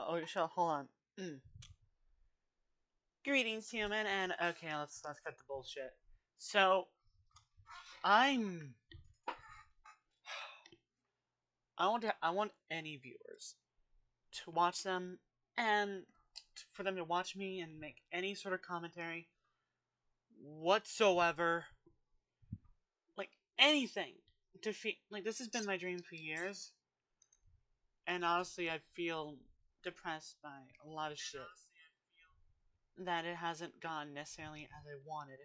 Oh, so hold on. Greetings, human, and okay, let's cut the bullshit. So, I'm I want any viewers to watch them and for them to watch me and make any sort of commentary whatsoever, like anything to feel like this has been my dream for years, and honestly, I feel depressed by a lot of shit that it hasn't gone necessarily as I wanted.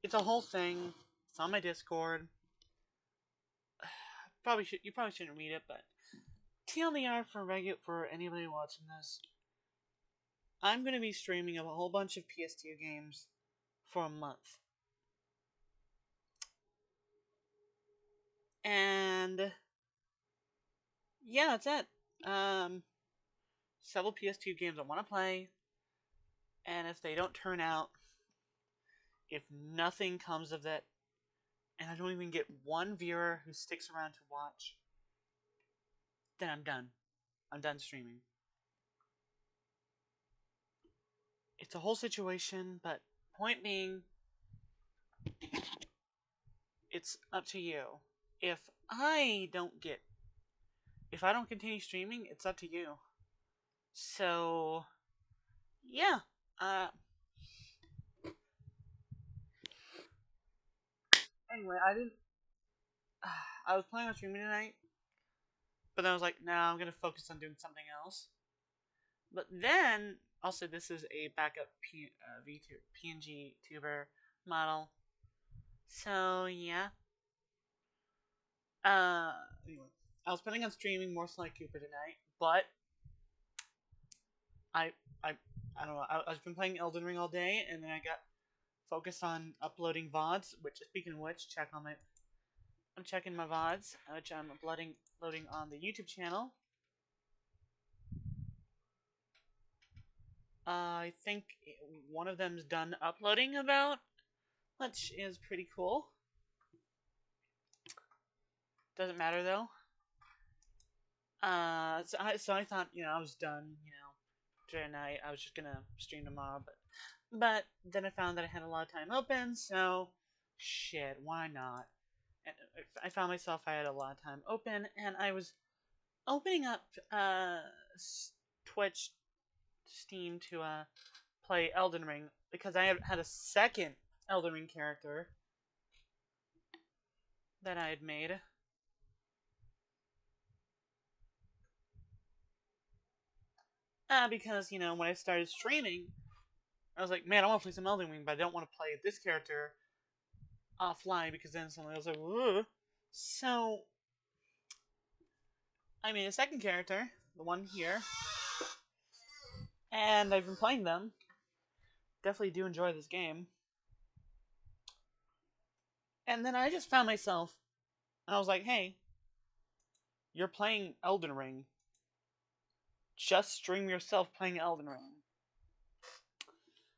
It's a whole thing. It's on my Discord. You probably shouldn't read it, but TLDR for anybody watching this. I'm gonna be streaming a whole bunch of PS2 games for a month, and yeah, that's it. Several PS2 games I want to play, and if they don't turn out, if nothing comes of it, and I don't even get one viewer who sticks around to watch, then I'm done. I'm done streaming. It's a whole situation, but point being, it's up to you. If I don't get, if I don't continue streaming, it's up to you. So, yeah. Anyway, I didn't. I was planning on streaming tonight, but then I was like, nah, I'm gonna focus on doing something else. But then, also, this is a backup PNG tuber model. So, yeah. Anyway, I was planning on streaming more Sly Cooper tonight, but I, I, I don't know. I've been playing Elden Ring all day, and then I got focused on uploading VODs. Which, speaking of which, I'm checking my VODs, which I'm loading on the YouTube channel. I think one of them's done uploading about, which is pretty cool. Doesn't matter though. So I thought, I was done, tonight. I was just gonna stream tomorrow, but then I found that I had a lot of time open, so shit, why not? And I found myself I had a lot of time open, and I was opening up Twitch, Steam to play Elden Ring because I had a second Elden Ring character that I had made. Because, when I started streaming, I was like, man, I want to play some Elden Ring, but I don't want to play this character offline because then suddenly I was like, ugh. So, I made a second character, the one here, and I've been playing them. Definitely do enjoy this game. And then I just found myself, and I was like, hey, you're playing Elden Ring. Just stream yourself playing Elden Ring.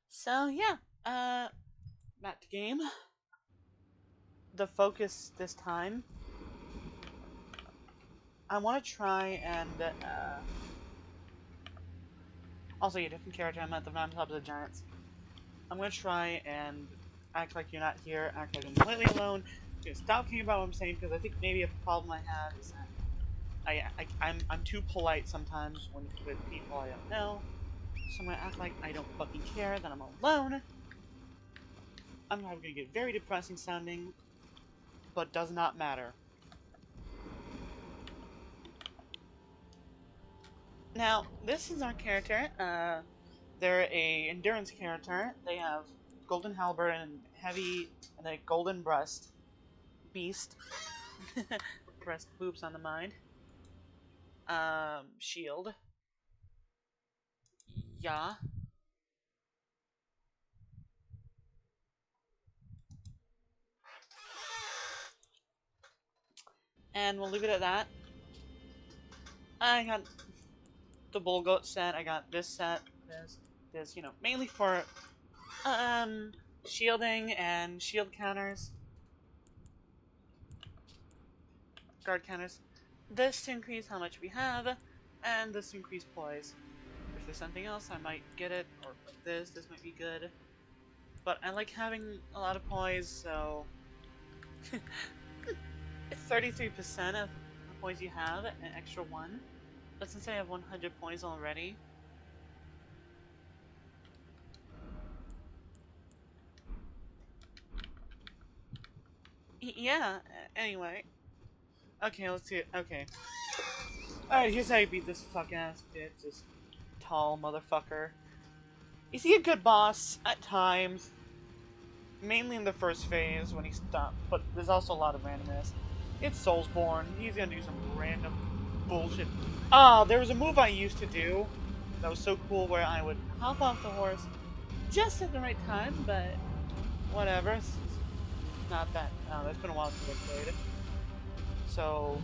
So, yeah, back to game. The focus this time, I want to try and, also a different character. I'm at the top of the Giants. I'm going to try and act like you're not here, act like I'm completely alone. Stop caring about what I'm saying, because I think maybe a problem I have is that I'm too polite sometimes with people I don't know. So I'm gonna act like I don't fucking care, that I'm alone. I'm probably gonna get very depressing sounding, but does not matter. Now, this is our character. They're a endurance character. They have golden halberd and heavy, and a golden breast. Beast. Breast boobs on the mind. Shield. Yeah. And we'll leave it at that. I got the bull goat set. I got this set. This, mainly for shielding and shield counters, guard counters. this to increase how much we have, and this to increase poise. If there's something else, I might get it, or like this might be good. But I like having a lot of poise, so... 33% of the poise you have, an extra 1. But since I have 100 poise already... Yeah, anyway. Okay, let's see it. Okay. Alright, here's how you beat this fucking ass bitch. This tall motherfucker. Is he a good boss? At times. Mainly in the first phase when he stopped, but there's also a lot of randomness. It's Soulsborne. He's gonna do some random bullshit. Ah, there was a move I used to do that was so cool where I would hop off the horse just at the right time, but whatever. It's not that. No, that's been a while since I played. So,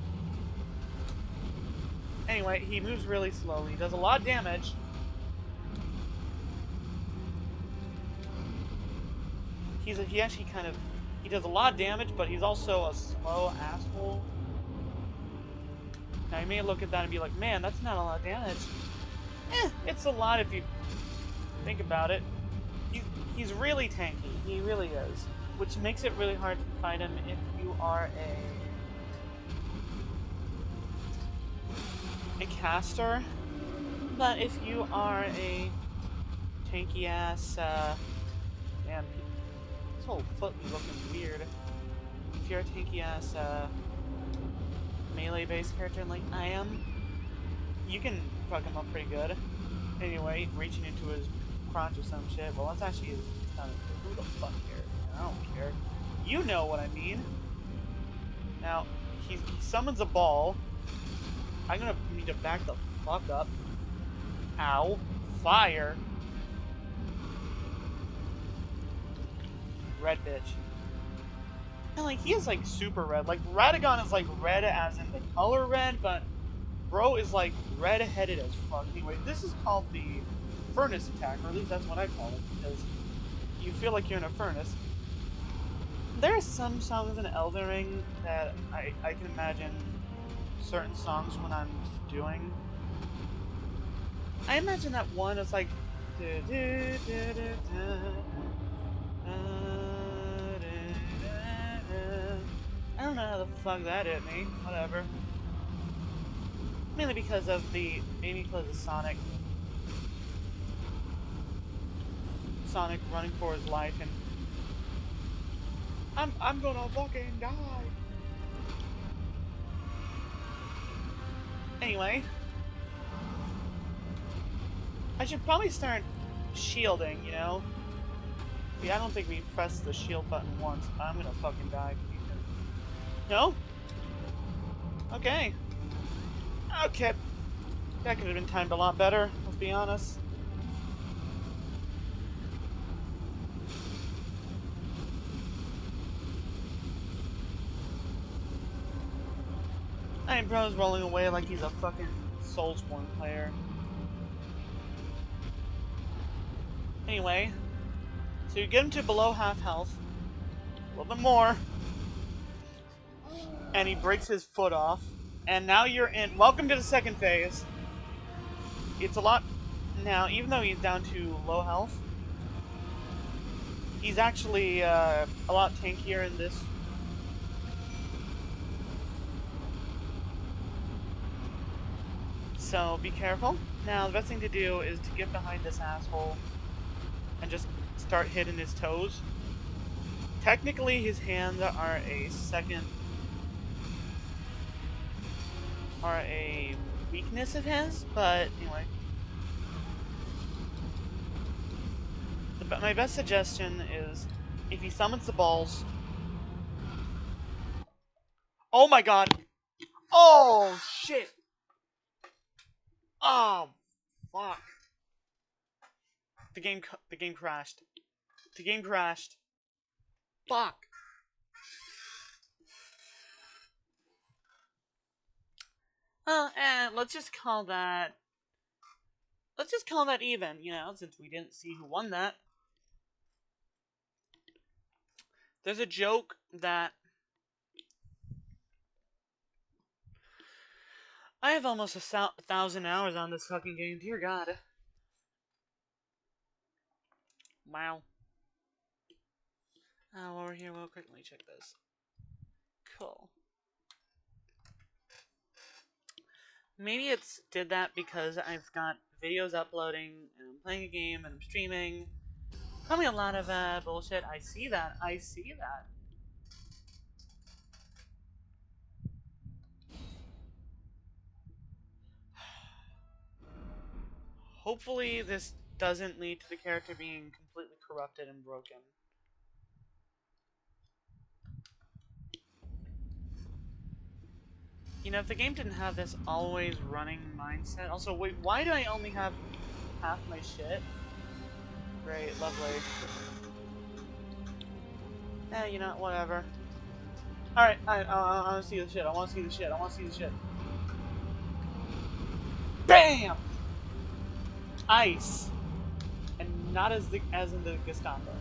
anyway, he moves really slowly. He does a lot of damage. He actually kind of, he does a lot of damage, but he's also a slow asshole. Now you may look at that and be like, man, that's not a lot of damage. It's a lot if you think about it. He's really tanky, he really is. Which makes it really hard to fight him if you are a caster. But if you are a tanky ass, damn, his whole foot is looking weird. If you're a tanky ass, melee-based character like I am, you can fuck him up pretty good. Anyway, reaching into his crotch or some shit. Well, that's actually his stomach. Who the fuck cares? I don't care. You know what I mean. Now, he summons a ball. I'm gonna need to back the fuck up. Ow. Fire. Red bitch. And like, he is like super red. Like, Radagon is like red as in the color red, but bro is like red-headed as fuck. Anyway, this is called the furnace attack, or at least that's what I call it, because you feel like you're in a furnace. There are some songs in Elden Ring that I can imagine certain songs when I'm doing. I imagine that one is like... I don't know how the fuck that hit me. Whatever. Mainly because of maybe because of Sonic running for his life and I'm gonna fucking die. Anyway, I should probably start shielding, you know? Yeah, I don't think we pressed the shield button once, but I'm gonna fucking die. No? Okay. Okay. That could have been timed a lot better, let's be honest. I mean, bro's rolling away like he's a fucking Soulsborne player. Anyway, so you get him to below half health. A little bit more. And he breaks his foot off. And now you're in. Welcome to the second phase. It's a lot. Now, even though he's down to low health, he's actually a lot tankier in this. So be careful. Now, the best thing to do is to get behind this asshole and just start hitting his toes. Technically, his hands are a weakness of his, but anyway. My best suggestion is if he summons the balls. Oh my god! Oh shit! Oh fuck! The game crashed. The game crashed. Fuck! And let's just call that. Let's just call that even, you know, since we didn't see who won that. There's a joke that I have almost 1,000 hours on this fucking game. Dear God. Wow. While we're here, we'll quickly check this. Cool. Maybe it's did that because I've got videos uploading, and I'm playing a game, and I'm streaming. Probably a lot of bullshit. I see that. I see that. Hopefully this doesn't lead to the character being completely corrupted and broken. You know, if the game didn't have this always running mindset... Also, wait, why do I only have half my shit? Great, lovely. You know, whatever. Alright, I wanna see the shit, I wanna see the shit, I wanna see the shit. BAM! Ice! And not as in the Gestapo.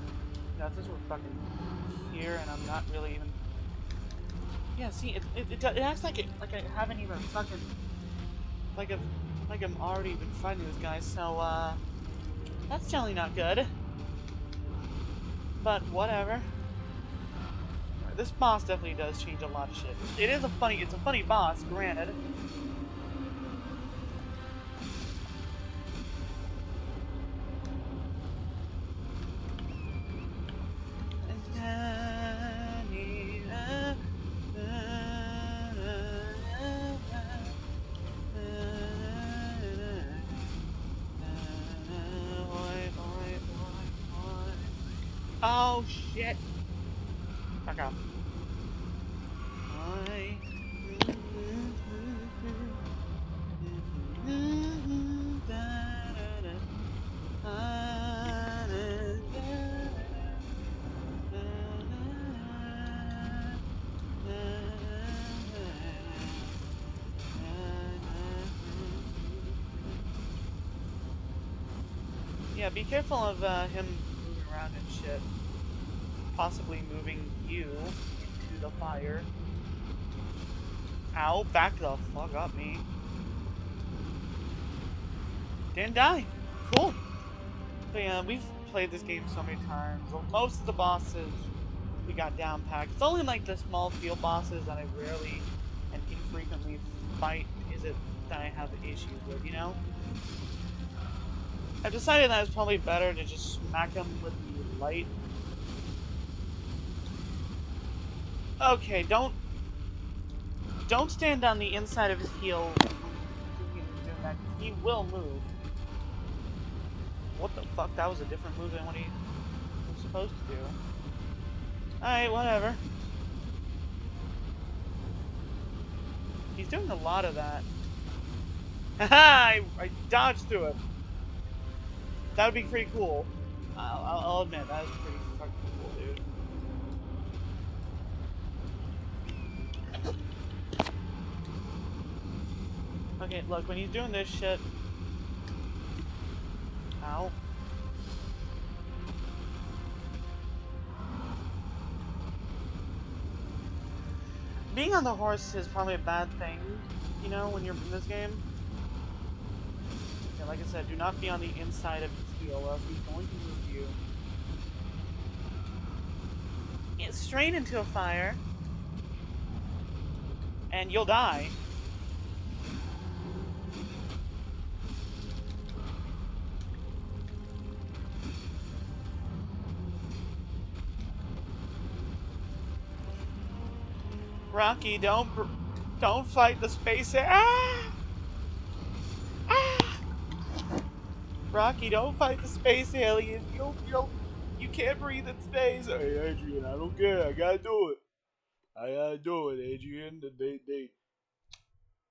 No, since we're fucking here and I'm not really even... Yeah, see, it acts like I haven't even fucking... Like I'm already been fighting this guy, so, that's generally not good. But, whatever. This boss definitely does change a lot of shit. It's a funny boss, granted. Oh shit! Fuck off. Yeah, be careful of him moving around and shit. Possibly moving you into the fire. Ow, back the fuck up, me. Didn't die. Cool. But yeah, we've played this game so many times. Most of the bosses we got down packed. It's only like the small field bosses that I rarely and infrequently fight is it that I have issues with, you know? I've decided that it's probably better to just smack them with the light. Okay, don't stand on the inside of his heel doing that. He will move. What the fuck? That was a different move than what he was supposed to do. Alright, whatever. He's doing a lot of that. Haha! I dodged through it. That would be pretty cool. I'll admit, that was pretty fucking cool, dude. Okay, look, when he's doing this shit... Ow. Being on the horse is probably a bad thing, you know, when you're in this game. Okay, like I said, do not be on the inside of his heel, or else he's going to move you. Get straight into a fire, and you'll die. Rocky, don't fight the space. Ah! Ah! Rocky, don't fight the space alien. You can't breathe in space. Hey, Adrian, I don't care. I gotta do it. I gotta do it, Adrian.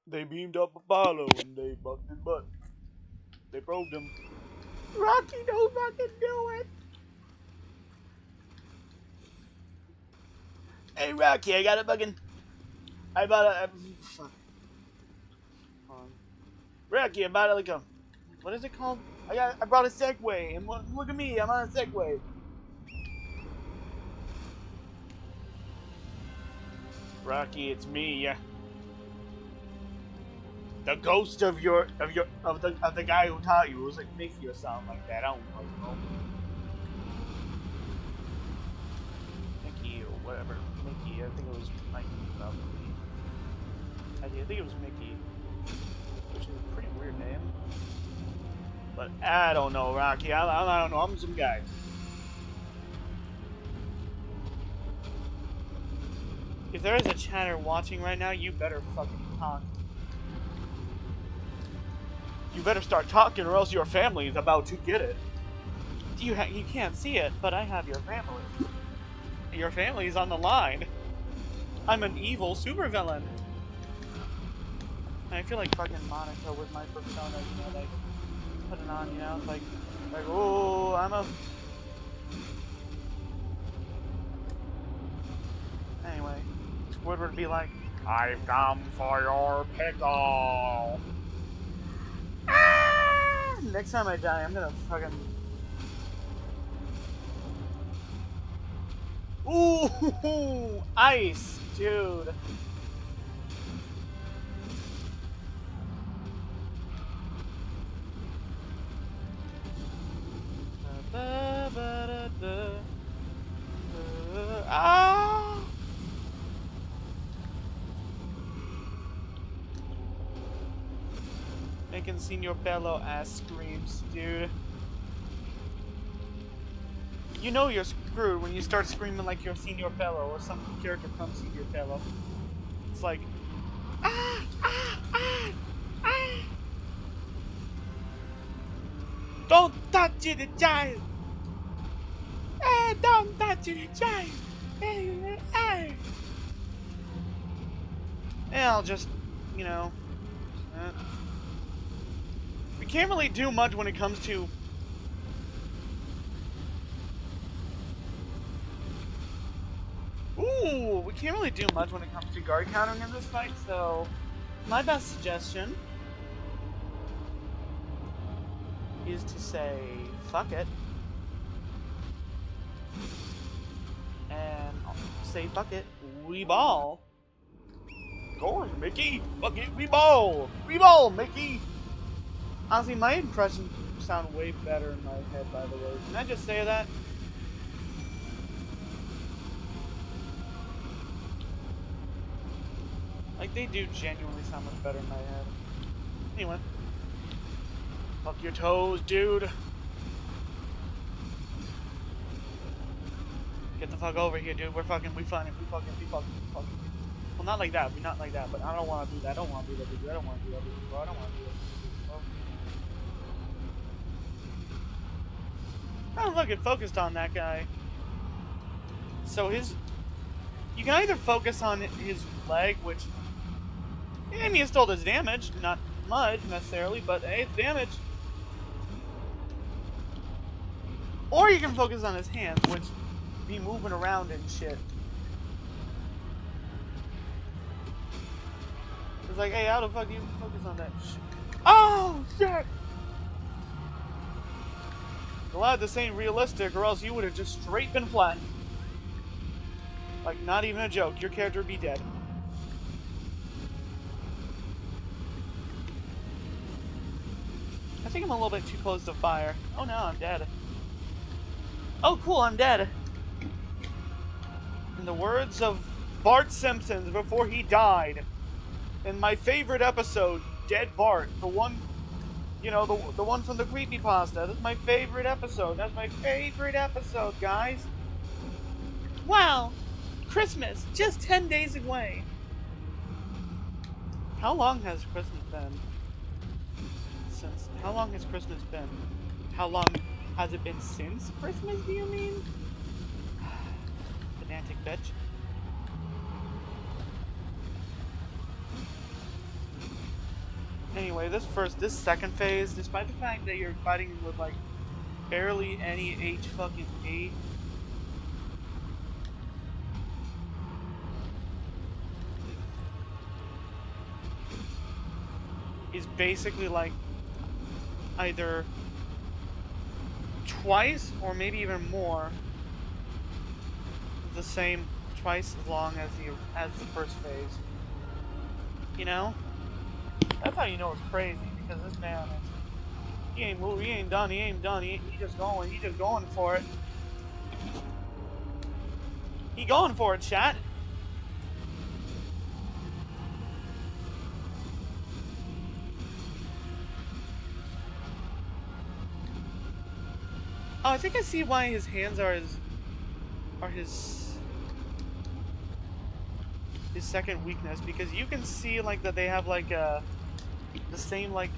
They beamed up Apollo and they bucked his butt. They probed him. Rocky, don't fucking do it. Hey, Rocky, I got a fucking. I bought a. Fuck. Rocky, I bought a, like a. What is it called? I brought a Segway, and look at me, I'm on a Segway. Rocky, it's me. The ghost of the guy who taught you. It was like Mickey or something like that. I don't know. Mickey or whatever. Mickey. I think it was Mikey probably. I think it was Mickey, which is a pretty weird name. But I don't know, Rocky. I don't know. I'm some guy. If there is a chatter watching right now, you better fucking talk. You better start talking, or else your family is about to get it. You can't see it, but I have your family. Your family is on the line. I'm an evil supervillain. I feel like fucking Monica with my persona, you know, like putting on, you know, like oh, I'm a. Anyway, Squidward would be like, I've come for your pickle. Ah! Next time I die, I'm gonna fucking. Ooh, ice, dude. Ah! Making Senor Bello ass screams, dude. You know you're screwed when you start screaming like you're Senor Bello or some character from Senor Bello. It's like, ah, ah, ah, ah. Don't touch the child. Don't touch the child. And I'll just, you know, we can't really do much when it comes to we can't really do much when it comes to guard countering in this fight, so my best suggestion is to say fuck it. And I'll say fuck it. We ball. Of course, Mickey. Fuck it, we ball. We ball, Mickey. Honestly, my impressions sound way better in my head, by the way. Can I just say that? Like, they do genuinely sound much better in my head. Anyway. Fuck your toes, dude. Get the fuck over here, dude. We fucking. Well, not like that. We're not like that, but I don't want to do that. I don't want to do that, dude. I don't want to do that, dude. I don't want to do that. I'm fucking focused on that guy. So you can either focus on his leg, which, I mean, it still does damage. Not much, necessarily, but hey, it's damage. Or you can focus on his hands, which be moving around and shit. It's like, hey, how the fuck do you focus on that shit? Oh, shit! Glad this ain't realistic, or else you would have just straight been flat. Like, not even a joke. Your character would be dead. I think I'm a little bit too close to fire. Oh no, I'm dead. Oh cool, I'm dead. In the words of Bart Simpson before he died, in my favorite episode, Dead Bart, the one, you know, the one from the creepypasta. That's my favorite episode. That's my favorite episode, guys. Wow, Christmas, just 10 days away. How long has Christmas been? How long has Christmas been? How long has it been since Christmas, do you mean? Pedantic bitch. Anyway, this second phase, despite the fact that you're fighting with like barely any H is basically like either twice or maybe even more the same, twice as long as the first phase. You know? That's how you know it's crazy, because this man, he ain't moving, he ain't done, he just going for it. He going for it, chat. Oh, I think I see why his hands are his second weakness, because you can see like that they have like the same like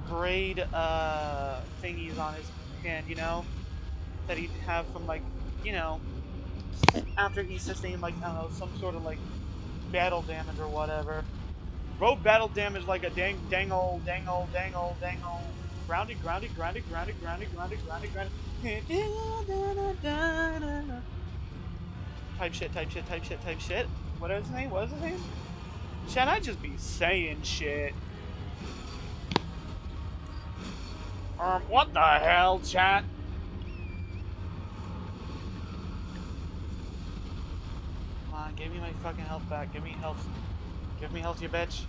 braid thingies on his hand, you know, that he'd have from like, you know, after he sustained like, I don't know, some sort of like battle damage or whatever. Road battle damage like a dangle. Grounded. Type shit. What is his name? Chat, I just be saying shit. What the hell, chat? Come on, give me my fucking health back. Give me health. Give me health, you bitch.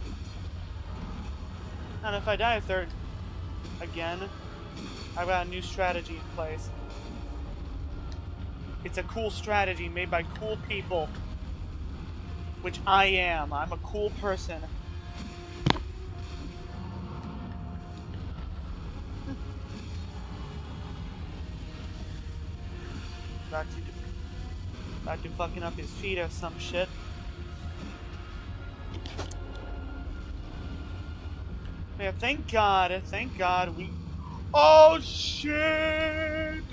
And if I die a third again, I've got a new strategy in place. It's a cool strategy made by cool people. Which I am. I'm a cool person. Back to fucking up his feet or some shit. Yeah, thank God we... Oh shit!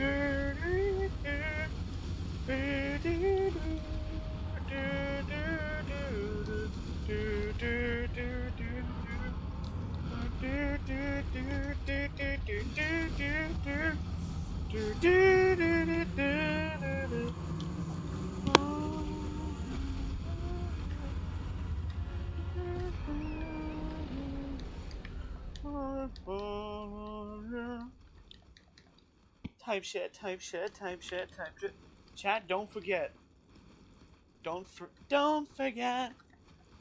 Type shit. Chat, don't forget. Don't forget.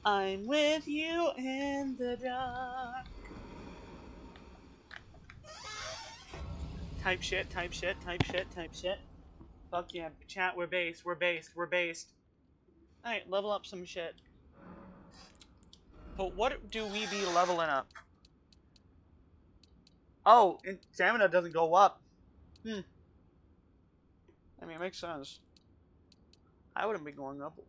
I'm with you in the dark. Type shit. Fuck yeah. Chat, we're based. Alright, level up some shit. But what do we be leveling up? Oh, stamina doesn't go up. I mean, it makes sense. I wouldn't be going up.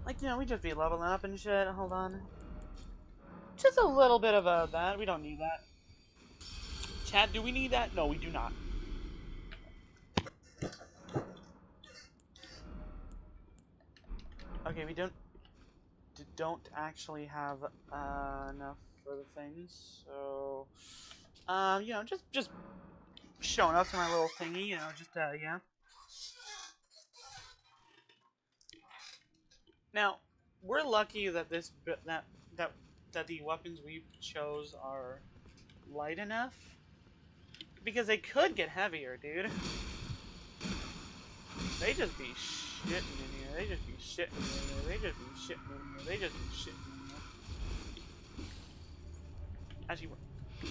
Like, you know, we just be leveling up and shit. Hold on. Just a little bit of that. We don't need that. Chat, do we need that? No, we do not. Okay, we don't actually have enough for the things, so you know, just showing up to my little thingy, you know, just yeah. Now, we're lucky that that the weapons we chose are light enough, because they could get heavier, dude. They just be shitting in here. They just be shitting in here. Actually, the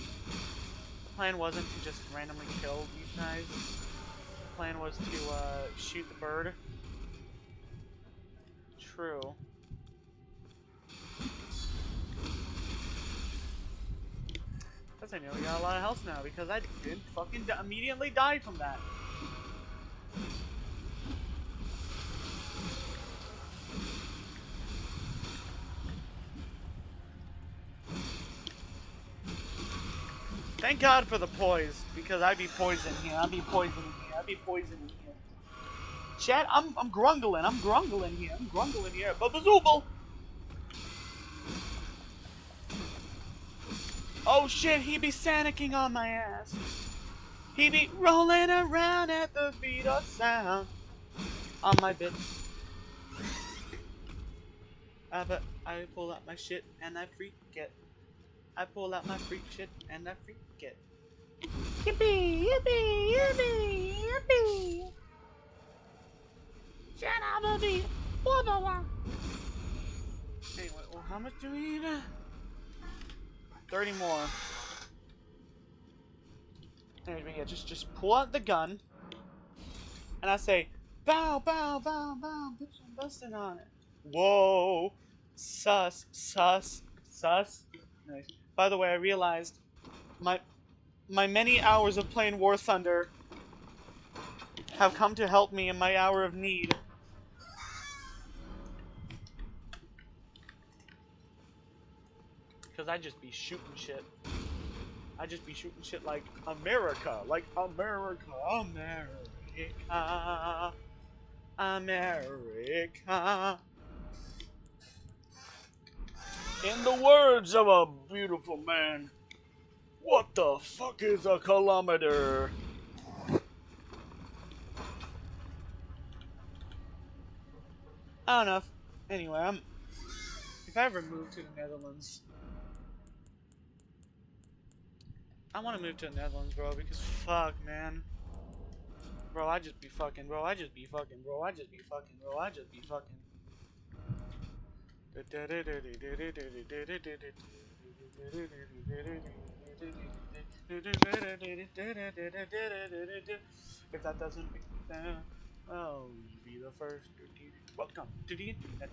plan wasn't to just randomly kill these guys. The plan was to shoot the bird. True. Guess I nearly got a lot of health now because I didn't fucking immediately die from that. Thank God for the poise, because I'd be poisoning here. Chat, I'm grungling here. Babazoobal! Oh shit, he be Sanicking on my ass. He be rolling around at the beat of sound. On my bit. But I pull out my shit and I freak it. I pull out my freak shit and I freak it. Yippee! Anyway, well, how much do we need? 30 more. Anyway, yeah, just pull out the gun, and I say, bow, bow, bow, bow, bitch, I'm busting on it. Whoa, sus, sus, sus. Nice. By the way, I realized my many hours of playing War Thunder have come to help me in my hour of need. Because I just be shooting shit. I just be shooting shit like America, America. America. In the words of a beautiful man, what the fuck is a kilometer? I don't know. Anyway, if I ever move to the Netherlands, I want to move to the Netherlands, bro, because fuck, man. Bro, I just be fucking, bro, I just be fucking, bro, I just be fucking, bro, I just be fucking. If that doesn't make me sound, oh, you be the first. Welcome to the internet.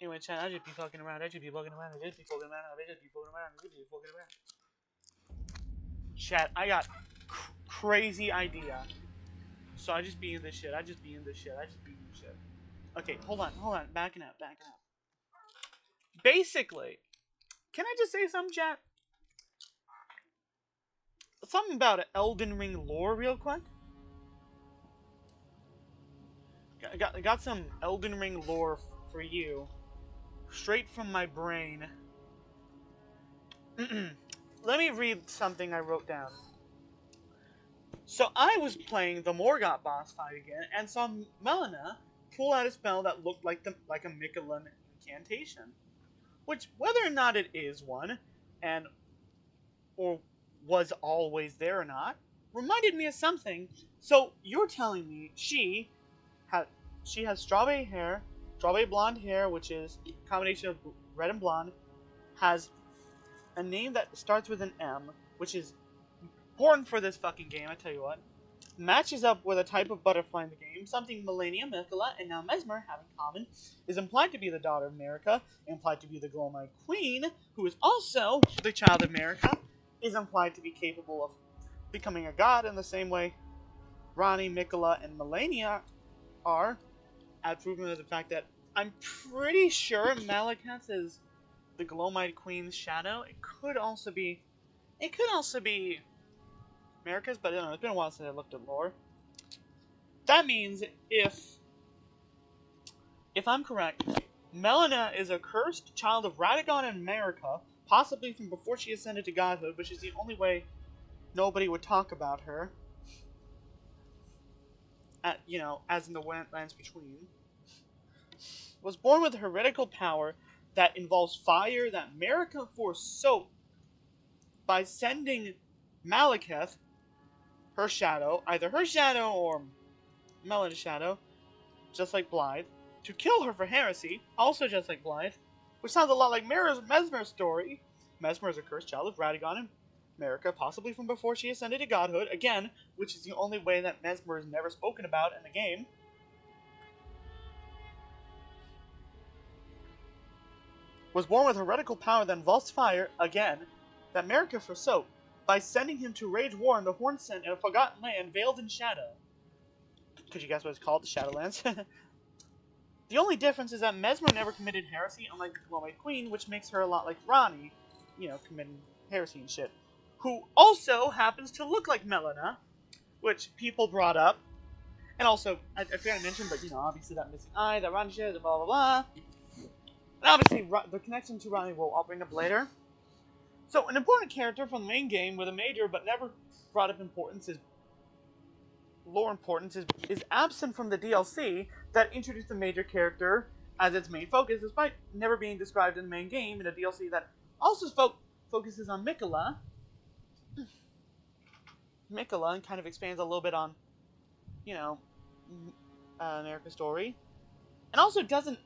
Anyway, chat, I just be fucking around, I just be fucking around, I just be fucking around, I just be fucking around, I just be fucking around. Chat, I got crazy idea. So I just be in this shit, I just be in this shit, I just be in this shit. Okay, hold on, backing up. Basically, can I just say something, chat? Something about Elden Ring lore real quick? Got some Elden Ring lore for you. Straight from my brain. Let me read something I wrote down. So I was playing the Morgott boss fight again, and saw Melina pull out a spell that looked like a Mikolan incantation. Which, whether or not it is one, and or was always there or not, reminded me of something. So you're telling me she has strawberry blonde hair, which is a combination of red and blonde, has a name that starts with an M, which is important for this fucking game, I tell you what. Matches up with a type of butterfly in the game, something Melania, Mikola, and now Mesmer have in common, is implied to be the daughter of America, implied to be the Glowmite Queen, who is also the child of America, is implied to be capable of becoming a god in the same way Ronnie, Mikola, and Melania are, as proven by the fact that I'm pretty sure Malekith is the Glowmite Queen's shadow. It could also be America's, but I don't know, it's been a while since I looked at lore. That means if I'm correct, Melina is a cursed child of Radagon and America, possibly from before she ascended to godhood, which is the only way nobody would talk about her. As in the lands between. Was born with a heretical power that involves fire that America forsook by sending Malekith, her shadow, either her shadow or Melina's shadow, just like Blythe, to kill her for heresy, also just like Blythe, which sounds a lot like Mesmer's story. Mesmer is a cursed child of Radagon and America, possibly from before she ascended to godhood, again, which is the only way that Mesmer is never spoken about in the game. Was born with heretical power that involves fire, again, that America forsook, by sending him to wage war in the Hornsent in a forgotten land veiled in shadow. Could you guess what it's called? The Shadowlands? The only difference is that Mesmer never committed heresy, unlike the Glowmite Queen, which makes her a lot like Ronnie, committing heresy and shit. Who also happens to look like Melina, which people brought up. And also, I forgot to mention, but obviously that missing eye, that Ronnie shares, and blah blah blah. And obviously, the connection to Ronnie I'll bring up later. So, an important character from the main game with a major but never brought up importance is lore importance is absent from the DLC that introduced a major character as its main focus, despite never being described in the main game in a DLC that also focuses on Mikola and kind of expands a little bit on, you know, America's story. And also doesn't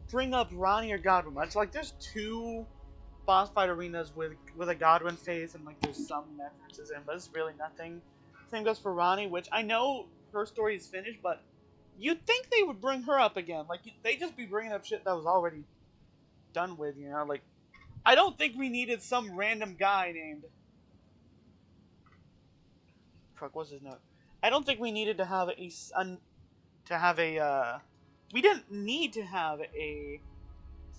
bring up Ronnie or Godwin much. Like, there's 2 boss fight arenas with a Godwin phase, and like there's some references in, but it's really nothing. Same goes for Ronnie, which I know her story is finished, but you'd think they would bring her up again. Like, they just be bringing up shit that was already done with, you know? Like, I don't think we needed some random guy named... Fuck, what's his note? I don't think we needed to have we didn't need to have a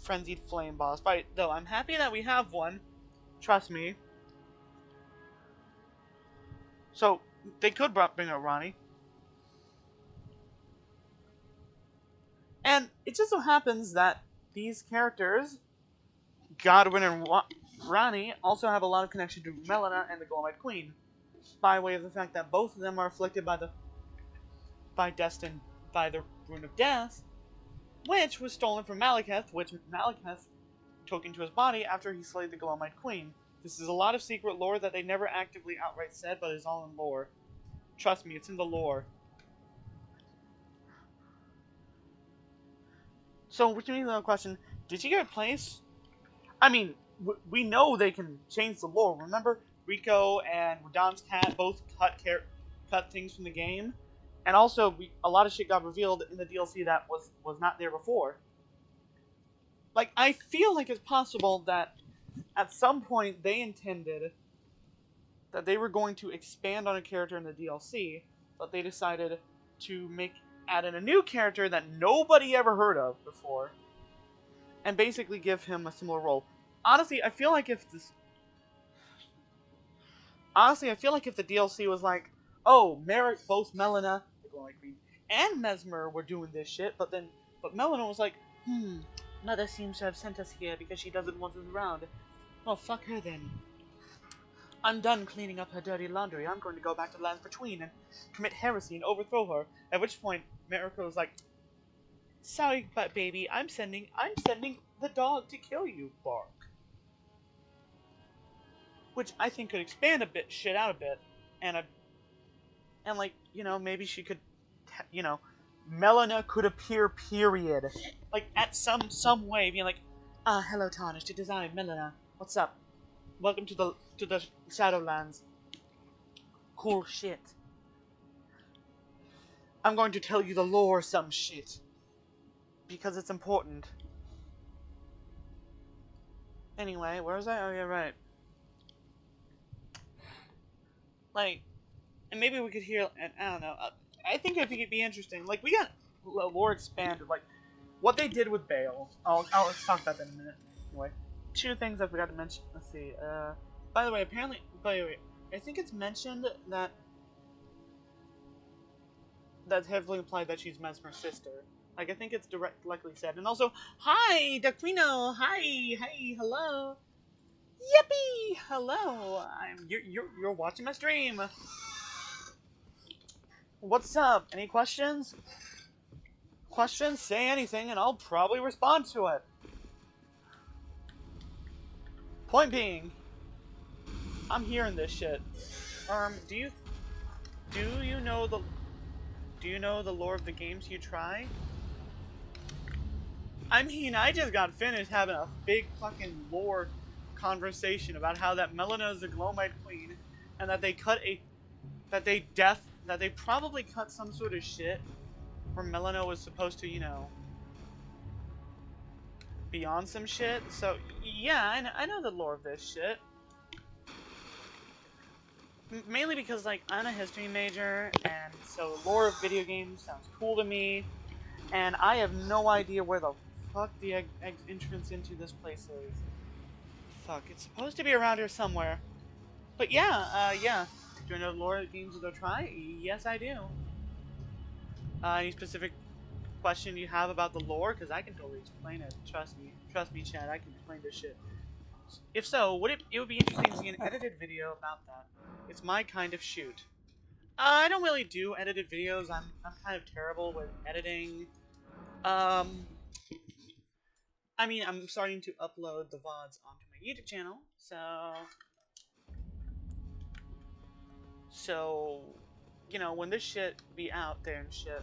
Frenzied Flame boss fight, though I'm happy that we have one. Trust me. So, they could bring up Ronnie. And it just so happens that these characters, Godwin and Ronnie, also have a lot of connection to Melina and the Golem-Eyed Queen, by way of the fact that both of them are afflicted by the Rune of Death, which was stolen from Malekith, which Malekith took into his body after he slayed the Golem-Eyed Queen. This is a lot of secret lore that they never actively outright said, but is all in lore. Trust me, it's in the lore. So, which means another question, did she get a place? I mean, we know they can change the lore. Remember, Rico and Radahn's cat both cut things from the game? And also, a lot of shit got revealed in the DLC that was not there before. Like, I feel like it's possible that at some point they intended that they were going to expand on a character in the DLC, but they decided to add in a new character that nobody ever heard of before, and basically give him a similar role. Honestly, I feel like if the DLC was like, oh, both Melina, the Golem-Eyed Queen, and Mesmer were doing this shit, but Melina was like, Mother seems to have sent us here because she doesn't want us around. Well, fuck her then. I'm done cleaning up her dirty laundry. I'm going to go back to the Lands Between and commit heresy and overthrow her. At which point, Mariko was like, sorry, but baby, I'm sending the dog to kill you, Bark. Which I think could expand shit out a bit, and like, you know, maybe she could, you know, Melina could appear, period. Like, at some way, being like, hello Tarnished, it is I, Melina. What's up? Welcome to the Shadowlands. Cool shit. I'm going to tell you the lore some shit. Because it's important. Anyway, where was I? Oh yeah, right. Like, and maybe we could hear, and I don't know, I think it could be interesting. Like, we got lore expanded, like, what they did with Bale. Let's talk about that in a minute. Anyway, 2 things I forgot to mention. Let's see, by the way, I think it's mentioned that that's heavily implied that she's Mesmer's sister. Like, I think it's directly said. And also, hi, Daquino! Hi, hello! Yippee! Hello! You're watching my stream! What's up? Any questions? Questions? Say anything and I'll probably respond to it. Point being, I'm hearing this shit. Do you know the lore of the games you try? I mean, I just got finished having a big fucking lore conversation about how that Melina is the Golem-Eyed Queen, and that they probably cut some sort of shit where Melina was supposed to, you know, be on some shit. So yeah, I know the lore of this shit. Mainly because, like, I'm a history major, and so lore of video games sounds cool to me, and I have no idea where the fuck the entrance into this place is. Fuck, it's supposed to be around here somewhere. But yeah, yeah. Do you know the lore of games that I try? Yes, I do. Any specific question you have about the lore? Because I can totally explain it. Trust me, Chad, I can explain this shit. If so, it would be interesting to see an edited video about that. It's my kind of shoot. I don't really do edited videos. I'm kind of terrible with editing. Um, I mean, I'm starting to upload the VODs onto my YouTube channel, so, you know, when this shit be out there and shit,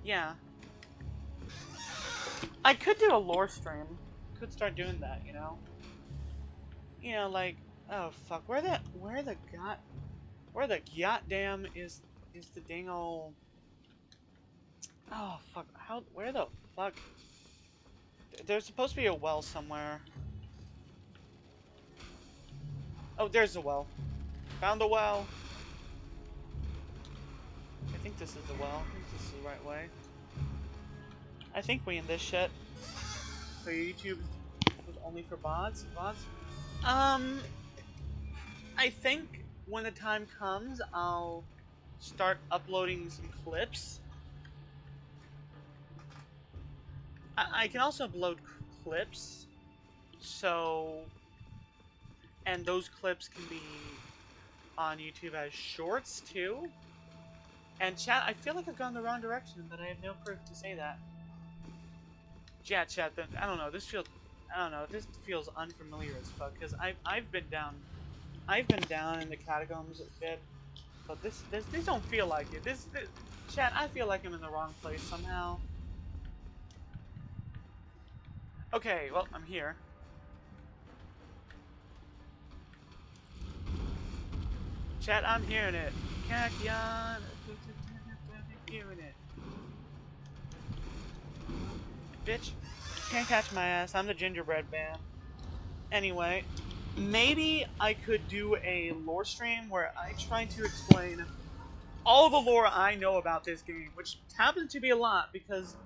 yeah, I could do a lore stream. Could start doing that, you know. You know, like, oh fuck, where the goddamn is the dang old, oh fuck, where the fuck? There's supposed to be a well somewhere. Oh, there's the well. Found the well. I think this is the well. I think this is the right way. I think we in this shit. So YouTube was only for VODs? Um, I think when the time comes, I'll start uploading some clips. I can also upload clips, so, and those clips can be on YouTube as shorts too. And chat, I feel like I've gone the wrong direction, but I have no proof to say that. Chat, I don't know, this feels unfamiliar as fuck, because I've been down in the catacombs a bit, but this don't feel like it. This chat, I feel like I'm in the wrong place somehow. Okay, well, I'm here. Chat, I'm hearing it. Kakion, hearing it. Bitch, can't catch my ass. I'm the gingerbread man. Anyway, maybe I could do a lore stream where I try to explain all the lore I know about this game, which happens to be a lot, because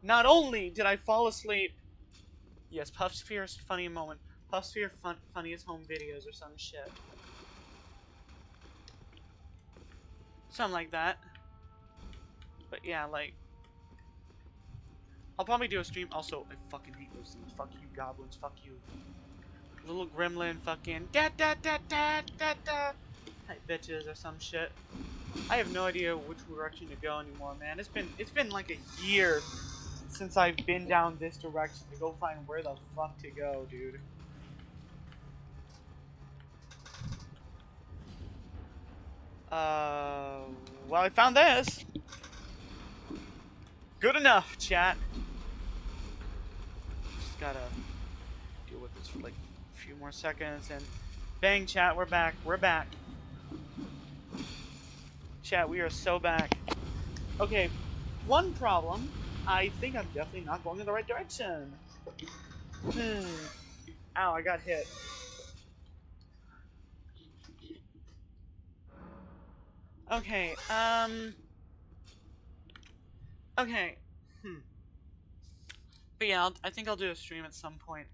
not only did I fall asleep, yes, Puffsphere's funny moment, Puffsphere funniest home videos or some shit. Something like that. But yeah, like, I'll probably do a stream. Also, I fucking hate those things. Fuck you, goblins. Fuck you. Little gremlin fucking da da da da da da type bitches or some shit. I have no idea which direction to go anymore, man. It's been like a year since I've been down this direction to go find where the fuck to go, dude. Well, I found this. Good enough, chat. Just gotta deal with this for like a few more seconds, and bang, chat, we're back. We're back. Chat, we are so back. Okay, one problem. I think I'm definitely not going in the right direction. Ow, I got hit. Okay, okay. But yeah, I think I'll do a stream at some point.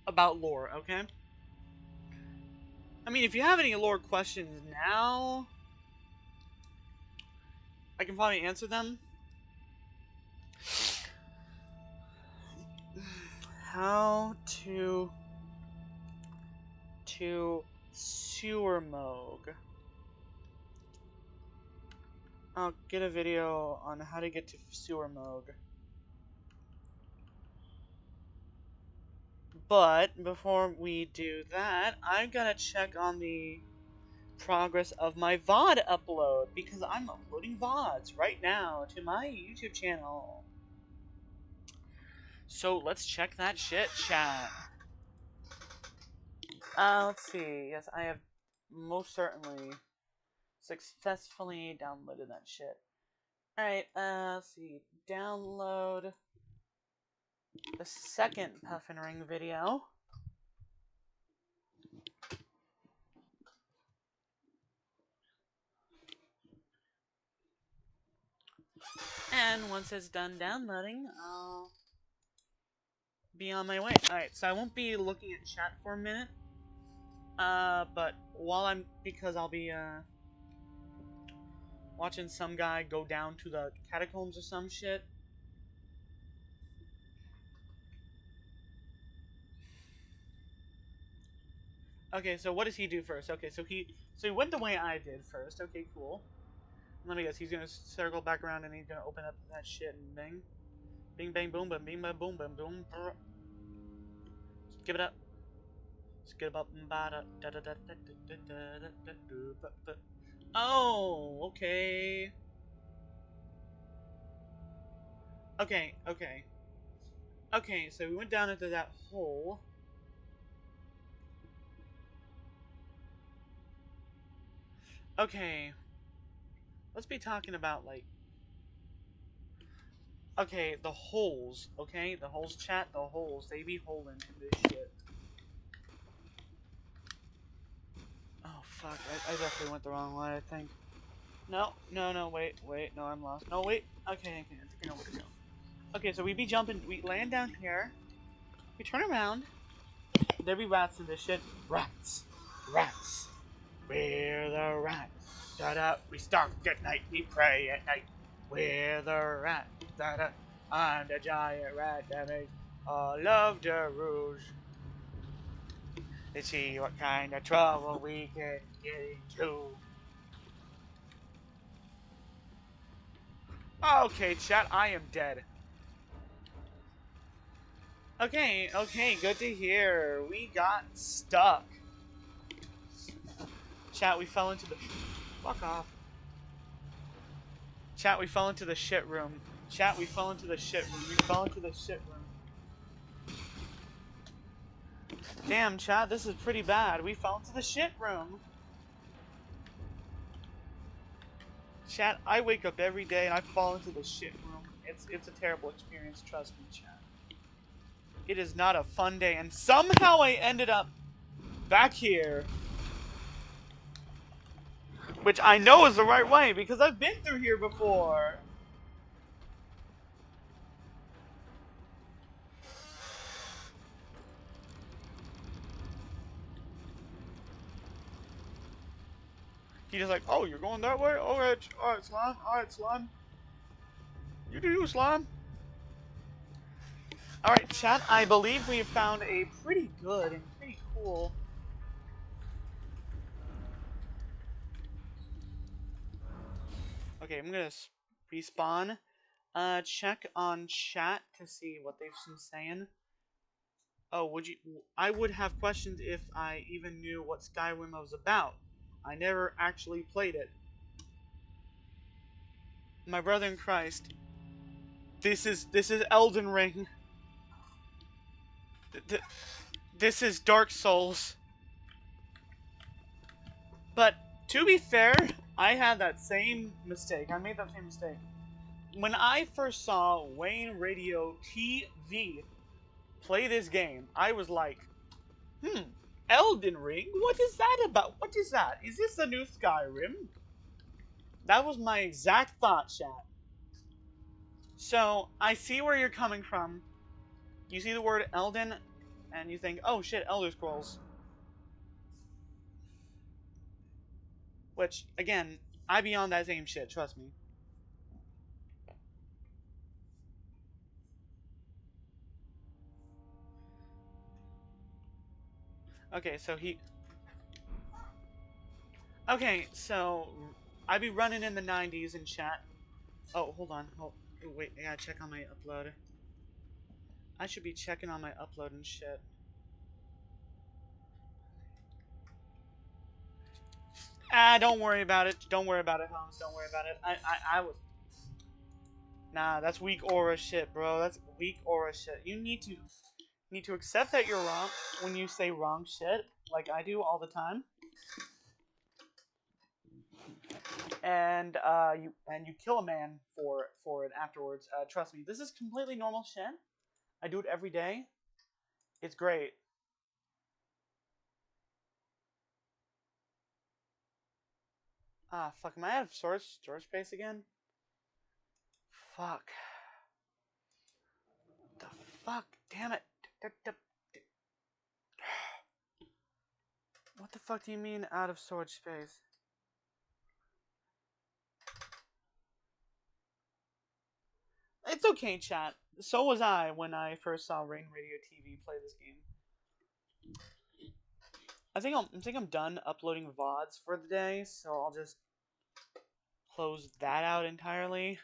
About lore, okay? I mean, if you have any lore questions now, I can probably answer them. How to sewer moog. I'll get a video on how to get to sewer moog. But before we do that, I'm gonna check on the progress of my VOD upload, because I'm uploading VODs right now to my YouTube channel. So let's check that shit, chat. Let's see. Yes, I have most certainly successfully downloaded that shit. Alright, let's see. Download the second Puffin Ring video. And once it's done downloading, I'll be on my way. Alright, so I won't be looking at chat for a minute. But because I'll be, watching some guy go down to the catacombs or some shit. Okay, so what does he do first? Okay, so he went the way I did first. Okay, cool. Let me guess, he's gonna circle back around and he's gonna open up that shit and bang. Bing bang boom bam bing bam boom bam boom. Give it up. Skip up da da da da da da da da da. Oh, okay. Okay, okay. Okay, so we went down into that hole. Okay. Let's be talking about, like... Okay, the holes, okay? The holes, chat, the holes. They be holding in this shit. Oh, fuck. I definitely went the wrong way, I think. No, no, no, wait, no, I'm lost. No, wait. Okay, I think I know where to go. Okay, so we be jumping, we land down here. We turn around. There be rats in this shit. Rats. Rats. We're the rats. Da-da. We stalk at night. We pray at night. We're the rats. Da-da. I'm the giant rat that makes all of the rouge. Let's see what kind of trouble we can get into. Okay, chat, I am dead. Okay, okay, good to hear. We got stuck. Chat, we fell into the... Fuck off. Chat, we fell into the shit room. Chat, we fell into the shit room. We fell into the shit room. Damn, chat, this is pretty bad. We fell into the shit room. Chat, I wake up every day and I fall into the shit room. It's a terrible experience, trust me, chat. It is not a fun day, and somehow I ended up back here. Which I know is the right way, because I've been through here before. He's just like, oh, you're going that way? Alright, slime. Alright, slime. You do you, slime. Alright, chat, I believe we have found a pretty good and pretty cool... Okay, I'm gonna respawn. Check on chat to see what they've been saying. Oh, would you... I would have questions if I even knew what Skyrim was about. I never actually played it. My brother in Christ. This is Elden Ring. This is Dark Souls. But, to be fair, I had that same mistake. I made that same mistake. When I first saw Wayne Radio TV play this game, I was like, Elden Ring? What is that about? What is that? Is this the new Skyrim? That was my exact thought, chat. So, I see where you're coming from. You see the word Elden, and you think, oh shit, Elder Scrolls. Which, again, I be on that same shit, trust me. Okay, so he... Okay, so... I be running in the 90s in chat. Oh, hold on. Oh, wait, I gotta check on my upload. I should be checking on my upload and shit. Ah, don't worry about it. Don't worry about it, Holmes. Don't worry about it. I was... Nah, that's weak aura shit, bro. That's weak aura shit. You need to accept that you're wrong when you say wrong shit, like I do all the time. And you kill a man for it afterwards. Trust me, this is completely normal shit. I do it every day. It's great. Ah, fuck. Am I out of storage space again? Fuck. The fuck? Damn it. What the fuck do you mean out of storage space? It's okay, chat. So was I when I first saw Rain Radio TV play this game. I think I'm done uploading VODs for the day, so I'll just close that out entirely.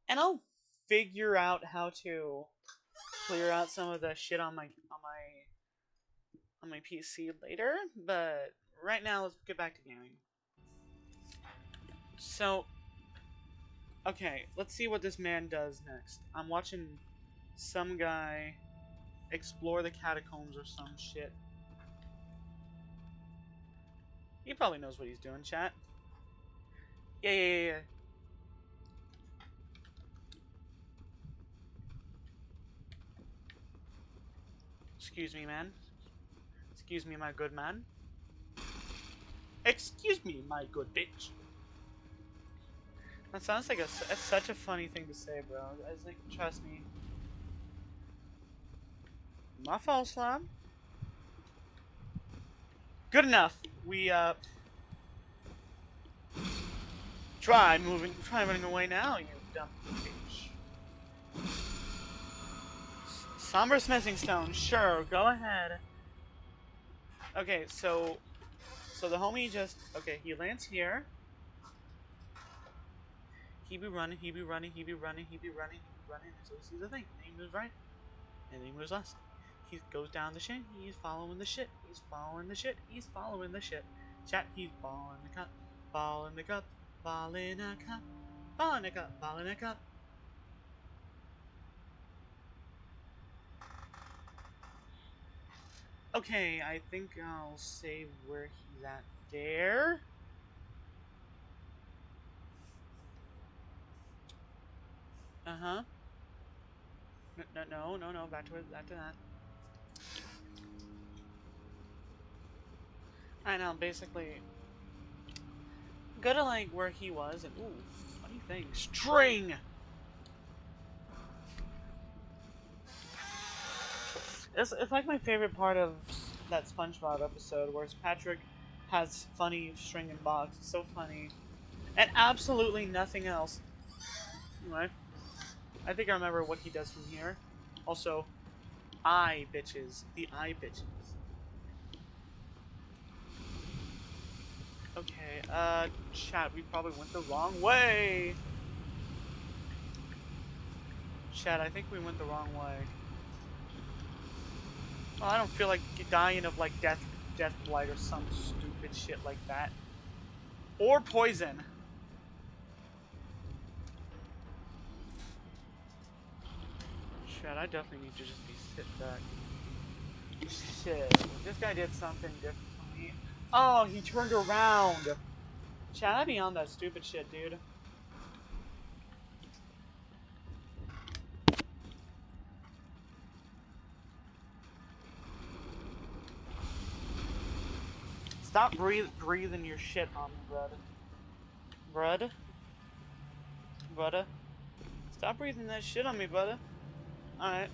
And I'll figure out how to clear out some of the shit on my PC later, but right now let's get back to gaming. So, okay, let's see what this man does next. I'm watching some guy explore the catacombs or some shit. He probably knows what he's doing, chat. Yeah. Excuse me, man. Excuse me, my good man. Excuse me, my good bitch. That sounds like that's such a funny thing to say, bro. I was like, trust me. My fault, Slime. Good enough. We, try running away now, you dumb bitch. Somber smithing stone, sure, go ahead. Okay, so the homie just, okay, he lands here. He be running, he be running, he be running, he be running, he be running, until he sees the thing. And he moves right, and then he moves left. He goes down the shit, he's following the shit, he's following the shit, he's following the shit. Chat, he's ball in the cup, ball in the cup, ball in a cup, ball in a cup, ball in a cup. Okay, I think I'll save where he's at there. Uh-huh. No, back to that. I know, basically, go to, like, where he was, and, ooh, funny thing, string! It's like my favorite part of that SpongeBob episode, where Patrick has funny string and box, it's so funny, and absolutely nothing else. Anyway, I think I remember what he does from here. Also, eye bitches, the eye bitches. Okay, chat, we probably went the wrong way. Chat, I think we went the wrong way. Well, I don't feel like dying of, like, death blight or some stupid shit like that. Or poison. Chat, I definitely need to just be sit back. Shit, this guy did something different from me. Oh, he turned around. Chat, I'd be on that stupid shit, dude. Stop breathing your shit on me, brud. Brudda. Stop breathing that shit on me, brudda. Alright.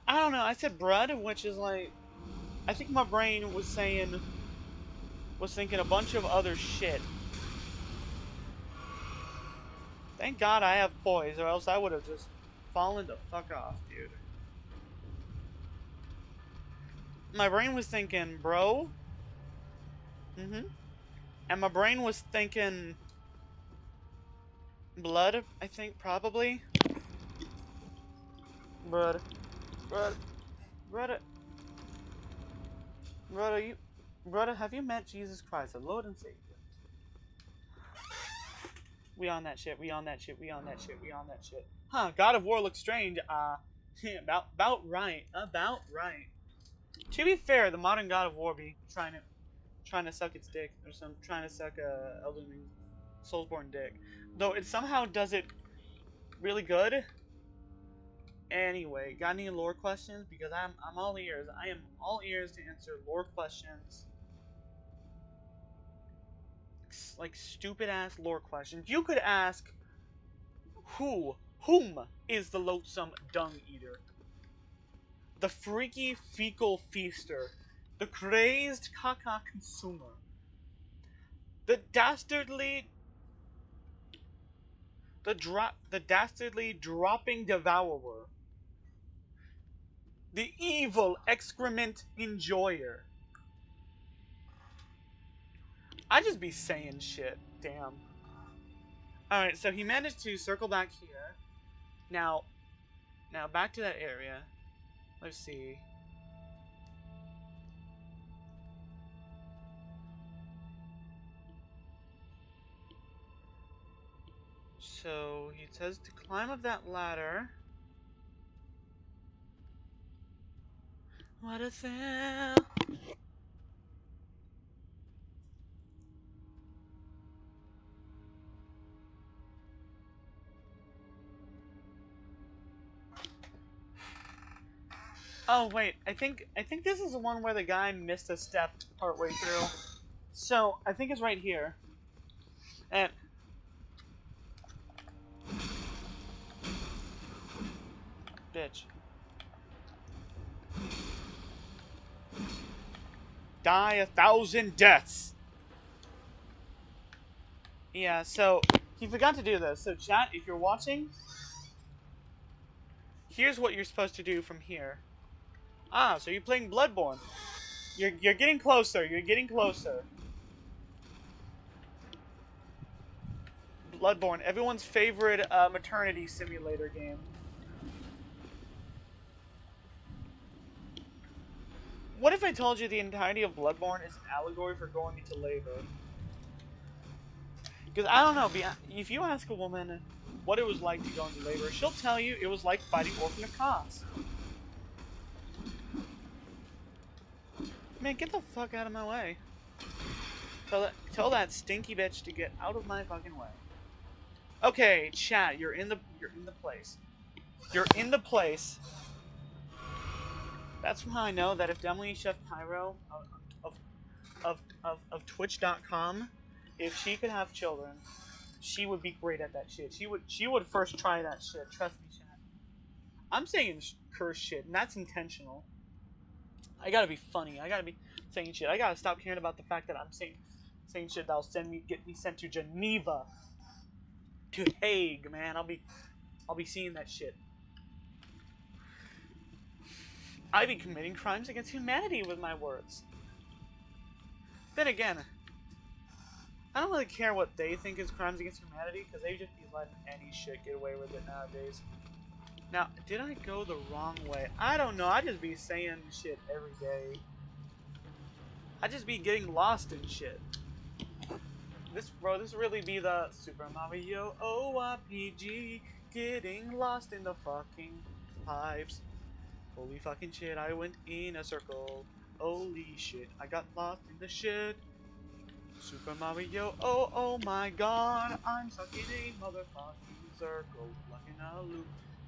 I don't know, I said brud, which is like... I think my brain was thinking a bunch of other shit. Thank God I have boys, or else I would have just fallen the fuck off, dude. My brain was thinking, bro. And my brain was thinking... blood, I think, probably. Brud. Brother, have you met Jesus Christ, the Lord and Savior? We on that shit. Huh, God of War looks strange. About right. To be fair, the modern God of War be trying to suck its dick, or trying to suck a Elden Ring Soulsborne dick. Though it somehow does it really good. Anyway, got any lore questions? Because I'm all ears. I am all ears to answer lore questions. Like stupid ass lore questions. You could ask, whom is the loathsome dung eater? The freaky fecal feaster, the crazed caca consumer, the dastardly dropping devourer, The evil excrement enjoyer. I just be saying shit. Damn. Alright, so he managed to circle back here. Now back to that area. Let's see. So he says to climb up that ladder. What a thrill. Oh wait, I think this is the one where the guy missed a step partway through. So I think it's right here. And bitch. Die 1,000 deaths. Yeah, so he forgot to do this. So chat, if you're watching, here's what you're supposed to do from here. Ah, so you're playing Bloodborne. You're getting closer. You're getting closer. Bloodborne, everyone's favorite maternity simulator game. What if I told you the entirety of Bloodborne is an allegory for going into labor? Because I don't know, if you ask a woman what it was like to go into labor, she'll tell you it was like fighting orphan cause. Man, get the fuck out of my way. Tell that stinky bitch to get out of my fucking way. Okay, chat, you're in the place. You're in the place. That's how I know that if Emily Chef Pyro of Twitch.com, if she could have children, she would be great at that shit. She would first try that shit. Trust me, chat. I'm saying curse shit, and that's intentional. I gotta be funny. I gotta be saying shit. I gotta stop caring about the fact that I'm saying shit that'll get me sent to Geneva, to Hague, man. I'll be seeing that shit. I be committing crimes against humanity with my words. Then again, I don't really care what they think is crimes against humanity, because they just be letting any shit get away with it nowadays. Now, did I go the wrong way? I don't know, I just be saying shit every day. I just be getting lost in shit. This really be the Super Mario ORPG, getting lost in the fucking pipes. Holy fucking shit, I went in a circle. Holy shit, I got lost in the shit. Super Mario, oh my god, I'm stuck in a motherfucking circle.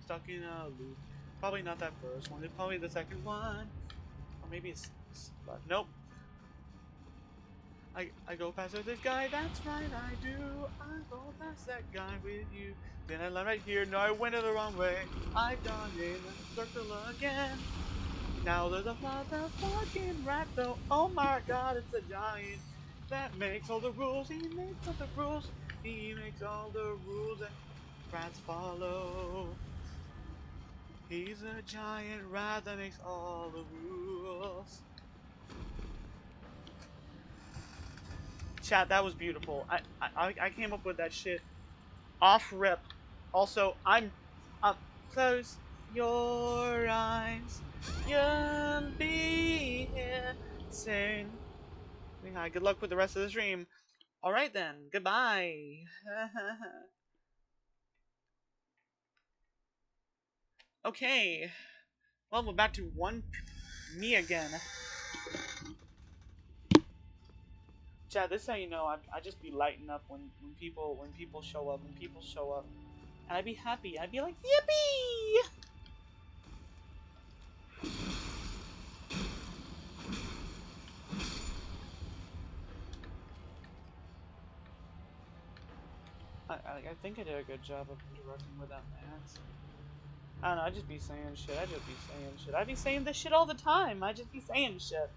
Stuck in a loop. Probably not that first one, it's probably the second one. Or maybe it's nope. I go past this guy, that's right, I do. I go past that guy with you. Then I land right here, no, I went the wrong way. I've gone in a circle again. Now there's a motherfucking rat though. Oh my god, it's a giant that makes all the rules. He makes all the rules. He makes all the rules and rats follow. He's a giant rat that makes all the rules. Chat, that was beautiful. I came up with that shit off rip. Also, I'm close your eyes. You'll be here soon. Yeah, good luck with the rest of the stream. Alright then, goodbye. Okay. Well, we're back to me again. Chad, this is how you know I just be lighting up when people show up, and I'd be happy. I'd be like, yippee! I think I did a good job of interacting with that man. I don't know, I just be saying shit. I be saying this shit all the time. I just be saying shit.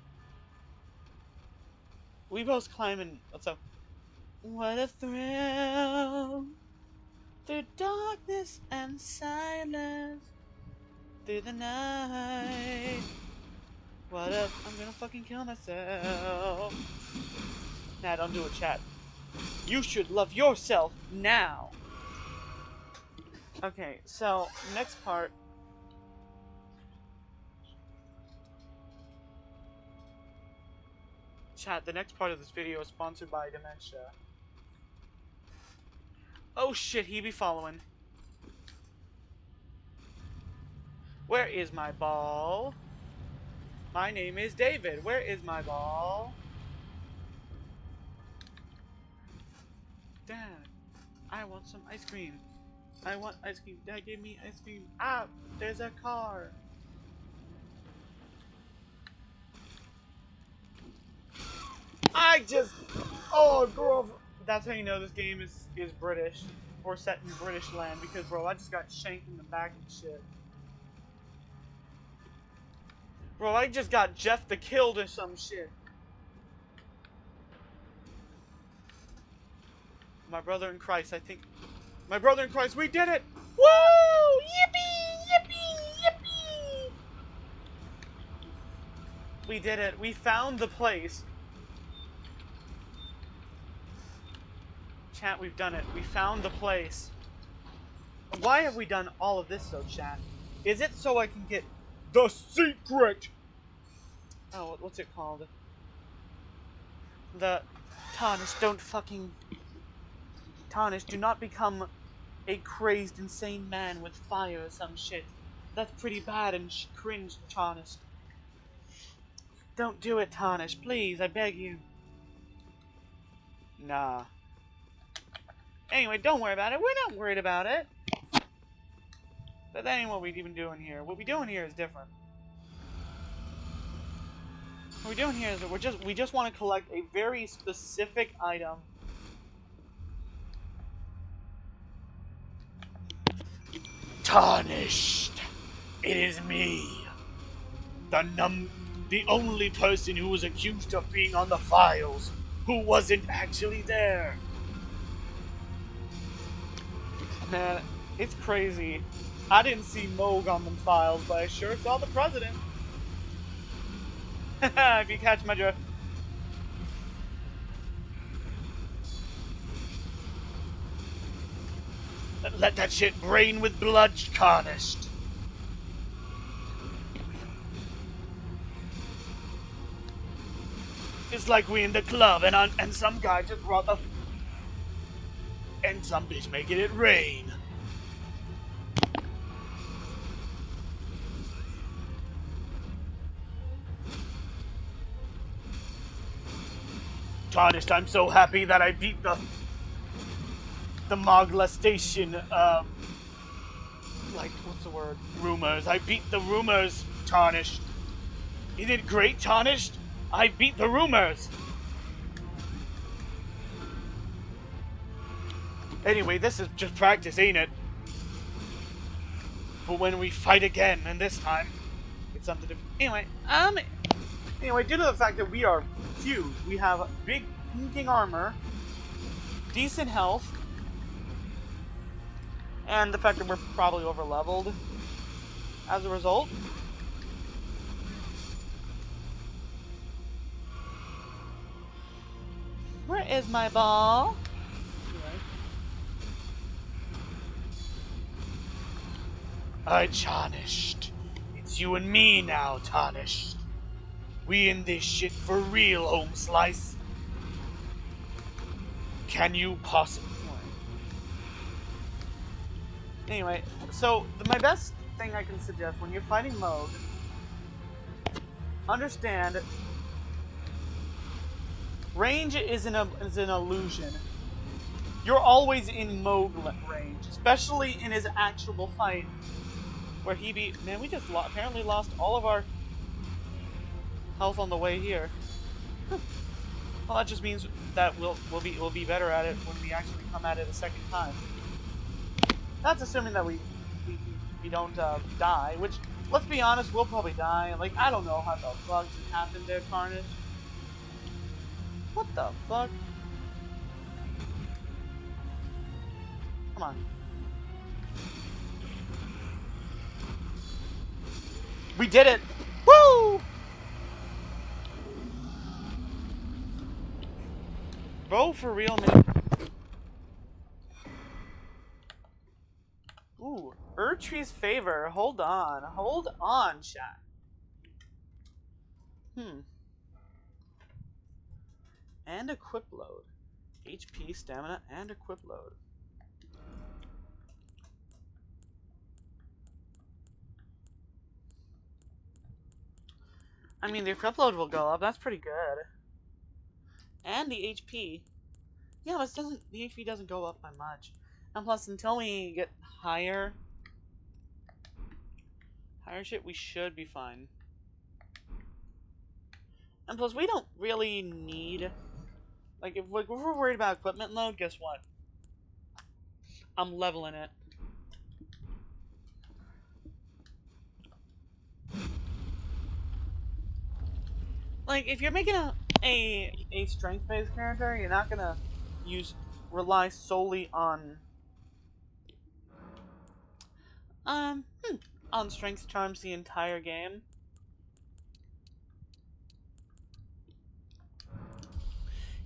We both climbing. What's up? What a thrill through darkness and silence. through the night. What if I'm gonna fucking kill myself? Nah, don't do it, chat. You should love yourself now. Okay, so next part. Chat, the next part of this video is sponsored by dementia. Oh shit, he be following. Where is my ball? My name is David. Where is my ball? Dad, I want some ice cream. I want ice cream. Dad gave me ice cream. Ah, there's a car. Oh, girl. That's how you know this game is British. Or set in British land. Because, bro, I just got shanked in the back and shit. Bro, I just got Jeff the Killed or some shit. My brother in Christ, I think. My brother in Christ, we did it! Woo! Yippee! Yippee! Yippee! We did it. We found the place. Chat, we've done it. We found the place. Why have we done all of this though, chat? Is it so I can get the secret? Oh, what's it called? The Tarnish, don't fucking... Tarnish, do not become a crazed, insane man with fire or some shit. That's pretty bad and cringe, Tarnish. Don't do it, Tarnish. Please, I beg you. Nah. Anyway, don't worry about it. We're not worried about it. But that ain't what we're even doing here. What we're doing here is different. What we're doing here is that we just want to collect a very specific item. Tarnished. It is me. The only person who was accused of being on the files, who wasn't actually there. Man, it's crazy. I didn't see Moog on them files, but I sure saw the president. If you catch my drift. Let that shit brain with blood tarnished. It's like we in the club and some guy just brought the... And some bitch making it rain. Tarnished, I'm so happy that I beat the molestation, like, what's the word? Rumors. I beat the rumors, Tarnished. You did great, Tarnished. I beat the rumors. Anyway, this is just practice, ain't it? But when we fight again, and this time, it's something different. Anyway, due to the fact that we are fused, we have big king armor, decent health, and the fact that we're probably over-leveled as a result. Where is my ball? I tarnished. It's you and me now, Tarnished. We in this shit for real, home slice. Can you possibly... Anyway, so my best thing I can suggest when you're fighting Moog, understand range is an illusion. You're always in Moog range, especially in his actual fight, where he be... Man, we just apparently lost all of our health on the way here. Well, that just means that we'll be better at it when we actually come at it a second time. That's assuming that we don't die, which, let's be honest, we'll probably die. Like, I don't know how the fuck just happened there, Carnage. What the fuck? Come on. We did it! Woo! Bro, for real, man. Ooh, Erdtree's favor. Hold on, chat. And equip load. HP, stamina, and equip load. I mean, the equip load will go up. That's pretty good. And the HP. Yeah, but the HP doesn't go up by much. And plus, until we get higher shit, we should be fine. And plus, we don't really need... Like, if we're worried about equipment load, guess what? I'm leveling it. Like, if you're making a strength-based character, you're not gonna rely solely on strength charms the entire game.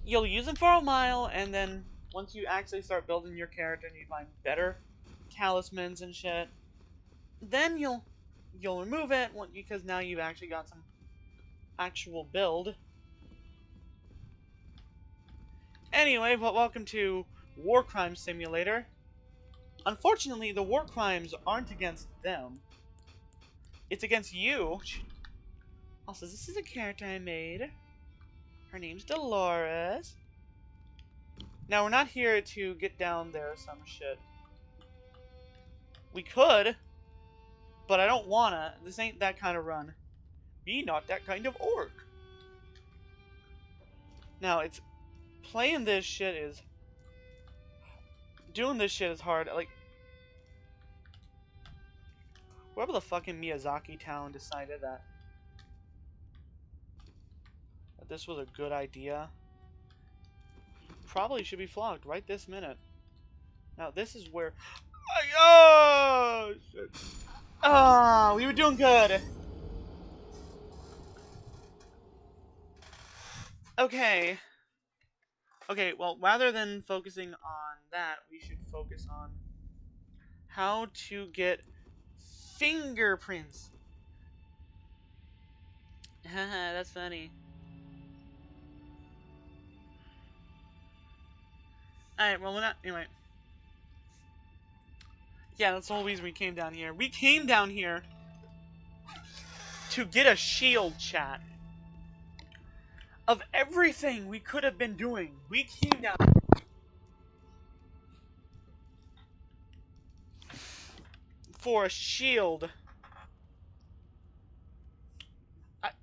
You'll use them for a while, and then once you actually start building your character and you find better talismans and shit, then you'll remove it because now you've actually got some actual build. Anyway, welcome to War Crime Simulator. Unfortunately, the war crimes aren't against them. It's against you. Also, this is a character I made. Her name's Dolores. Now, we're not here to get down there or some shit. We could, but I don't wanna. This ain't that kind of run. Be not that kind of orc. Now, it's... Playing this shit is... Doing this shit is hard. Like... Whoever the fucking Miyazaki town decided that this was a good idea probably should be flogged right this minute. Now, this is where... Oh, shit. Ah, we were doing good. Okay. Okay, well, rather than focusing on that, we should focus on how to get fingerprints. Haha, that's funny. Alright, well, we're not... Anyway. Yeah, that's the whole reason we came down here. We came down here to get a shield, chat. Of everything we could have been doing, we came down for a shield.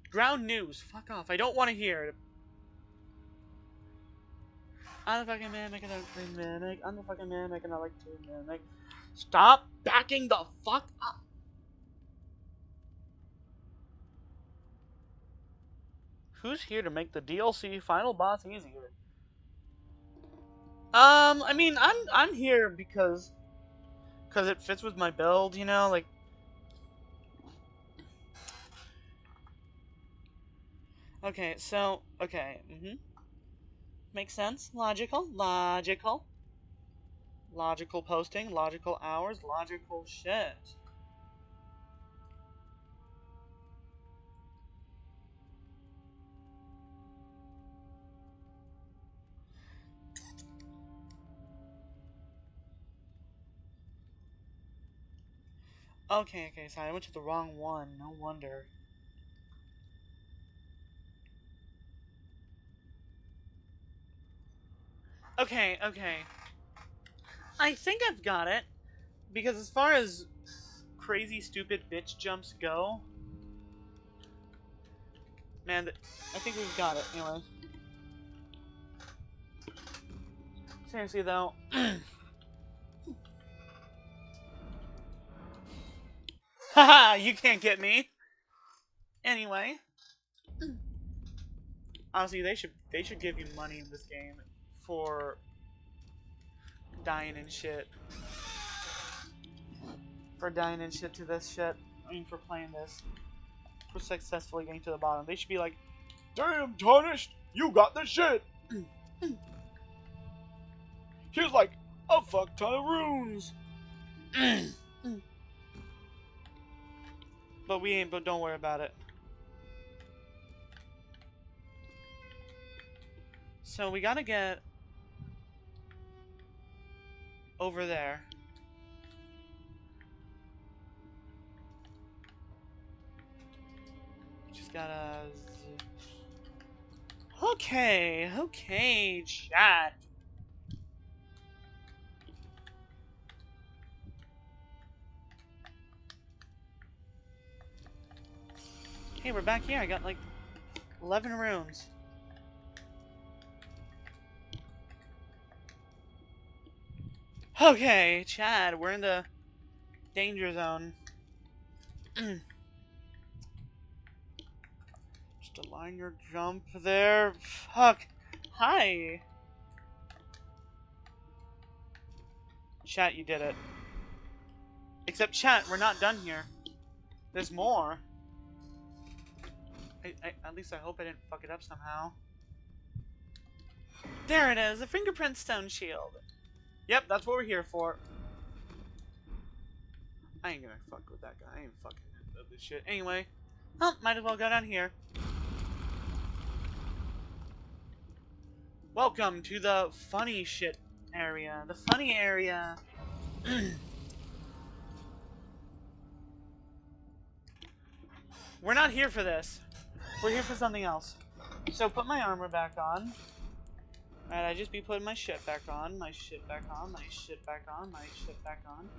Ground news. Fuck off. I don't want to hear it. I'm the fucking man making a mimic. I'm the fucking man making a like to mimic. Stop backing the fuck up. Who's here to make the DLC final boss easier? I mean, I'm here because it fits with my build, you know, like. Okay, so makes sense. Logical, logical posting, logical hours, logical shit. Okay, so I went to the wrong one. No wonder. Okay. I think I've got it. Because as far as crazy, stupid bitch jumps go, man, I think we've got it. Anyway. Seriously, though. Haha, you can't get me. Anyway. Honestly, they should give you money in this game for dying and shit. For dying and shit to this shit. I mean, for playing this. for successfully getting to the bottom. They should be like, damn, Tarnished, you got the shit! Here's like a fuck ton of runes! But we ain't, but don't worry about it. So we gotta get over there. Just gotta... Okay, chat. Hey, we're back here. I got like 11 runes. Okay, Chad, we're in the danger zone. Just align your jump there. Fuck. Hi. Chat, you did it. Except, chat, we're not done here. There's more. At least I hope I didn't fuck it up somehow. There it is, a fingerprint stone shield. Yep, that's what we're here for. I ain't gonna fuck with that guy. I ain't fucking with this shit. Anyway, well, might as well go down here. Welcome to the funny shit area. The funny area. We're not here for this. We're here for something else. So put my armor back on. Alright, I just be putting my shit back on, my shit back on, my shit back on, my shit back on.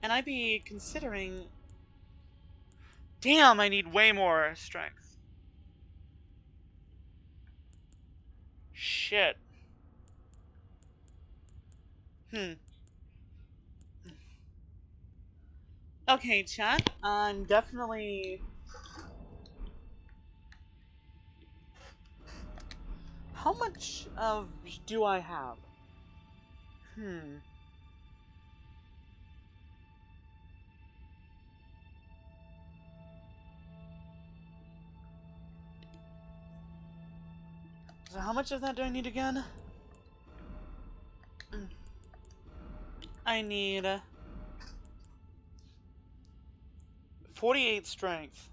And I be considering... Damn, I need way more strength. Shit. Okay, chat. I'm definitely... How much of do I have? So how much of that do I need again? I need 48 strength.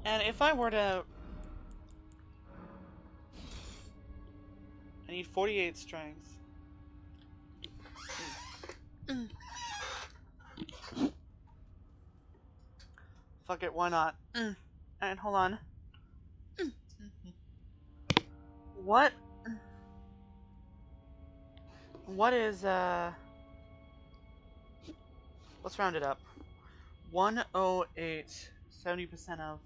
And if I were to... I need 48 strength. Fuck it, why not? And hold on. What is, let's round it up. 108, 70% of...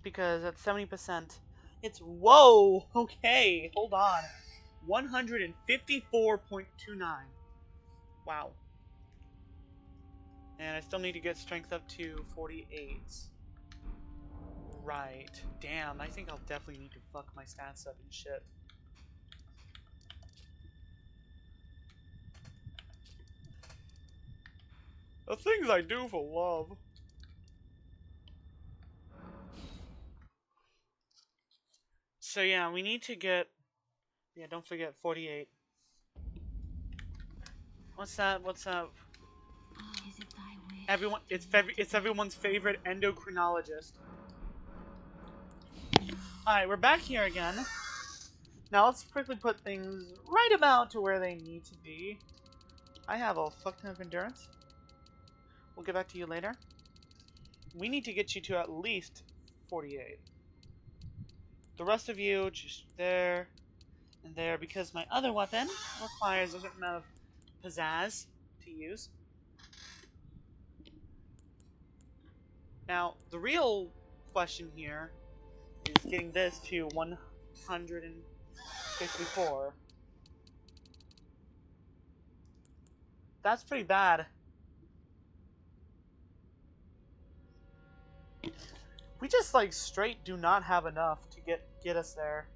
Because at 70%, it's... Whoa! Okay, hold on. 154.29. Wow. And I still need to get strength up to 48. Right. Damn, I think I'll definitely need to fuck my stats up and shit. The things I do for love. So yeah, we need to get... Yeah, don't forget 48. What's that? What's up? Everyone, it's everyone's favorite endocrinologist. Alright, we're back here again. Now let's quickly put things right about to where they need to be. I have a fuck ton of endurance. We'll get back to you later. We need to get you to at least 48. The rest of you, just there and there, because my other weapon requires a certain amount of pizzazz to use. Now, the real question here is getting this to 154. That's pretty bad. We just, like, straight do not have enough to get us there.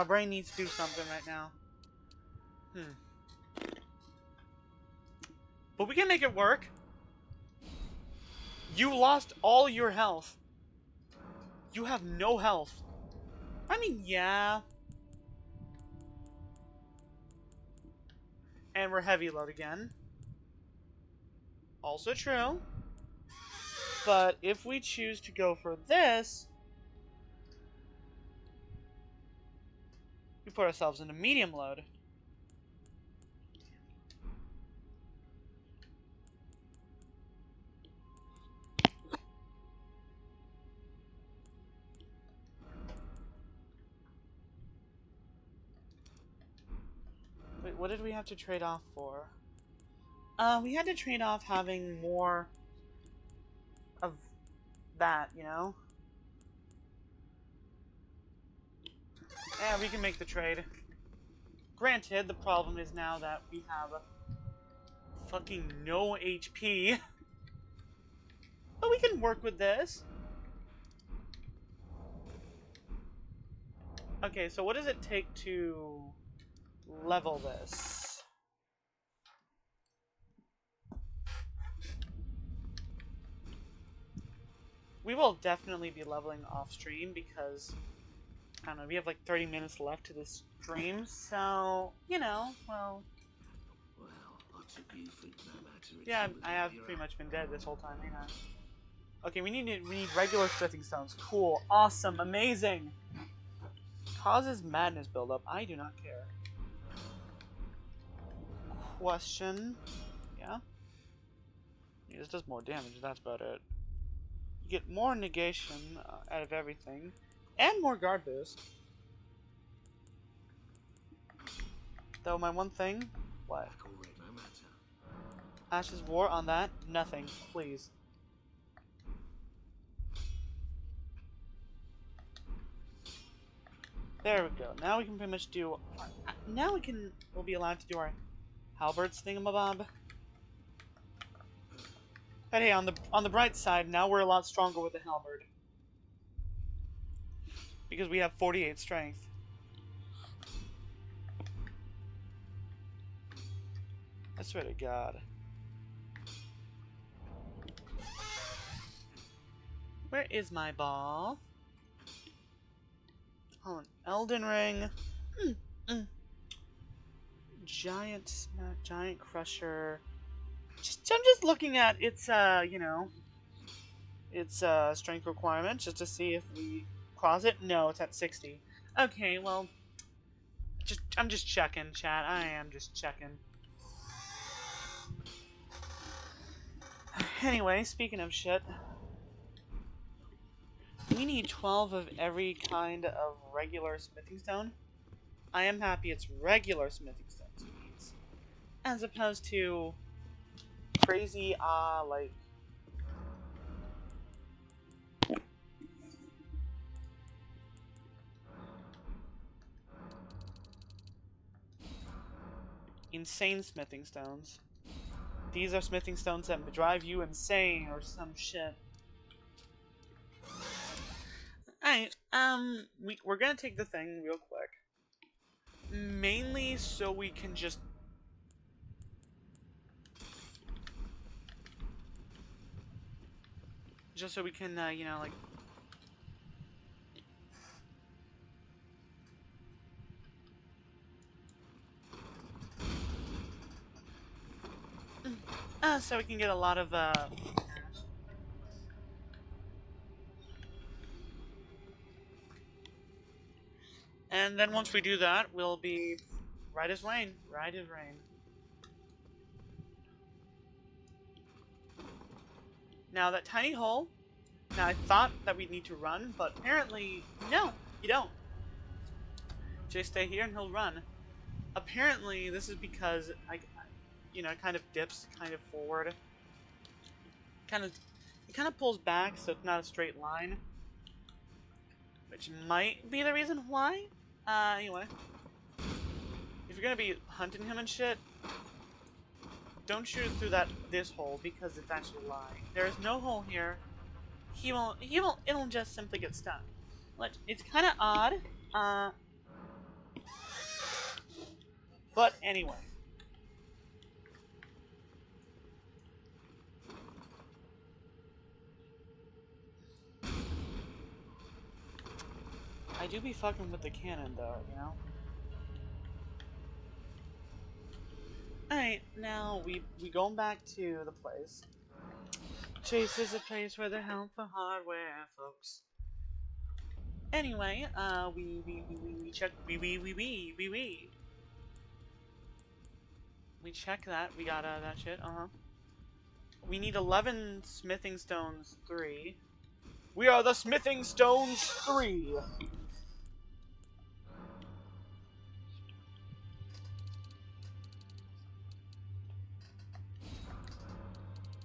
My brain needs to do something right now. But we can make it work. You lost all your health. You have no health. I mean, yeah. And we're heavy load again. Also true. But if we choose to go for this, we put ourselves into medium load. Wait, what did we have to trade off for? We had to trade off having more of that, you know? Yeah, we can make the trade. Granted, the problem is now that we have fucking no HP. But we can work with this. Okay, so what does it take to level this? We will definitely be leveling off stream because, I don't know, we have like 30 minutes left to this stream, so, you know, well... Yeah, I have pretty much been dead this whole time, ain't I? Okay, we need regular smithing stones. Cool, awesome, amazing! Causes madness buildup. I do not care. Question. Yeah? Yeah, this does more damage, that's about it. You get more negation out of everything. And more guard boost. Though my one thing... What? Ash's War on that? Nothing. Please. There we go. Now we can pretty much do... Now we'll be allowed to do our halberds thingamabob. But hey, on the bright side, now we're a lot stronger with the halberd. Because we have 48 strength. I swear to God. Where is my ball? Oh, an Elden Ring. Giant Crusher. I'm just looking at its, you know, its strength requirement just to see if we cross it. No, it's at 60. Okay, well, I'm just checking, chat. I am just checking. Anyway, speaking of shit, we need 12 of every kind of regular smithing stone. I am happy it's regular smithing stones he needs, as opposed to crazy, like... insane smithing stones. These are smithing stones that drive you insane or some shit. Alright, we're gonna take the thing real quick. Mainly so we can just... Just so we can, you know, like... so we can get a lot of, and then once we do that, we'll be right as rain. Right as rain. Now, that tiny hole... Now, I thought that we'd need to run, but apparently, no, you don't. Just stay here and he'll run. Apparently, this is because, you know, it kind of dips kind of forward. It kind of pulls back, so it's not a straight line. Which might be the reason why. Anyway. If you're gonna be hunting him and shit, don't shoot through this hole, because it's actually lying. There is no hole here. It'll just simply get stuck. It's kind of odd. But anyway. I do be fucking with the cannon though, you know? Alright, now we going back to the place. Chase is a place where they're held for hardware, folks. Anyway, we check, we check that, we got, that shit, We need 11 smithing stones, 3. We are the smithing stones 3!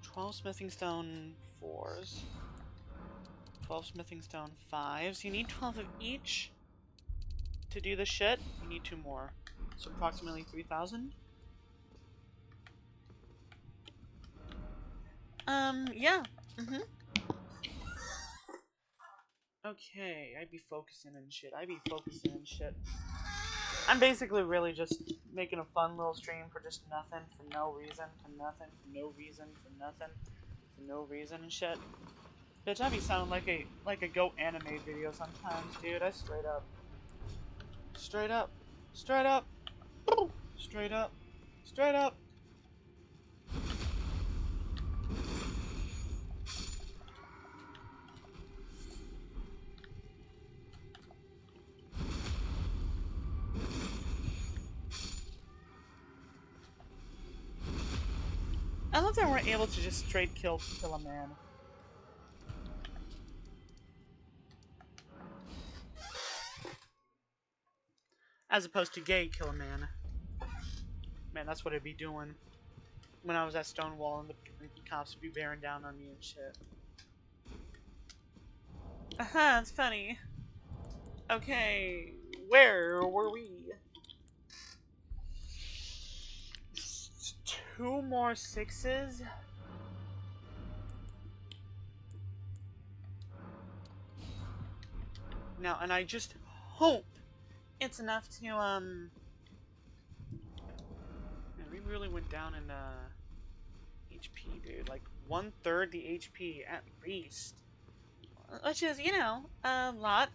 12 smithing stone 4s. 12 smithing stone 5s. You need 12 of each to do the shit. You need 2 more. So approximately 3,000. Yeah. Okay, I'd be focusing and shit. I'm basically really just making a fun little stream for just nothing, for no reason, for nothing, for no reason, for nothing, for no reason and shit. Bitch, I be sounding like a Go anime video sometimes, dude. I straight up. Straight up. Straight up. Straight up. Straight up. I love that we're able to just straight kill a man. As opposed to gay kill a man. Man, that's what I'd be doing when I was at Stonewall and the cops would be bearing down on me and shit. Aha, it's funny. Okay, where were we? 2 more 6s? Now, and I just hope it's enough to, man, we really went down in, HP, dude. Like, 1/3 the HP, at least. Which is, you know, a lot.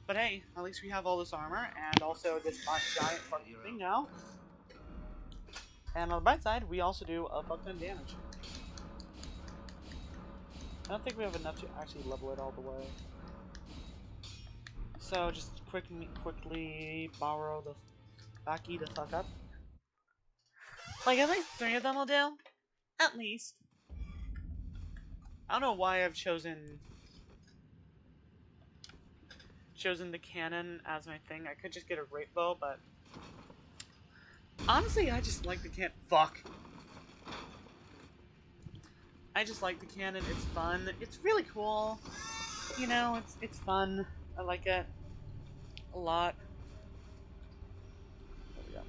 But hey, at least we have all this armor, and also this giant fucking thing now. And on the bright side, we also do a fuck ton of damage. I don't think we have enough to actually level it all the way. So just quickly borrow the Baki to fuck up. Like, at least 3 of them will do. At least. I don't know why I've chosen the cannon as my thing. I could just get a great bow, but honestly, I just like the cannon. Fuck. I just like the cannon. It's fun. It's really cool. You know, it's fun. I like it a lot. There we go.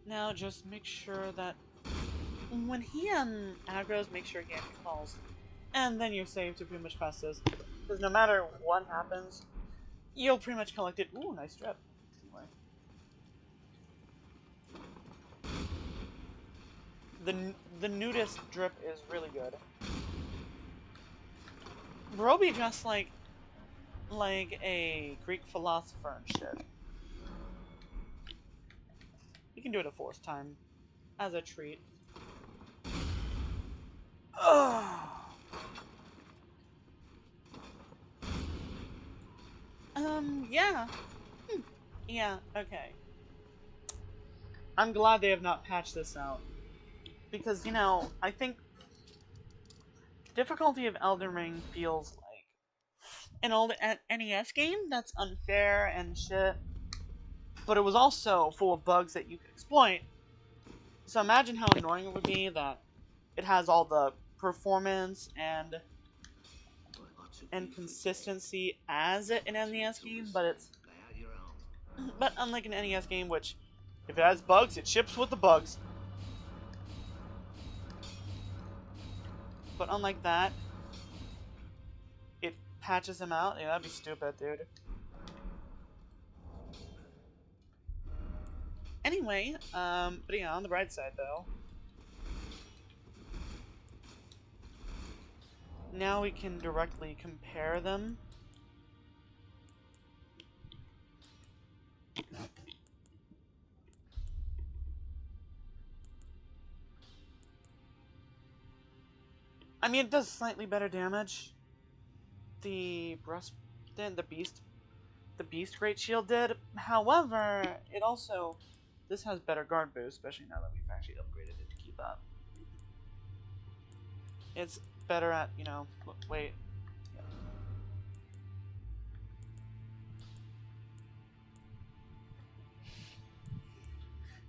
Now just make sure that when he aggro's, make sure he actually calls, and then you're safe to pretty much pass this. Because no matter what happens, you'll pretty much collect it. Ooh, nice strip. Anyway. The nudist drip is really good. Bro be dressed like a Greek philosopher and shit. You can do it a 4th time as a treat. Ugh. Yeah. Yeah, okay. I'm glad they have not patched this out. Because, you know, I think difficulty of Elden Ring feels like an old NES game that's unfair and shit. But it was also full of bugs that you could exploit. So imagine how annoying it would be that it has all the performance and consistency as an NES game, but unlike an NES game, which if it has bugs, it ships with the bugs. But unlike that, patches him out. Yeah, that'd be stupid, dude. Anyway, but yeah, on the bright side though, now we can directly compare them. I mean, it does slightly better damage. The beast great shield did. However, it also, this has better guard boost, especially now that we've actually upgraded it to keep up. It's better at, you know, wait.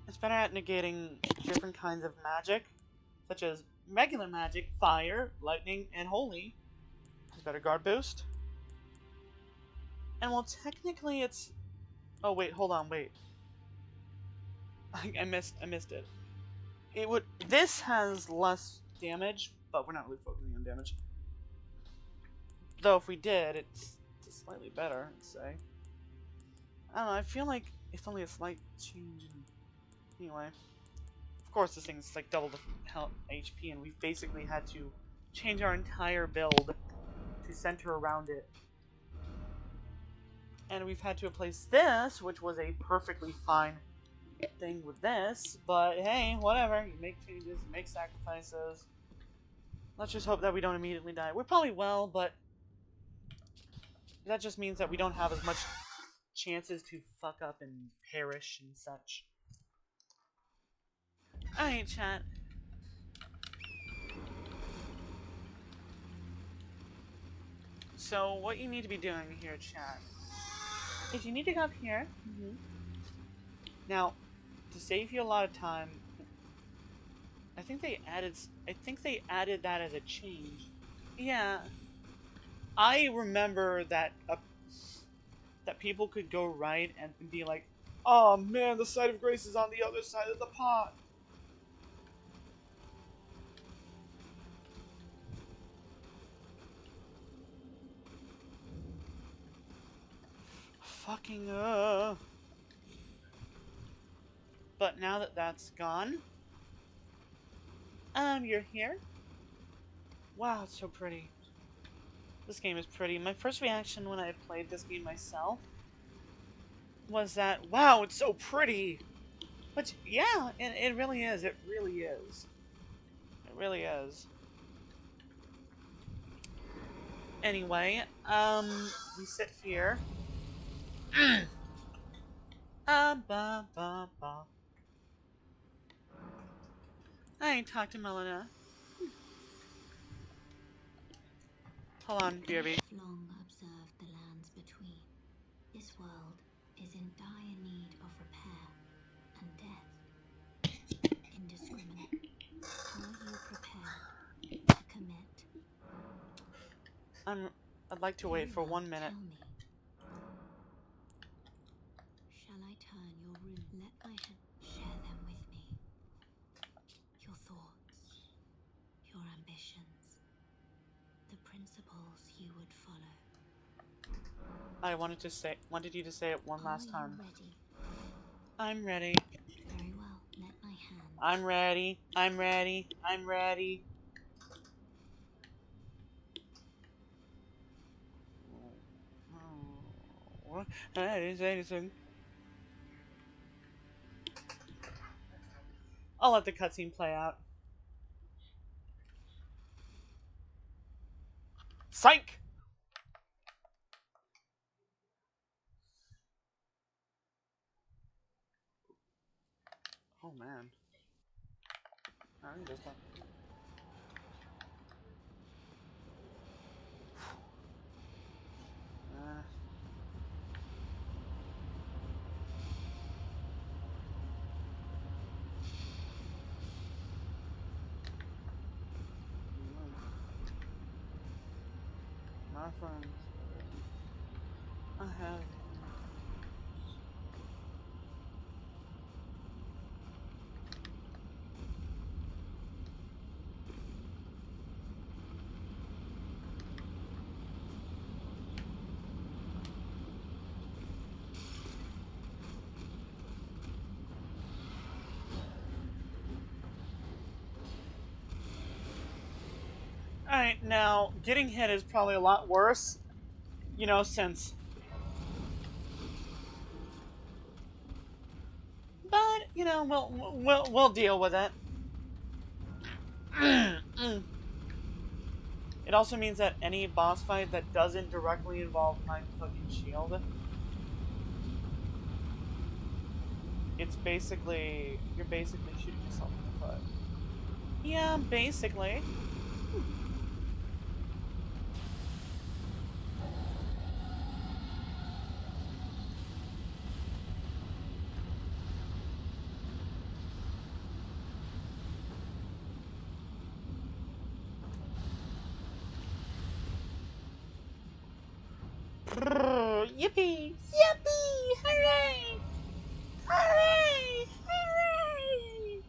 It's better at negating different kinds of magic, such as regular magic, fire, lightning, and holy. Has better guard boost. And well, technically it's... Oh wait, hold on, wait. I missed it. It would... This has less damage, but we're not really focusing on damage. Though if we did, it's slightly better, I'd say. I don't know, I feel like it's only a slight change in... Anyway. Of course, this thing's like double the health HP, and we've basically had to change our entire build to center around it. And we've had to replace this, which was a perfectly fine thing with this, but hey, whatever. You make changes, you make sacrifices. Let's just hope that we don't immediately die. We probably will, but that just means that we don't have as much chances to fuck up and perish and such. Alright, chat. So, what you need to be doing here, chat, is you need to come up here. Now, to save you a lot of time, I think they added that as a change. Yeah. I remember that that people could go right and be like, "Oh man, the site of grace is on the other side of the pot." Fucking But now that that's gone, you're here. Wow, it's so pretty. This game is pretty. My first reaction when I played this game myself was that, wow, it's so pretty. But yeah, it really is. It really is. It really is. Anyway, we sit here. Ba, ba, ba. I ain't talked to Melina. Hold on, BRB. I have long observed the lands between. This world is in dire need of repair and death. Indiscriminate. Are you prepared to commit? I'd like to wait for 1 minute. Tell me. Shall I turn your rune? Let my hand share them with me. Your thoughts, your ambitions, the principles you would follow. I wanted you to say it one last time. Ready? I'm ready. Very well. Let my hand. I'm ready. I'm ready. I'm ready. What? I didn't say anything. I'll let the cutscene play out. Psych! Oh man. I'm just my friends. I have. Alright, now, getting hit is probably a lot worse, you know, since... But, you know, we'll deal with it. It also means that any boss fight that doesn't directly involve my fucking shield, it's basically, you're basically shooting yourself in the foot. Yeah, basically. Yippee! Yippee! Hooray! Hooray! Hooray!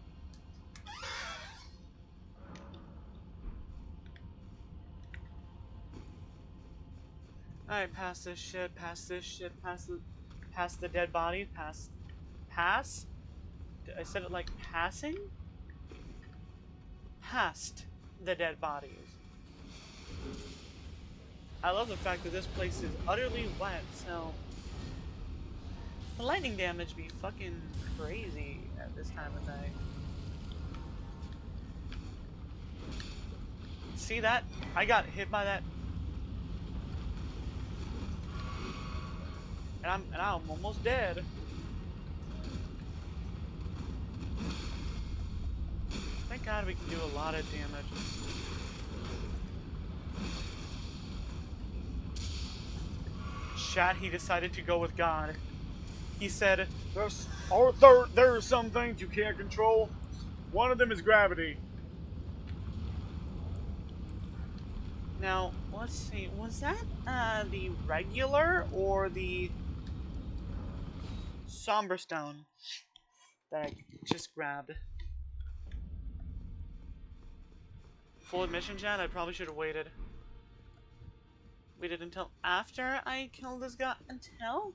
Alright, pass this shit, pass this shit, pass the dead body, pass? I said it like passing? Past the dead bodies. I love the fact that this place is utterly wet, so the lightning damage be fucking crazy at this time of night. See that? I got hit by that, and I'm almost dead. Thank God we can do a lot of damage. Chat, he decided to go with God. He said, there are some things you can't control. One of them is gravity. Now, let's see, was that the regular or the somber stone that I just grabbed? Full admission, Chad, I probably should have waited. Waited until after I killed this guy. Until?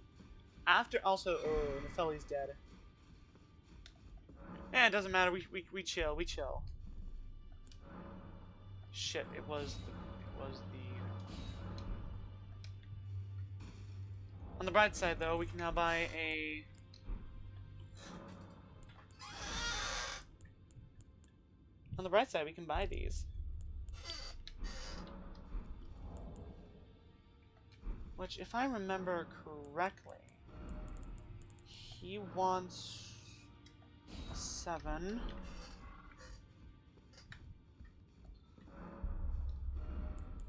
After, also, oh, Nefeli's dead. Yeah, it doesn't matter, we chill, we chill. Shit, it was the... On the bright side, though, we can now buy a... On the bright side, we can buy these. Which, if I remember correctly, he wants a 7.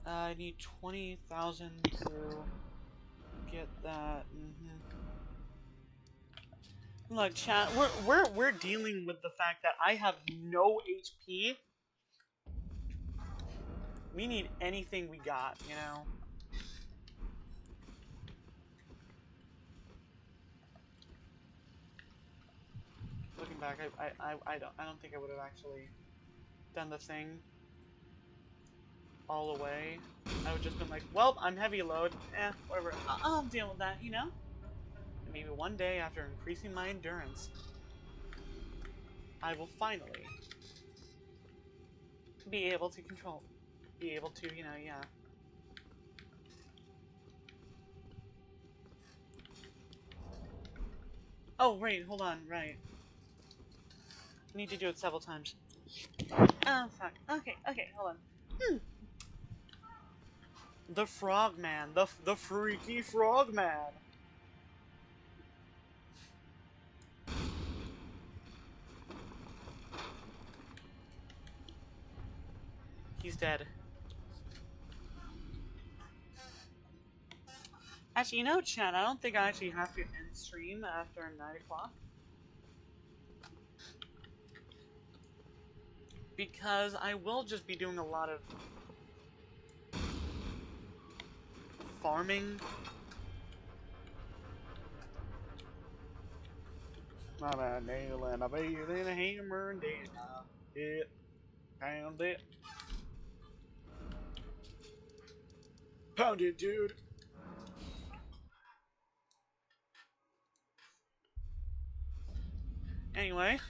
I need 20,000 to get that. Look, chat, we're dealing with the fact that I have no HP. We need anything we got, you know. Looking back, I don't think I would have actually done the thing all the way. I would just been like, well, I'm heavy load, whatever. I'll deal with that, you know. And maybe one day, after increasing my endurance, I will finally be able to control, be able to, you know, yeah. Oh, right, hold on, right. I need to do it several times. Oh, fuck. Okay, hold on. The Frogman, the freaky Frogman. He's dead. Actually, you know, chat, I don't think I actually have to end stream after 9 o'clock. Because I will just be doing a lot of farming. I'm a nail and a bale and a hammer and dead now. It, pound it. Pound it, dude. Anyway.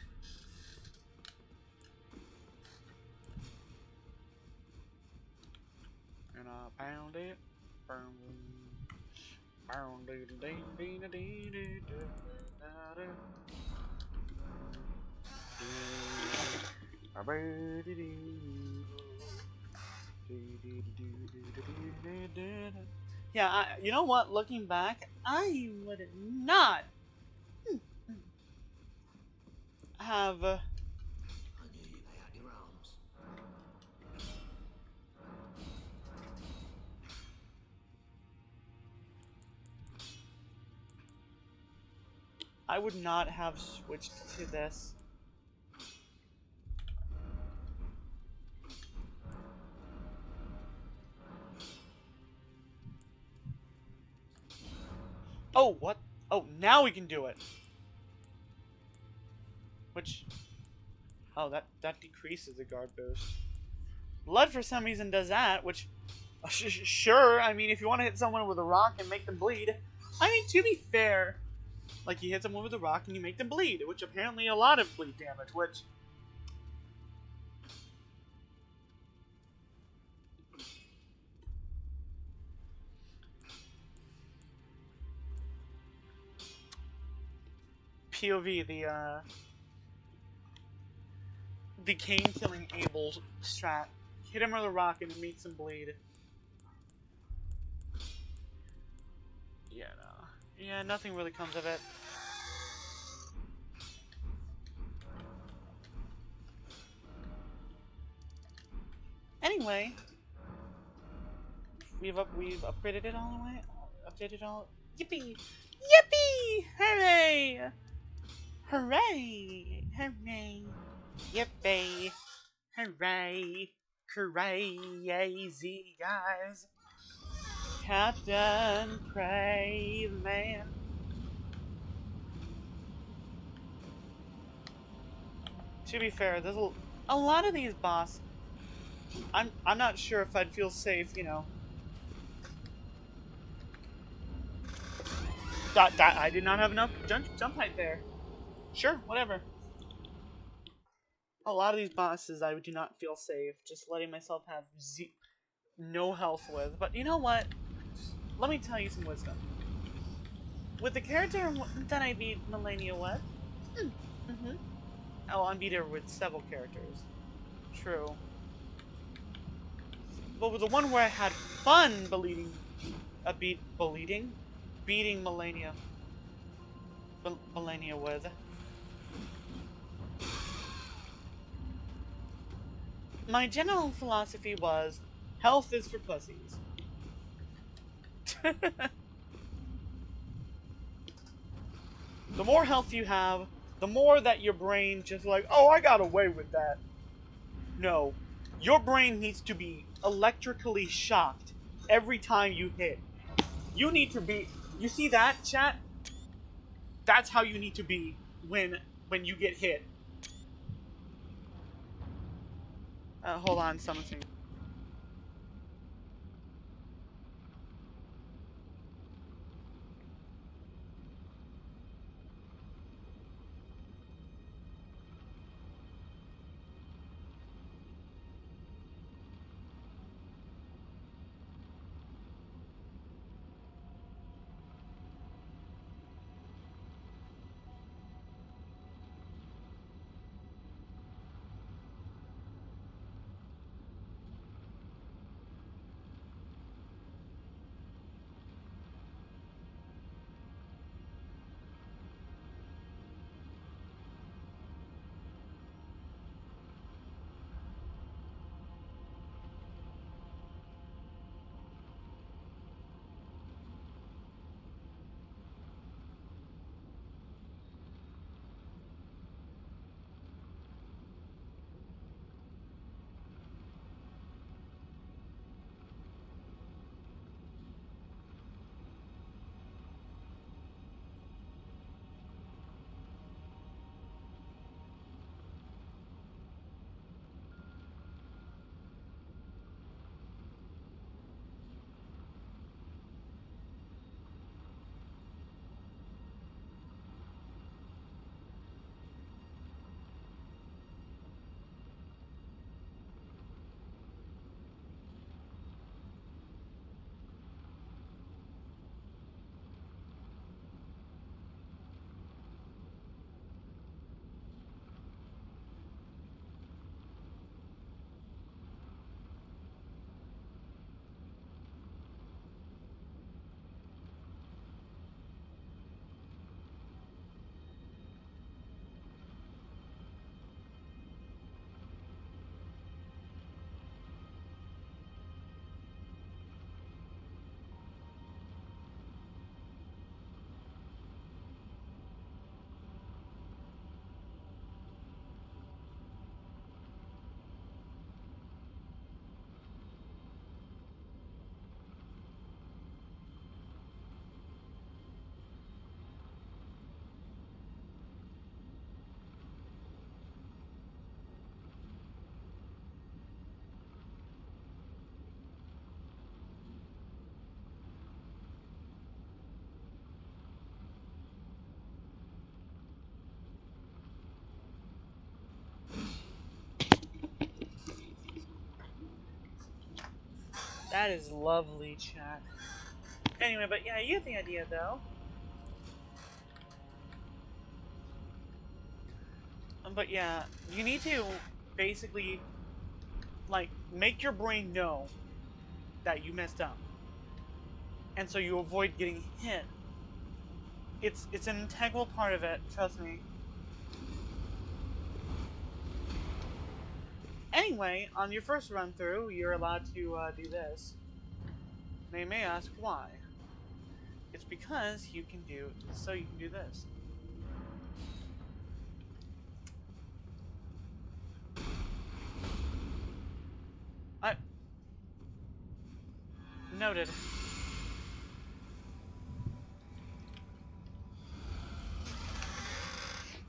pound it. Pound it. Yeah, you know what? Looking back, I would not have. I knew you lay out your arms. I would not have switched to this. Oh, what? Oh, now we can do it. Which, oh, that decreases the guard boost. Blood for some reason does that, which, sure. I mean, if you want to hit someone with a rock and make them bleed, I mean, to be fair, like you hit someone with a rock and you make them bleed, which apparently a lot of bleed damage, which. POV, the cane killing Abel strat. Hit him with a rock and it makes him bleed. Yeah, no. Yeah, nothing really comes of it. Anyway, we've upgraded it all the way. Updated all. Yippee! Yippee! Hooray! Hooray! Hooray! Yippee! Hooray! Crazy guys! Captain Craveman. To be fair, there's a lot of these boss. I'm not sure if I'd feel safe, you know. I did not have enough jump height there. Sure, whatever. A lot of these bosses I do not feel safe just letting myself have no health with. But you know what? Let me tell you some wisdom. With the character that I beat Millennia with, oh, I beat her with several characters. True. But with the one where I had fun beating Millennia with, my general philosophy was, health is for pussies. The more health you have, the more that your brain just like, oh, I got away with that. No. Your brain needs to be electrically shocked every time you hit. You need to be... You see that, chat? That's how you need to be when you get hit. Hold on, something. That is lovely, chat. Anyway, but yeah, you get the idea, though. But yeah, you need to basically, like, make your brain know that you messed up. And so you avoid getting hit. It's an integral part of it, trust me. Anyway, on your first run through, you're allowed to do this. Now you may ask why. It's because you can do this. I noted.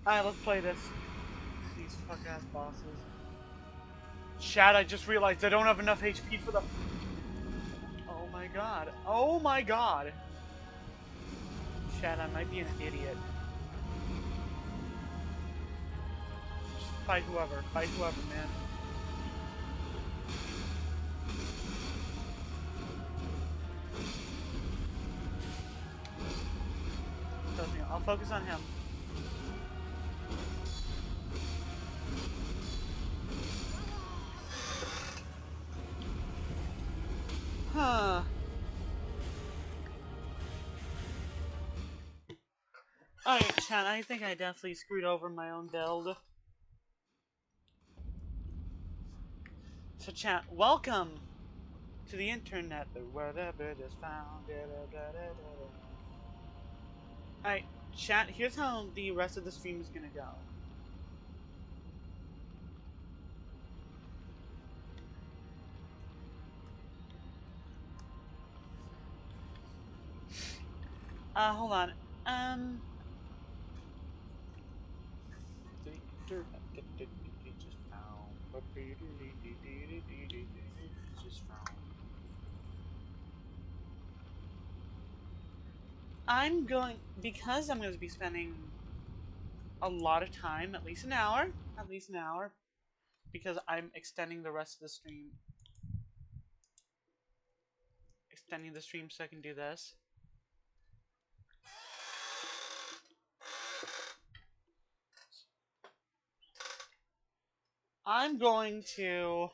Alright, let's play this. These fuck ass bosses. Chat, I just realized I don't have enough HP for the. Oh my god. Oh my god. Chat, I might be an idiot. Just fight whoever. Fight whoever, man. Trust me, I'll focus on him. Huh. Alright, chat, I think I definitely screwed over my own build. So chat, welcome to the internet, where the bird is found. Alright, chat, here's how the rest of the stream is gonna go. Hold on. Because I'm going to be spending a lot of time, at least an hour, because I'm extending the rest of the stream. Extending the stream so I can do this. I'm going to...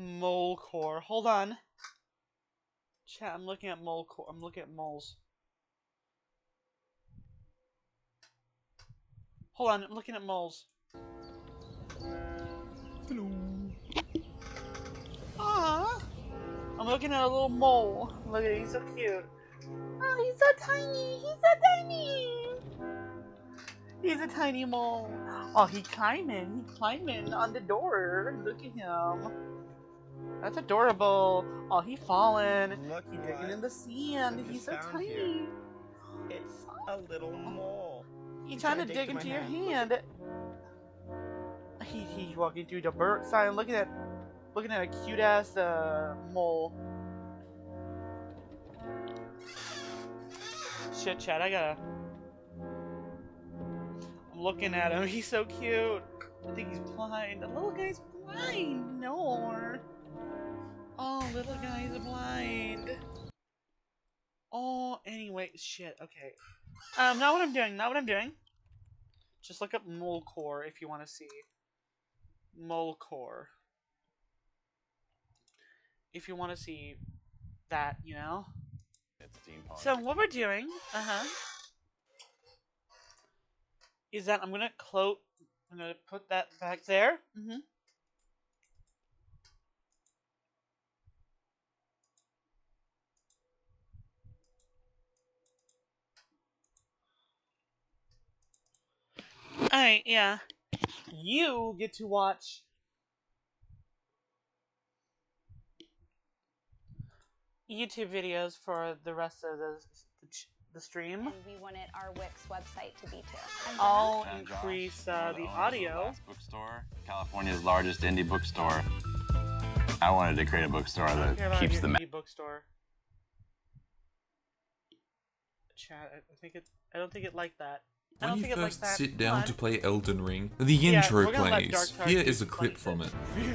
Mole core. Hold on. Chat, I'm looking at mole core. I'm looking at moles. Hold on, I'm looking at moles. Hello. Aww. I'm looking at a little mole. Look at it, he's so cute. Oh, he's so tiny. He's so tiny. He's a tiny mole. Oh, he climbing. He climbing on the door. Look at him. That's adorable. Oh, he falling. He digging in the sand. He's so tiny. Here. It's a little mole. He's trying to dig into your hand. He's walking through the bird sign. Looking at a cute ass mole. Shit, chat. I'm looking at him. He's so cute. I think he's blind. The little guy's blind. No. Oh, little guy's blind. Oh, anyway, shit. Okay. Not what I'm doing. Just look up mole core if you want to see mole core. If you want to see that, you know. It's steampunk. So what we're doing, is that I'm gonna put that back there. Alright, yeah. You get to watch YouTube videos for the rest of the stream. And we wanted our Wix website to be too. I'll increase the audio. Bookstore, California's largest indie bookstore. I wanted to create a bookstore I don't care that about keeps your the indie bookstore. Chat, I don't think it liked that. I When don't you think it liked first that. sit Come down on. to play Elden Ring, the Yeah, intro we're gonna let plays. Dark Here do is a some clip funny from it. Fear,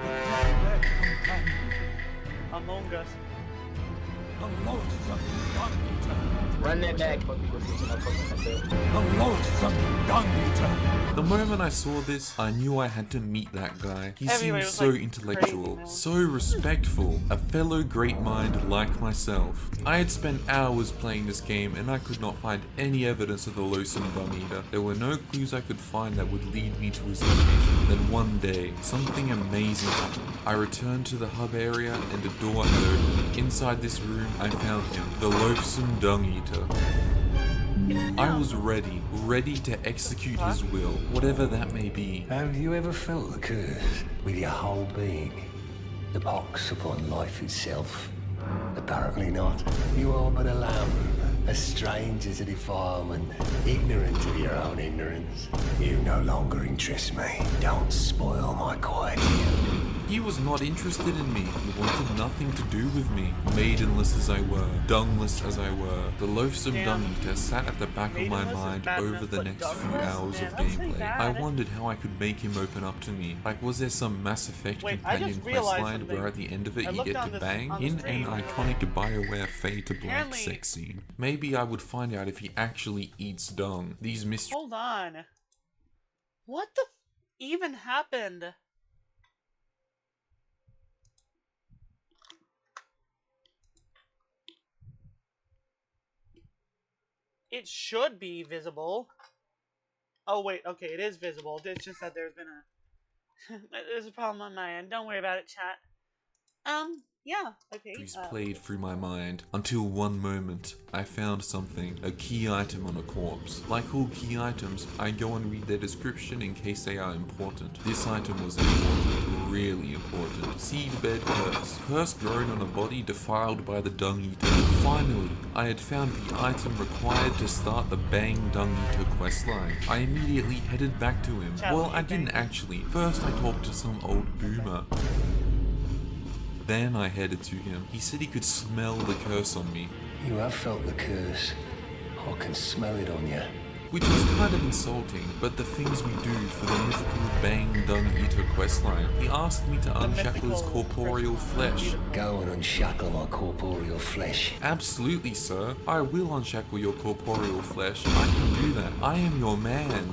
the deathbed companion, Among Us. the loathsome dung eater, Run that back. Fuck people switching up fucking concept. the loathsome dung eater. The moment I saw this, I knew I had to meet that guy. He Everybody seemed was, so like, intellectual, crazy, man. so respectful, a fellow great mind like myself. I had spent hours playing this game and I could not find any evidence of the loathsome dung eater. There were no clues I could find that would lead me to his location. Then one day, something amazing happened. I returned to the hub area and a door had opened. Inside this room, I found him, the loathsome dung eater. I was ready to execute his will, whatever that may be. Have you ever felt the curse with your whole being? The pox upon life itself? Apparently not. You are but a lamb, a stranger to defilement, ignorant of your own ignorance. You no longer interest me. Don't spoil my quiet here. He was not interested in me. He wanted nothing to do with me. Maidenless as I were, dungless as I were, the loathsome Damn. dung eater sat at the back of my Maidenless is mind bad over enough, the but next few dungless? hours Man, of that's pretty gameplay. bad. I wondered how I could make him open up to me. Like, was there some Mass Effect Wait, I companion just realized questline something. where at the end of it I you looked get on to this- bang on the in an stream. iconic BioWare Fade to Black Apparently- sex scene? Maybe I would find out if he actually eats dung. These mysteries. Hold on. What the even happened? It should be visible. Oh wait, okay, it is visible. It's just that there's been a there's a problem on my end. Don't worry about it, chat. Yeah, okay. Played through my mind until one moment I found something, a key item on a corpse. Like all key items, I go and read their description in case they are important. This item was important, really important. Seedbed curse. Curse grown on a body defiled by the dung eater. Finally, I had found the item required to start the Bang Dung Eater questline. I immediately headed back to him. Well, I didn't actually. First I talked to some old boomer. Then I headed to him. He said he could smell the curse on me, You have felt the curse. I can smell it on you. which was kind of insulting, but the things we do for the mythical Bang Dung Eater questline. He asked me to unshackle his mythical corporeal flesh. Go and unshackle my corporeal flesh. Absolutely, sir. I will unshackle your corporeal flesh. I can do that. I am your man.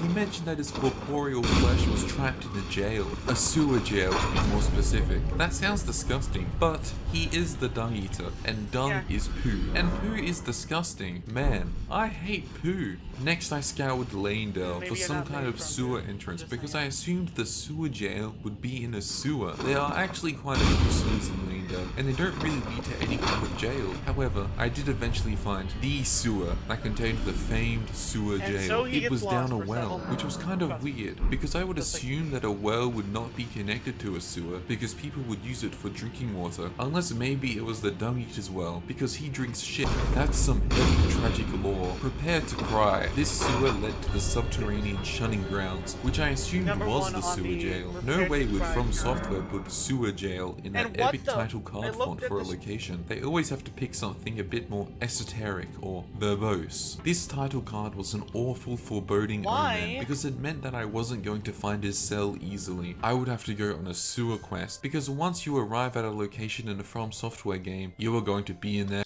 He mentioned that his corporeal flesh was trapped in a jail. A sewer jail, to be more specific. That sounds disgusting, but he is the dung eater, and dung Yeah. is poo. And poo is disgusting. Man, I hate poo. Next, I scoured Lanedale Maybe for you're some not kind made of from sewer it. entrance Just because saying. I assumed the sewer jail would be in a sewer. There are actually quite a few sewers in Lanedale, and they don't really lead to any kind of jail. However, I did eventually find the sewer that contained the famed sewer And jail. so he It gets was down lost a for well, several which was kind of months. weird because I would Just like- assume that a well would not be connected to a sewer because people would use it for drinking water, unless maybe it was the dung eater's well because he drinks shit. That's some heavy tragic lore. Prepare to cry. This sewer led to the subterranean shunning grounds, which I assumed Number was one the on sewer the jail. No Prepare way to would Cry From count. Software put sewer jail in that And what epic the- title I card looked font at for a this- location. They always have to pick something a bit more esoteric or verbose. This title card was an awful foreboding Why? omen because it meant that I wasn't going to find his cell easily. I would have to go on a sewer quest because once you arrive at a location in a From Software game, you are going to be in there.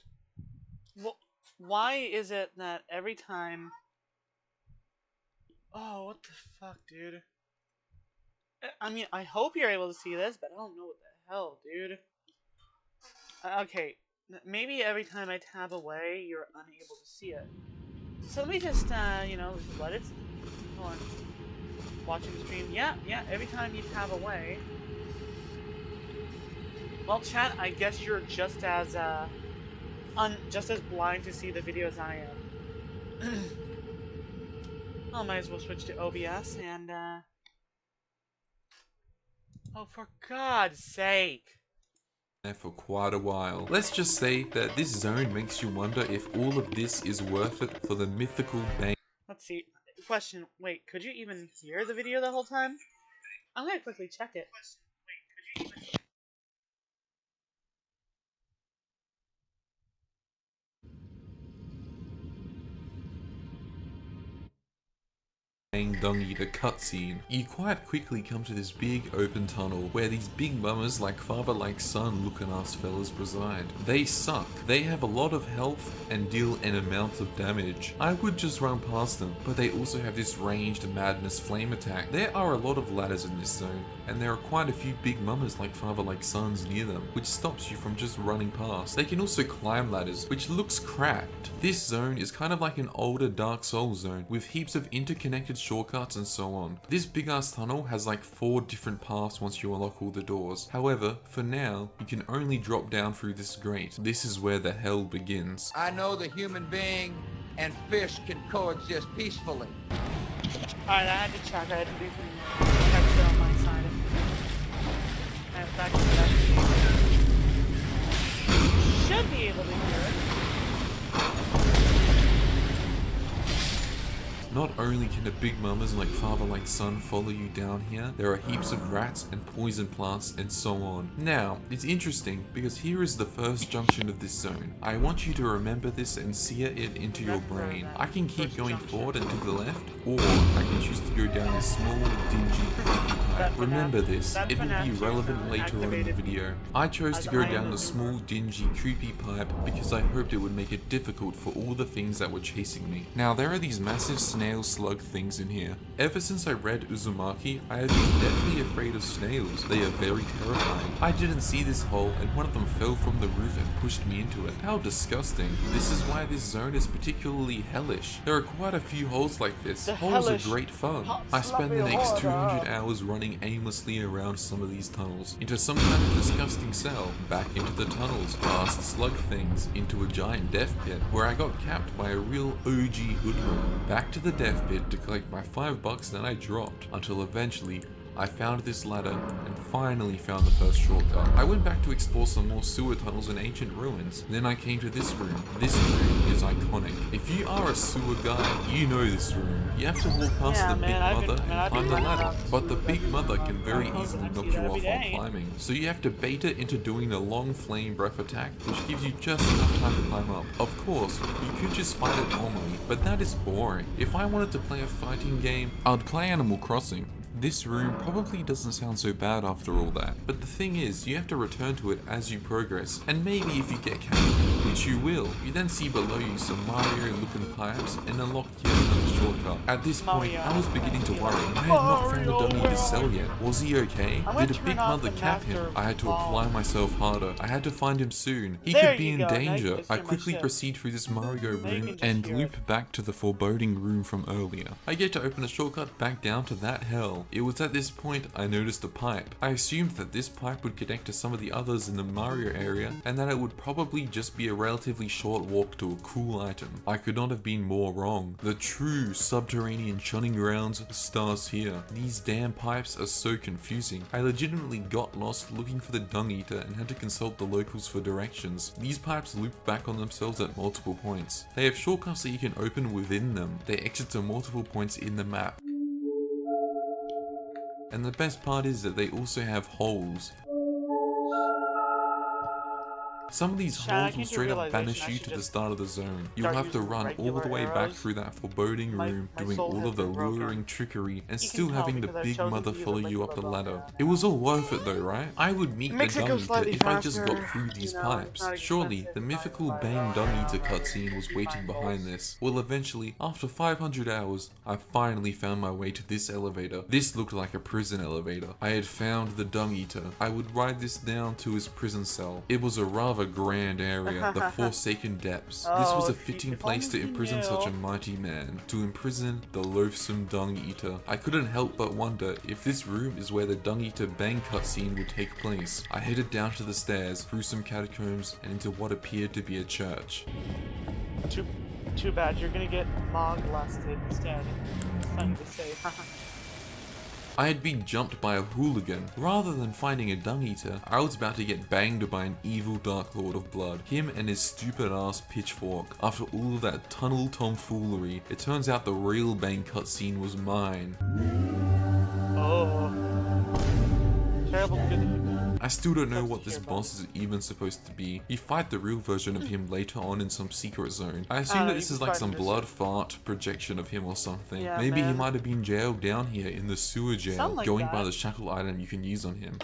Why is it that every time... Oh, what the fuck, dude? I mean, I hope you're able to see this, but I don't know what the hell, dude. Okay, maybe every time I tab away, you're unable to see it. So let me just, you know, just let it... Hold on. Watching the stream. Yeah, every time you tab away... Well, chat, I guess you're just as, just as blind to see the video as I am. I might as well switch to OBS and, Oh, for God's sake! For quite a while. Let's just say that this zone makes you wonder if all of this is worth it for the mythical Bang. Let's see. Question. Wait, could you even hear the video the whole time? I'm gonna quickly check it. Dung Eater cutscene, you quite quickly come to this big open tunnel where these big mummers like father like son looking ass fellas reside. They suck. They have a lot of health and deal an amount of damage. I would just run past them, but they also have this ranged madness flame attack. There are a lot of ladders in this zone, and there are quite a few big mummers like father like sons near them, which stops you from just running past. They can also climb ladders, which looks cracked. This zone is kind of like an older Dark Souls zone, with heaps of interconnected shortcuts and so on. This big ass tunnel has like 4 different paths once you unlock all the doors. However, for now, you can only drop down through this grate. This is where the hell begins. I know the human being and fish can coexist peacefully. Alright, I had to check. I had to do some texture on my side. And in fact, should be able to hear it. Not only can the big mamas like father like son follow you down here, there are heaps of rats and poison plants and so on. Now, it's interesting because here is the first junction of this zone. I want you to remember this and sear it into your brain. I can keep going forward and to the left, or I can choose to go down this small, dingy, creepy pipe. Remember this, it will be relevant later on in the video. I chose to go down the small, dingy, creepy pipe because I hoped it would make it difficult for all the things that were chasing me. Now, there are these massive snail slug things in here. Ever since I read Uzumaki, I have been deathly afraid of snails. They are very terrifying. I didn't see this hole and one of them fell from the roof and pushed me into it. How disgusting. This is why this zone is particularly hellish. There are quite a few holes like this. Holes are great fun. I spent the next 200 hours running aimlessly around some of these tunnels, into some kind of disgusting cell, back into the tunnels, past slug things, into a giant death pit, where I got capped by a real OG hoodlum, back to the death pit to collect my $5 that I dropped, until eventually I found this ladder and finally found the first shortcut. I went back to explore some more sewer tunnels and ancient ruins. Then I came to this room. This room is iconic. If you are a sewer guy, you know this room. You have to walk past the big mother and climb the ladder, but the big mother can very easily knock you off while climbing. So you have to bait it into doing a long flame breath attack, which gives you just enough time to climb up. Of course, you could just fight it normally, but that is boring. If I wanted to play a fighting game, I'd play Animal Crossing. This room probably doesn't sound so bad after all that, but the thing is, you have to return to it as you progress, and maybe if you get capped, which you will, you then see below you some Mario looking pipes and unlock yet another shortcut. At this point, I was beginning to worry. I had not found the Dung Eater's cell yet. Was he okay? Did a big mother cap him? I had to apply myself harder. I had to find him soon. He could be in danger. I quickly proceed through this Mario room and loop back to the foreboding room from earlier. I get to open a shortcut back down to that hell. It was at this point I noticed a pipe. I assumed that this pipe would connect to some of the others in the Mario area, and that it would probably just be a relatively short walk to a cool item. I could not have been more wrong. The true subterranean shunning grounds starts here. These damn pipes are so confusing. I legitimately got lost looking for the Dung Eater and had to consult the locals for directions. These pipes loop back on themselves at multiple points. They have shortcuts that you can open within them. They exit to multiple points in the map. And the best part is that they also have holes. Some of these holes will straight up banish you to the start of the zone. You'll have to run all the way back through that foreboding room, doing all of the luring trickery, and still having the big mother follow you up the ladder. It was all worth it though, right? I would meet the Dung Eater if I just got through these pipes. Surely, the mythical Bane Dung Eater cutscene was waiting behind this. Well, eventually, after 500 hours, I finally found my way to this elevator. This looked like a prison elevator. I had found the Dung Eater. I would ride this down to his prison cell. It was a rather grand area, the Forsaken Depths. This was a fitting place to imprison such a mighty man. To imprison the loathsome Dung Eater. I couldn't help but wonder if this room is where the Dung Eater Bang cutscene would take place. I headed down to the stairs, through some catacombs, and into what appeared to be a church. Too bad, you're gonna get molested instead. Funny to say. I had been jumped by a hooligan. Rather than finding a Dung Eater, I was about to get banged by an evil Dark Lord of Blood. Him and his stupid ass pitchfork. After all of that tunnel tomfoolery, it turns out the real Bang cutscene was mine. Oh. Terrible good. I still don't know That's what this here, boss is even supposed to be. You fight the real version of him later on in some secret zone. I assume know, that you this can is like fight some this blood fart projection of him or something. Yeah, Maybe he man. might have been jailed down here in the sewer jail, Something like going by that. the shackle item you can use on him.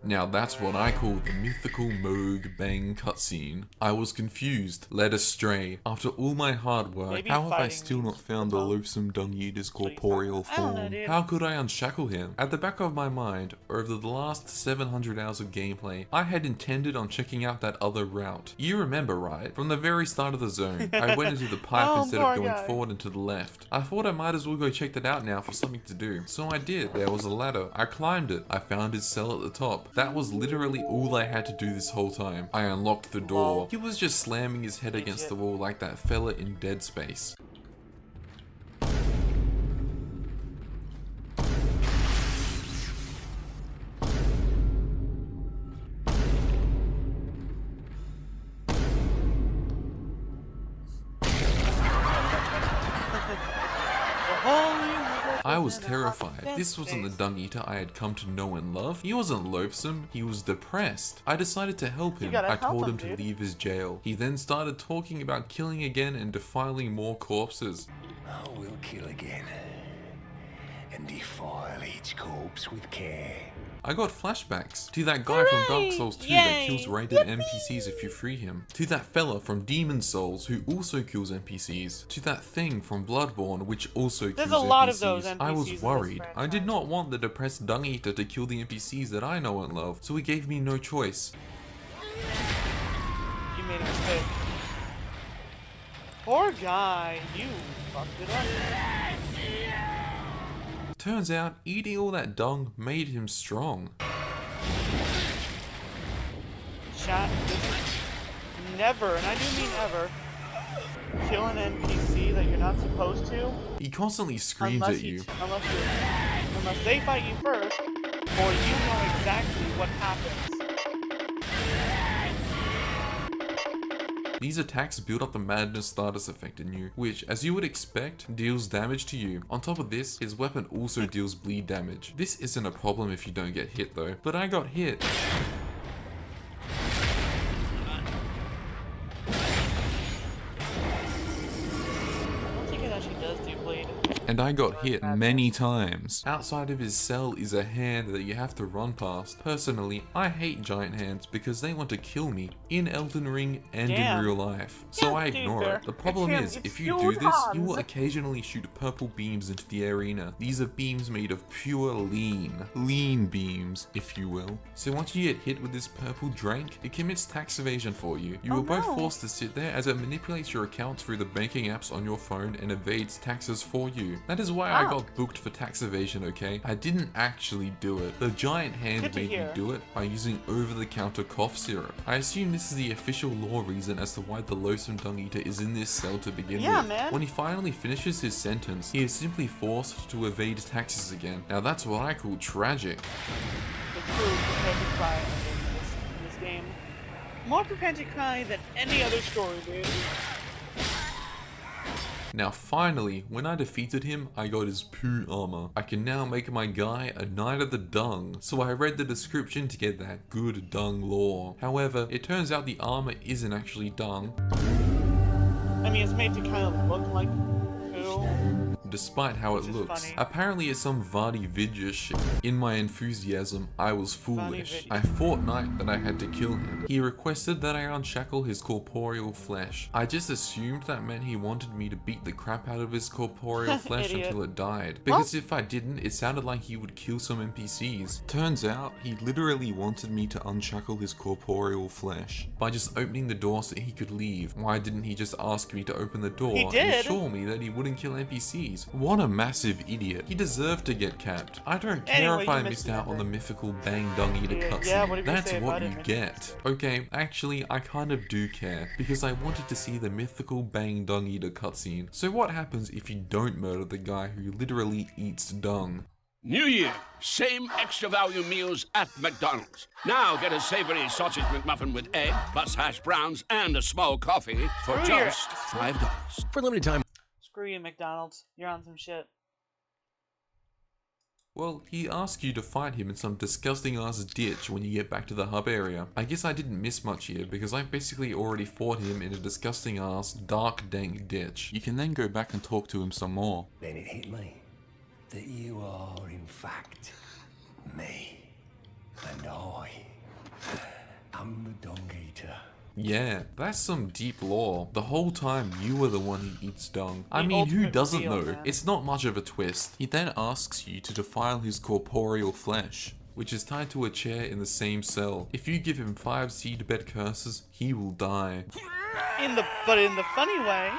Now that's what I call the mythical Moog Bang cutscene. I was confused, led astray. After all my hard work, Maybe how have I fighting still these not found the people. loathsome dung eater's what he's corporeal talking about. I don't know, form? dude. How could I unshackle him? At the back of my mind, over the last 700 hours of gameplay, I had intended on checking out that other route. You remember, right? From the very start of the zone, I went into the pipe Oh, instead of poor going guy. forward and to the left. I thought I might as well go check that out now for something to do. So I did. There was a ladder. I climbed it. I found his cell at the top. That was literally all I had to do this whole time. I unlocked the door. He was just slamming his head against the wall like that fella in Dead Space. I was terrified. This wasn't the dung eater I had come to know and love. He wasn't loathsome, he was depressed. I decided to help him. gotta I help told him, him to dude. leave his jail. He then started talking about killing again and defiling more corpses. I will kill again and defile each corpse with care. I got flashbacks to that guy from Dark Hooray! Souls 2 that Yay! kills raided NPCs if you free him, to that fella from Demon Souls who also kills NPCs, to that thing from Bloodborne which also There's kills a lot NPCs. of those I NPCs in was this worried. I did franchise. not want the depressed dung eater to kill the NPCs that I know and love, so he gave me no choice. You made a mistake. Poor guy, you fucked it up. Turns out, eating all that dung made him strong. Chat, never, and I do mean ever, kill an NPC that you're not supposed to. He constantly screams Unless at you. unless they fight you first, or you know exactly what happens. These attacks build up the madness status effect in you, which, as you would expect, deals damage to you. On top of this, his weapon also deals bleed damage. This isn't a problem if you don't get hit though, but I got hit. I don't think it actually does do bleed. And I got hit many times. Outside of his cell is a hand that you have to run past. Personally, I hate giant hands because they want to kill me in Elden Ring and Damn. in real life. So Yeah, I dude, ignore fair. it. The problem It's is, him. if It's you do huge this, you will hands. occasionally shoot purple beams into the arena. These are beams made of pure lean beams, if you will. So once you get hit with this purple drank, it commits tax evasion for you. You Oh, are both no. forced to sit there as it manipulates your account through the banking apps on your phone and evades taxes for you. That is why I Wow. got booked for tax evasion, okay? I didn't actually do it. The giant hand Good to made me hear. do it by using over-the-counter cough syrup. I assume this is the official law reason as to why the loathsome dung eater is in this cell to begin Yeah, with. man. When he finally finishes his sentence, he is simply forced to evade taxes again. Now that's what I call tragic. The true Prophetic Cry in this game. More Prophetic Cry than any other story, dude. Now finally, when I defeated him, I got his poo armor. I can now make my guy a Knight of the Dung, so I read the description to get that good dung lore. However, it turns out the armor isn't actually dung, I mean, it's made to kind of look like poo. despite how Which it is looks. funny. Apparently it's some Vadi Vidya shit. In my enthusiasm, I was foolish. Vidya. I thought not that I had to kill him. He requested that I unshackle his corporeal flesh. I just assumed that meant he wanted me to beat the crap out of his corporeal flesh Idiot. until it died. Because if I didn't, it sounded like he would kill some NPCs. Turns out, he literally wanted me to unshackle his corporeal flesh by just opening the door so he could leave. Why didn't he just ask me to open the door He and did. assure me that he wouldn't kill NPCs? What a massive idiot. He deserved to get capped. I don't care Anyway, if you I missed missed out on the nothing. mythical Bang Dung Eater Yeah, cutscene. yeah, what did you That's say what about you it? get. Okay, actually, I kind of do care, because I wanted to see the mythical Bang Dung Eater cutscene. So what happens if you don't murder the guy who literally eats dung? New Year, same extra value meals at McDonald's. Now get a savory sausage McMuffin with egg, plus hash browns and a small coffee for Screw your- just $5. For a limited time. Screw you, McDonald's. You're on some shit. Well, he asks you to fight him in some disgusting ass ditch when you get back to the hub area. I guess I didn't miss much here because I basically already fought him in a disgusting ass dark dank ditch. You can then go back and talk to him some more. Then it hit me that you are in fact me. And I'm the dung eater. Yeah, that's some deep lore. The whole time you were the one who eats dung. I The mean, who ultimate doesn't reveal, know? man. It's not much of a twist. He then asks you to defile his corporeal flesh, which is tied to a chair in the same cell. If you give him 5 seedbed curses, he will die. But in the funny way.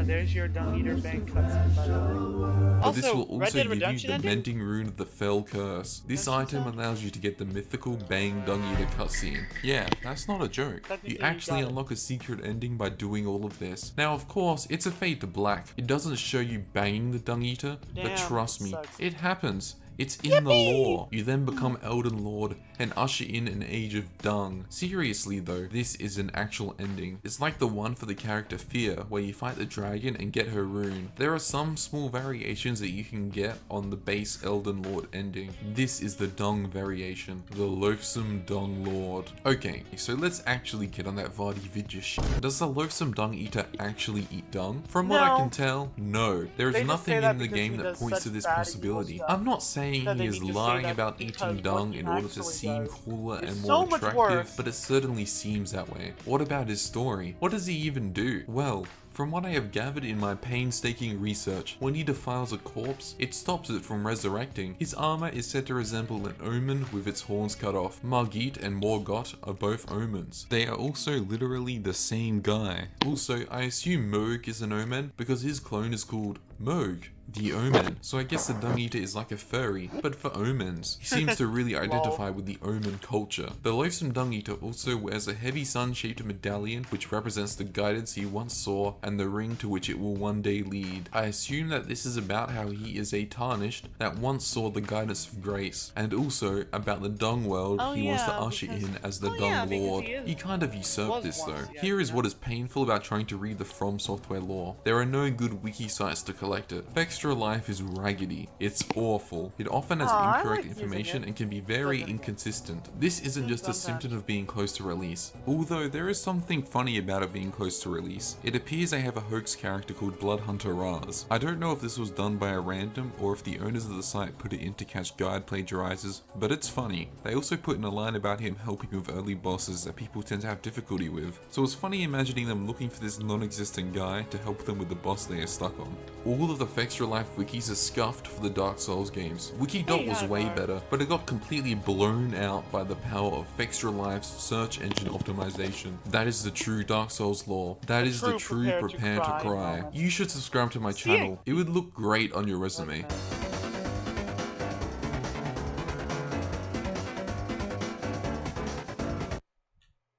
There's your Dung Eater Bank cutscene, by the way. But this will Red also Dead give Redemption you the ending? Mending Rune of the Fell Curse. This item allows you to get the mythical Bang Dung Eater cutscene. Yeah, that's not a joke. You actually unlock a secret ending by doing all of this. Now, of course, it's a fade to black. It doesn't show you banging the Dung Eater, but Damn, trust me, sucks. it happens. It's in the lore. You then become Elden Lord and usher in an age of dung. Seriously though, this is an actual ending. It's like the one for the character Fear, where you fight the dragon and get her rune. There are some small variations that you can get on the base Elden Lord ending. This is the dung variation, the Loathsome Dung Lord. Okay, so let's actually get on that Vardy Vidya shit. Does the Loathsome Dung Eater actually eat dung? From what I can tell, no. There They is just nothing say that in the because game he that does points such to this bad, evil possibility. stuff I'm not saying that he they is need to say lying that about because eating what dung he in order to actually seem does cooler is and so more much attractive, worse. but it certainly seems that way. What about his story? What does he even do? Well, from what I have gathered in my painstaking research, when he defiles a corpse, it stops it from resurrecting. His armor is said to resemble an omen with its horns cut off. Margit and Morgoth are both omens. They are also literally the same guy. Also, I assume Moog is an omen because his clone is called Moog, the Omen. So I guess the Dung Eater is like a furry, but for omens. He seems to really identify with the omen culture. The Loathsome Dung Eater also wears a heavy sun-shaped medallion which represents the guidance he once saw and the ring to which it will one day lead. I assume that this is about how he is a tarnished that once saw the guidance of grace, and also about the dung world he wants to usher in as the Dung Lord. He kind of usurped this though. Here is what is painful about trying to read the From Software lore. There are no good wiki sites to collect it. Extra Life is raggedy. It's awful. It often has incorrect information and can be very inconsistent. This isn't just a symptom of being close to release. Although there is something funny about it being close to release. It appears they have a hoax character called Bloodhunter Raz. I don't know if this was done by a random or if the owners of the site put it in to catch guide plagiarizers, but it's funny. They also put in a line about him helping with early bosses that people tend to have difficulty with. So it's funny imagining them looking for this non-existent guy to help them with the boss they are stuck on. All of the Extra Life wikis are scuffed for the Dark Souls games. Wikidot was way better, but it got completely blown out by the power of Extra Life's search engine optimization. That is the true Dark Souls lore. That is the true prepare to cry. You should subscribe to my channel. It would look great on your resume.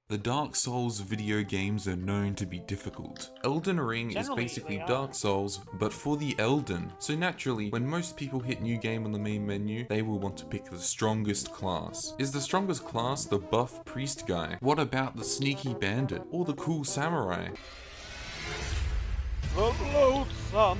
The Dark Souls video games are known to be difficult. Elden Ring is basically Dark Souls, but for the Elden. So naturally, when most people hit new game on the main menu, they will want to pick the strongest class. Is the strongest class the buff priest guy? What about the sneaky bandit? Or the cool samurai? The loathsome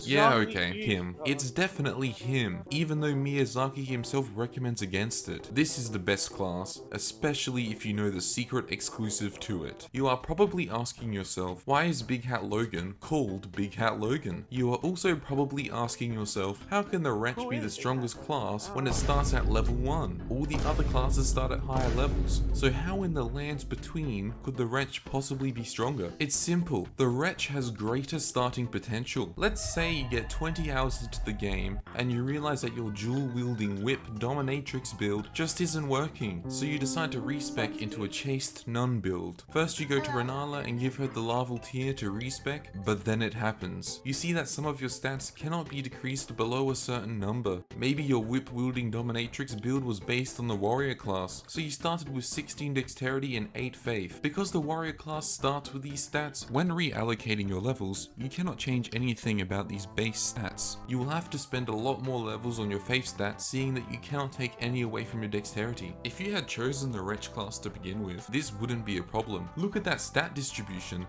Yeah, okay, him. It's definitely him, even though Miyazaki himself recommends against it. This is the best class, especially if you know the secret exclusive to it. You are probably asking yourself, why is Big Hat Logan called Big Hat Logan? You are also probably asking yourself, how can the Wretch be the strongest class when it starts at level 1? All the other classes start at higher levels, so how in the lands between could the Wretch possibly be stronger? It's simple, the Wretch has greater starting potential. Let's say you get 20 hours into the game and you realize that your dual-wielding whip dominatrix build just isn't working, so you decide to respec into a chaste nun build. First you go to Renala and give her the larval tier to respec, but then it happens. You see that some of your stats cannot be decreased below a certain number. Maybe your whip-wielding dominatrix build was based on the warrior class, so you started with 16 dexterity and 8 faith. Because the warrior class starts with these stats, when reallocating your levels, you cannot change anything about these these base stats. You will have to spend a lot more levels on your faith stats, seeing that you cannot take any away from your dexterity. If you had chosen the Wretch class to begin with, this wouldn't be a problem. Look at that stat distribution.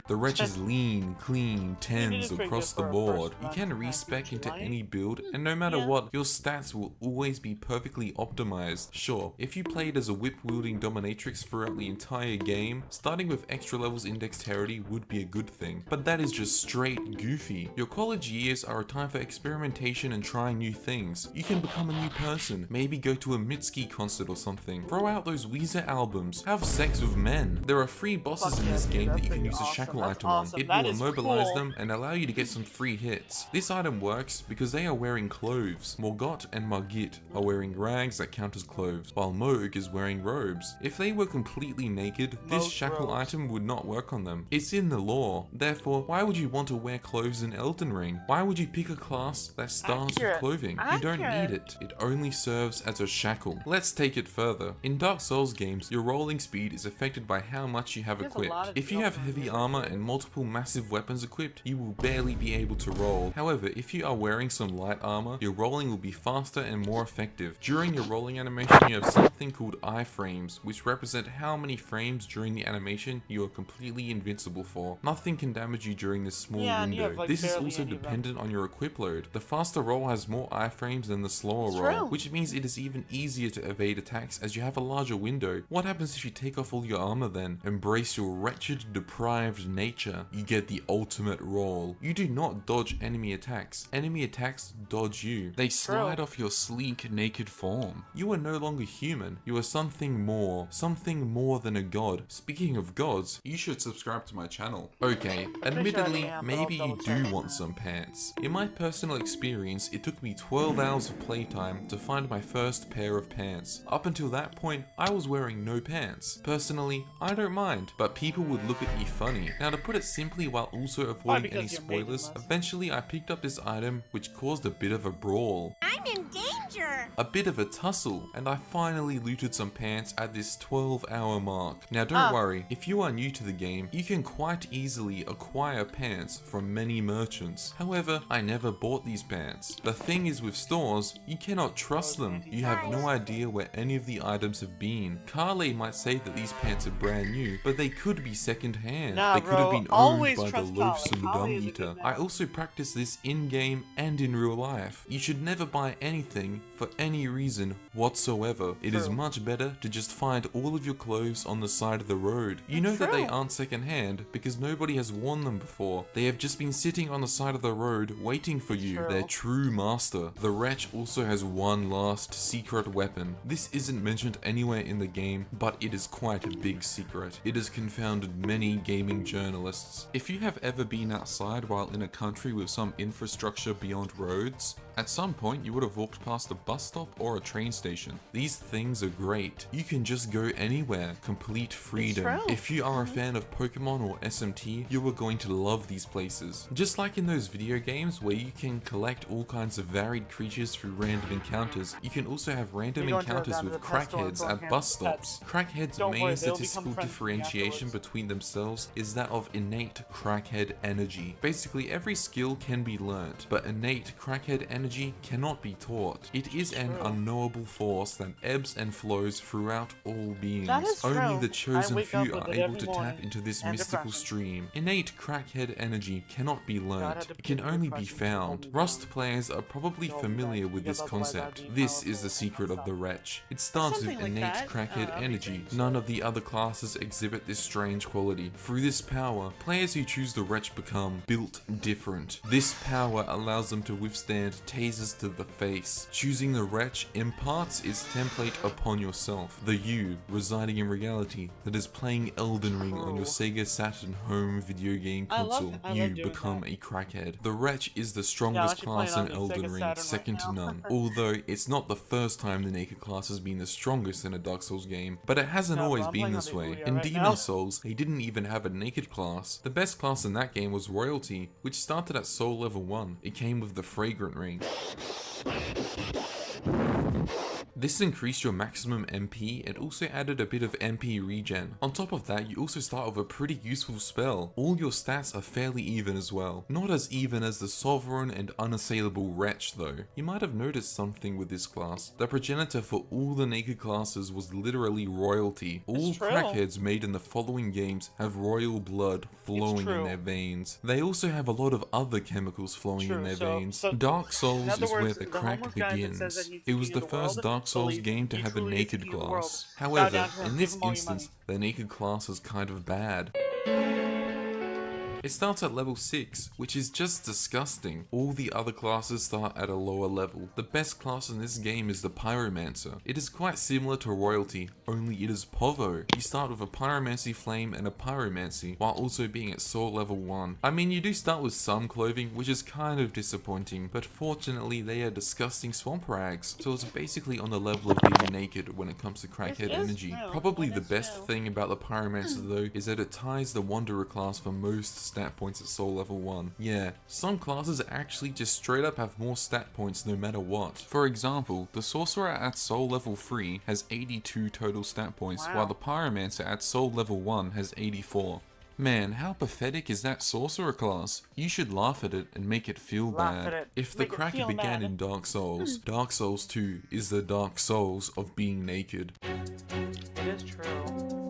The Wretch is lean, clean, tens across the board. You can respec into any build, and no matter what, your stats will always be perfectly optimized. Sure, if you played as a whip-wielding dominatrix throughout the entire game, starting with extra levels in dexterity would be a good thing, but that is just straight goofy. Your college years are a time for experimentation and trying new things. You can become a new person, maybe go to a Mitski concert or something, throw out those Weezer albums, have sex with men. There are free bosses in this game that you can use a shackle item on. It will immobilize them and allow you to get some free hits. This item works because they are wearing clothes. Morgott and Margit are wearing rags that count as clothes, while Moog is wearing robes. If they were completely naked, this shackle item would not work on them. It's in the lore. Therefore, why would you want to wear clothes in Elden Ring? Why would you pick a class that starts with clothing? You don't need it. It only serves as a shackle. Let's take it further. In Dark Souls games, your rolling speed is affected by how much you have equipped. If you have heavy armor and multiple massive weapons equipped, you will barely be able to roll. However, if you are wearing some light armor, your rolling will be faster and more effective. During your rolling animation, you have something called iframes, which represent how many frames during the animation you are completely invincible for. Nothing can damage you during this small window. This is also dependent on your equip load. The faster roll has more iframes than the slower roll, which means it is even easier to evade attacks as you have a larger window. What happens if you take off all your armor then? Embrace your wretched, deprived nature. You get the ultimate roll. You do not dodge enemy attacks. Enemy attacks dodge you. They slide off your sleek, naked form. You are no longer human. You are something more than a god. Speaking of gods, you should subscribe to my channel. Okay, admittedly, maybe you do want some pants. In my personal experience, it took me 12 hours of playtime to find my first pair of pants. Up until that point, I was wearing no pants. Personally, I don't mind, but people would look at me funny. Now, to put it simply while also avoiding any spoilers, eventually I picked up this item which caused a bit of a brawl. I'm in danger! A bit of a tussle, and I finally looted some pants at this 12-hour mark. Now don't worry, if you are new to the game, you can quite easily acquire pants from many merchants. However, I never bought these pants. The thing is with stores, you cannot trust them. You have no idea where any of the items have been. Carly might say that these pants are brand new, but they could be second-hand. They could have been owned by the loathsome dung eater. I also practice this in-game and in real life. You should never buy anything for any reason whatsoever. It is much better to just find all of your clothes on the side of the road. You know that they aren't second-hand because nobody has worn them before. They have just been sitting on the side of the road waiting for you, their true master. The Wretch also has one last secret weapon. This isn't mentioned anywhere in the game, but it is quite a big secret. It has confounded many gaming journalists. If you have ever been outside while in a country with some infrastructure beyond roads, at some point you would have walked past a bus stop or a train station. These things are great. You can just go anywhere, complete freedom. If you are a fan of Pokemon or SMT, you are going to love these places. Just like in those video games where you can collect all kinds of varied creatures through random encounters, you can also have random encounters with crackheads at bus stops. Crackheads' main statistical differentiation between themselves is that of innate crackhead energy. Basically, every skill can be learnt, but innate crackhead energy cannot be taught. It is an unknowable force that ebbs and flows throughout all beings. Only the chosen few are able to tap into this mystical stream. Innate crackhead energy cannot be learnt. It can only be found. Rust players are probably familiar with this concept. This is the secret of the Wretch. It starts with innate crackhead energy. None of the other classes exhibit this strange quality. Through this power, players who choose the Wretch become built different. This power allows them to withstand tasers to the face. Choosing the Wretch imparts its template upon yourself. The you residing in reality that is playing Elden Ring on your Sega Saturn home video game console. You become a crackhead. The Wretch is the strongest class in Elden Ring, second to none. Although it's not the first time the naked class has been the strongest in a Dark Souls game, but it hasn't always been this way. In Demon Souls, they didn't even have a naked class. The best class in that game was Royalty, which started at Soul Level 1. It came with the Fragrant Ring. This increased your maximum MP and also added a bit of MP regen. On top of that, you also start with a pretty useful spell. All your stats are fairly even as well. Not as even as the Sovereign and Unassailable Wretch though. You might have noticed something with this class. The progenitor for all the naked classes was literally royalty. All crackheads made in the following games have royal blood flowing in their veins. They also have a lot of other chemicals flowing in their veins. Dark Souls is where the crack begins. It was the first Dark Souls game to have a naked class. However, in this instance, the naked class is kind of bad. It starts at level 6, which is just disgusting. All the other classes start at a lower level. The best class in this game is the Pyromancer. It is quite similar to Royalty, only it is Povo. You start with a Pyromancy Flame and a Pyromancy, while also being at Soul level 1. I mean, you do start with some clothing, which is kind of disappointing, but fortunately they are disgusting swamp rags, so it's basically on the level of being naked when it comes to crackhead energy. Probably the best thing about the Pyromancer though, is that it ties the Wanderer class for most stat points at Soul level 1. Yeah, some classes actually just straight up have more stat points no matter what. For example, the Sorcerer at Soul level 3 has 82 total stat points, while the Pyromancer at Soul level 1 has 84. Man, how pathetic is that Sorcerer class? You should laugh at it and make it feel bad. If the cracker began in Dark Souls, Dark Souls 2 is the Dark Souls of being naked. It is true.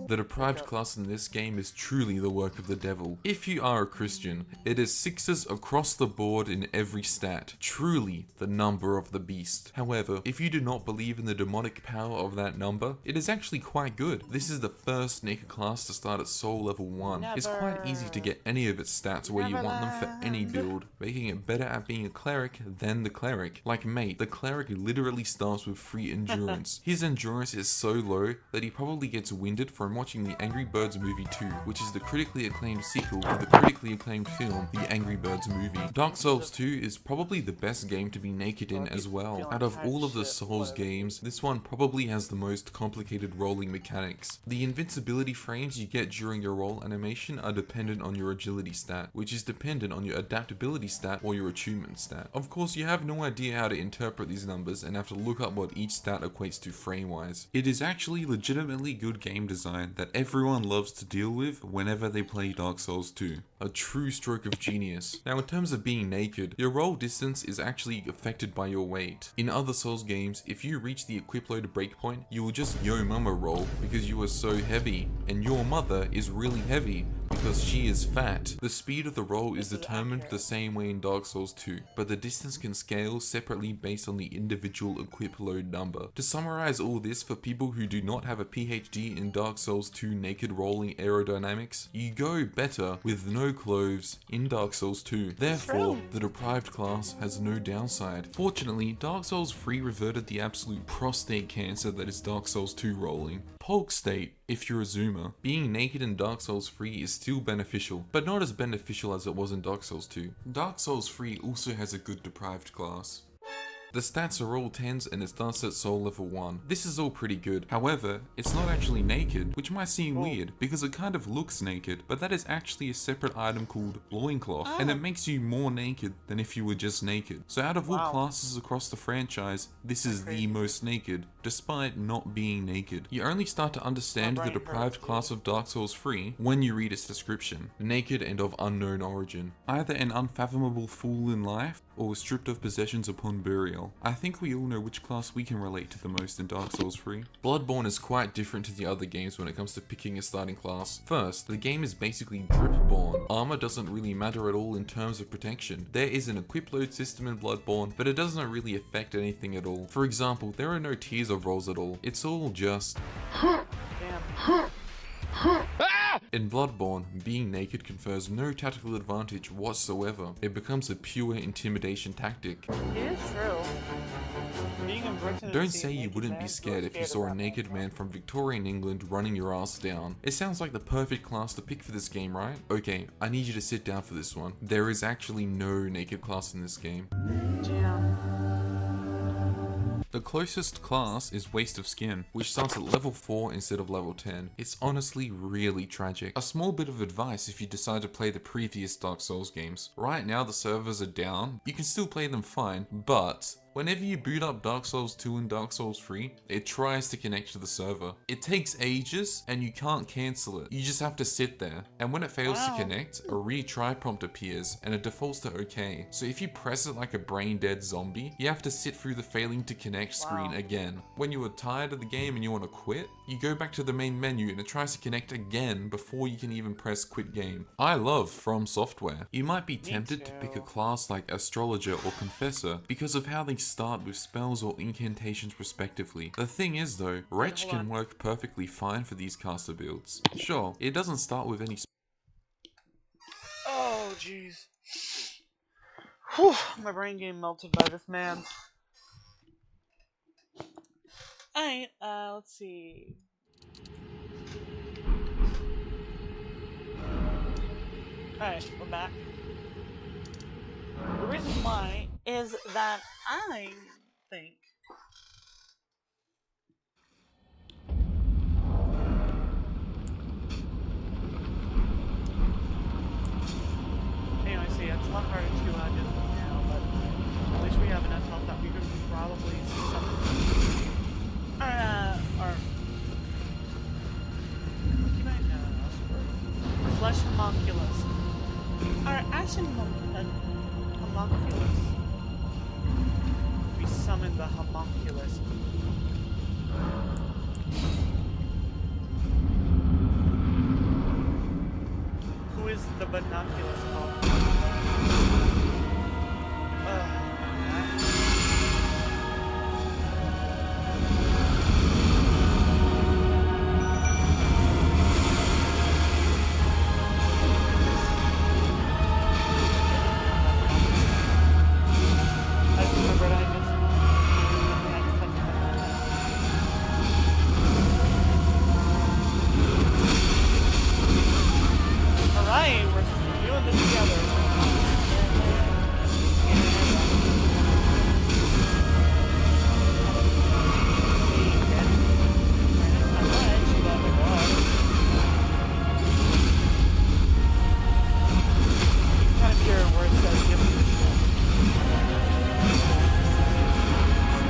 The deprived class in this game is truly the work of the devil. If you are a Christian, it is 6s across the board in every stat. Truly the number of the beast. However, if you do not believe in the demonic power of that number, it is actually quite good. This is the first naked class to start at Soul level 1. It's quite easy to get any of its stats where you want them for any build, making it better at being a cleric than the cleric. Like Mate, the cleric literally starts with free endurance. His endurance is so low that he probably gets winded from watching the Angry Birds movie 2, which is the critically acclaimed sequel to the critically acclaimed film, The Angry Birds Movie. Dark Souls 2 is probably the best game to be naked in as well. Out of all of the Souls games, this one probably has the most complicated rolling mechanics. The invincibility frames you get during your roll animation are dependent on your agility stat, which is dependent on your adaptability stat or your attunement stat. Of course, you have no idea how to interpret these numbers and have to look up what each stat equates to frame-wise. It is actually legitimately good game design that everyone loves to deal with whenever they play Dark Souls 2. A true stroke of genius. Now in terms of being naked, your roll distance is actually affected by your weight. In other Souls games, if you reach the equip load breakpoint, you will just yo mama roll because you are so heavy, and your mother is really heavy because she is fat. The speed of the roll is determined the same way in Dark Souls 2, but the distance can scale separately based on the individual equip load number. To summarize all this for people who do not have a PhD in Dark Souls 2 naked rolling aerodynamics, you go better with no clothes in Dark Souls 2. Therefore, the deprived class has no downside. Fortunately, Dark Souls 3 reverted the absolute prostate cancer that is Dark Souls 2 rolling. Polk state, if you're a zoomer, being naked in Dark Souls 3 is still beneficial, but not as beneficial as it was in Dark Souls 2. Dark Souls 3 also has a good deprived class. The stats are all 10s and it starts at Soul level 1. This is all pretty good. However, it's not actually naked, which might seem weird because it kind of looks naked, but that is actually a separate item called Loincloth, and it makes you more naked than if you were just naked. So out of all classes across the franchise, this is the most naked, despite not being naked. You only start to understand the deprived class of Dark Souls 3 when you read its description. Naked and of unknown origin. Either an unfathomable fool in life, or stripped of possessions upon burial. I think we all know which class we can relate to the most in Dark Souls 3. Bloodborne is quite different to the other games when it comes to picking a starting class. First, the game is basically drip-born. Armor doesn't really matter at all in terms of protection. There is an equip load system in Bloodborne, but it doesn't really affect anything at all. For example, there are no tiers of rolls at all. It's all just... In Bloodborne, being naked confers no tactical advantage whatsoever. It becomes a pure intimidation tactic. It is true. Don't say you wouldn't be scared if you saw a naked man from Victorian England running your ass down. It sounds like the perfect class to pick for this game, right? Okay, I need you to sit down for this one. There is actually no naked class in this game. The closest class is Waste of Skin, which starts at level 4 instead of level 10. It's honestly really tragic. A small bit of advice if you decide to play the previous Dark Souls games. Right now the servers are down, you can still play them fine, but Whenever you boot up Dark Souls 2 and Dark Souls 3, it tries to connect to the server. It takes ages and you can't cancel it. You just have to sit there. And when it fails to connect, a retry prompt appears and it defaults to OK. So if you press it like a brain dead zombie, you have to sit through the failing to connect screen again. When you are tired of the game and you want to quit, you go back to the main menu and it tries to connect again before you can even press quit game. I love From Software. You might be tempted to pick a class like Astrologer or Confessor because of how they start with spells or incantations respectively. The thing is though, Wretch can work perfectly fine for these caster builds. Sure, it doesn't start with any Oh, jeez. Whew, my brain game melted by this man. Alright, let's see. Alright, we're back. The reason why is that I think anyway, see, it's a lot harder to do now, but at least we have enough health that we could probably see something. Or what can I know? Flesh homunculus. Our ashen homunculus. We summon the homunculus. Who is the binoculus called?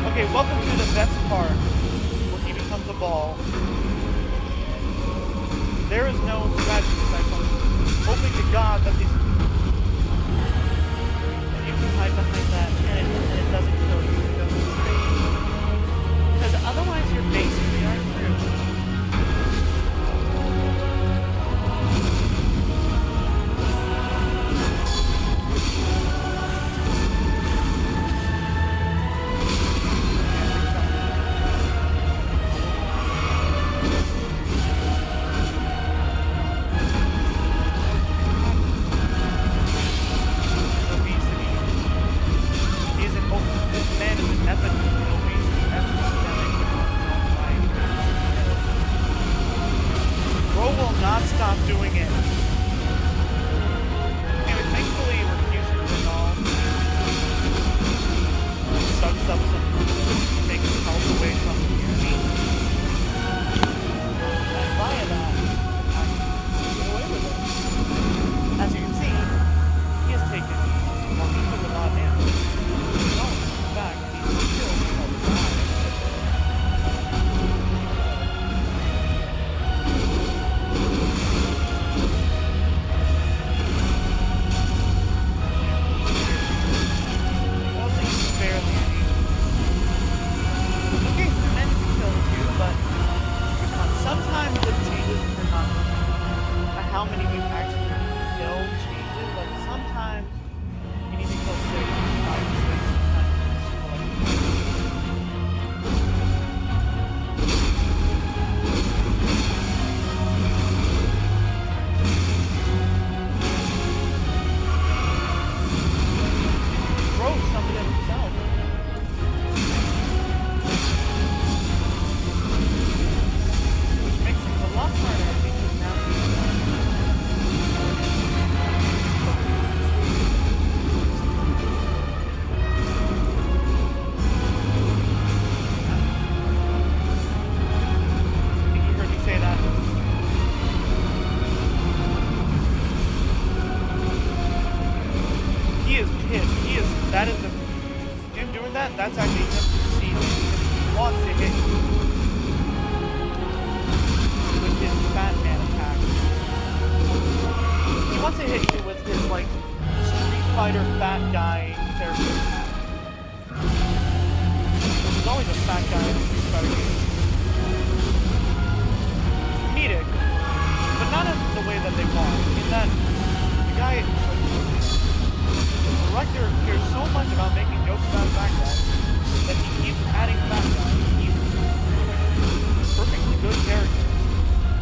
Okay, welcome to the best part, where he becomes a ball. There is no strategy cycle. Hoping to God that these... you can hide behind that, and it doesn't kill you. It doesn't stay. Because otherwise you're basically our crew. This man is an epidemic of obesity, epidemic of life.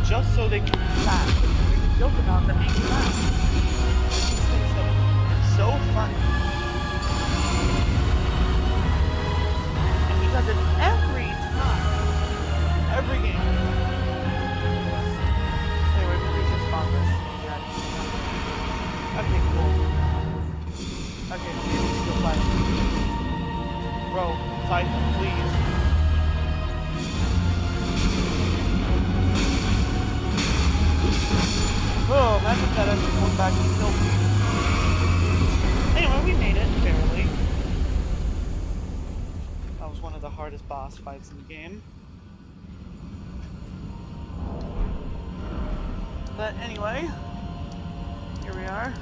just so they can laugh. Because they can joke about them being laugh. It's so funny. And he does it every time. Every game. Anyway, please just spawn this. Okay, cool. Okay, please go fight him. Bro, fight him, please. Oh, imagine that as we come back and kill me. Anyway, we made it, barely. That was one of the hardest boss fights in the game. But anyway, here we are.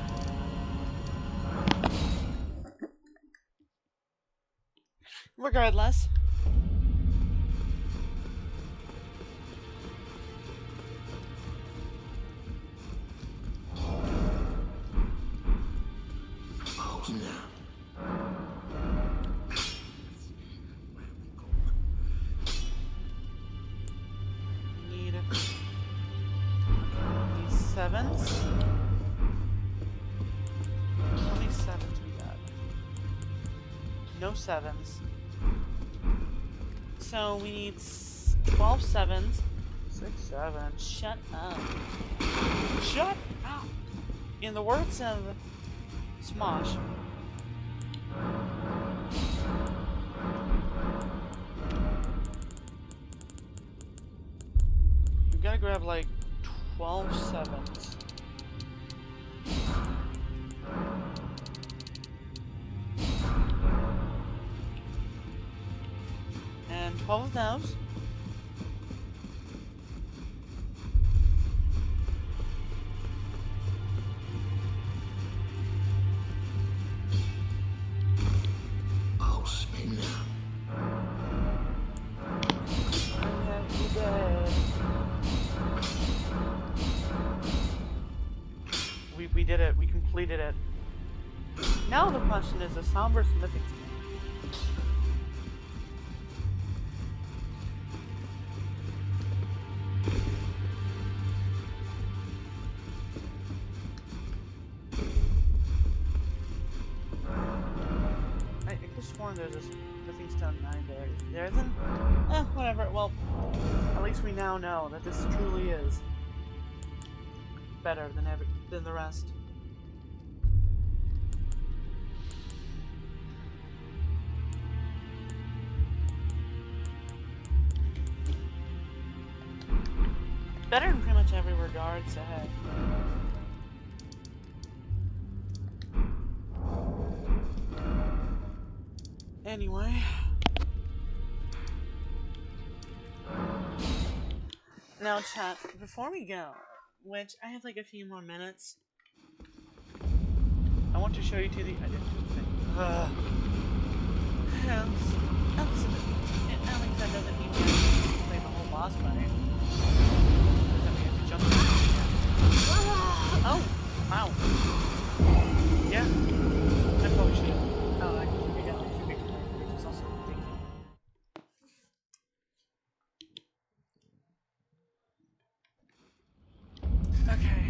Regardless. Need these sevens. How many sevens we got? No sevens. So we need 12 sevens. 6 sevens. Shut up. Shut up! In the words of Smosh. You gotta grab like 12 sevens. And 12 of those. I'll spin now. We did it. We completed it. Now the question is the somber smithing skill. I could have sworn there's a smithing stone 9 there. There isn't? Whatever. Well, at least we now know that this truly is better than the rest. Better in pretty much every regard, so hey. Anyway. Now chat, before we go, which I have like a few more minutes, I want to show you to the... I didn't do the thing. Alex that doesn't mean we have to play the whole boss fight. Then we have to jump in. Oh! Wow. Yeah. I probably should have. Oh, I should be getting too big for my which is also thinking. Okay.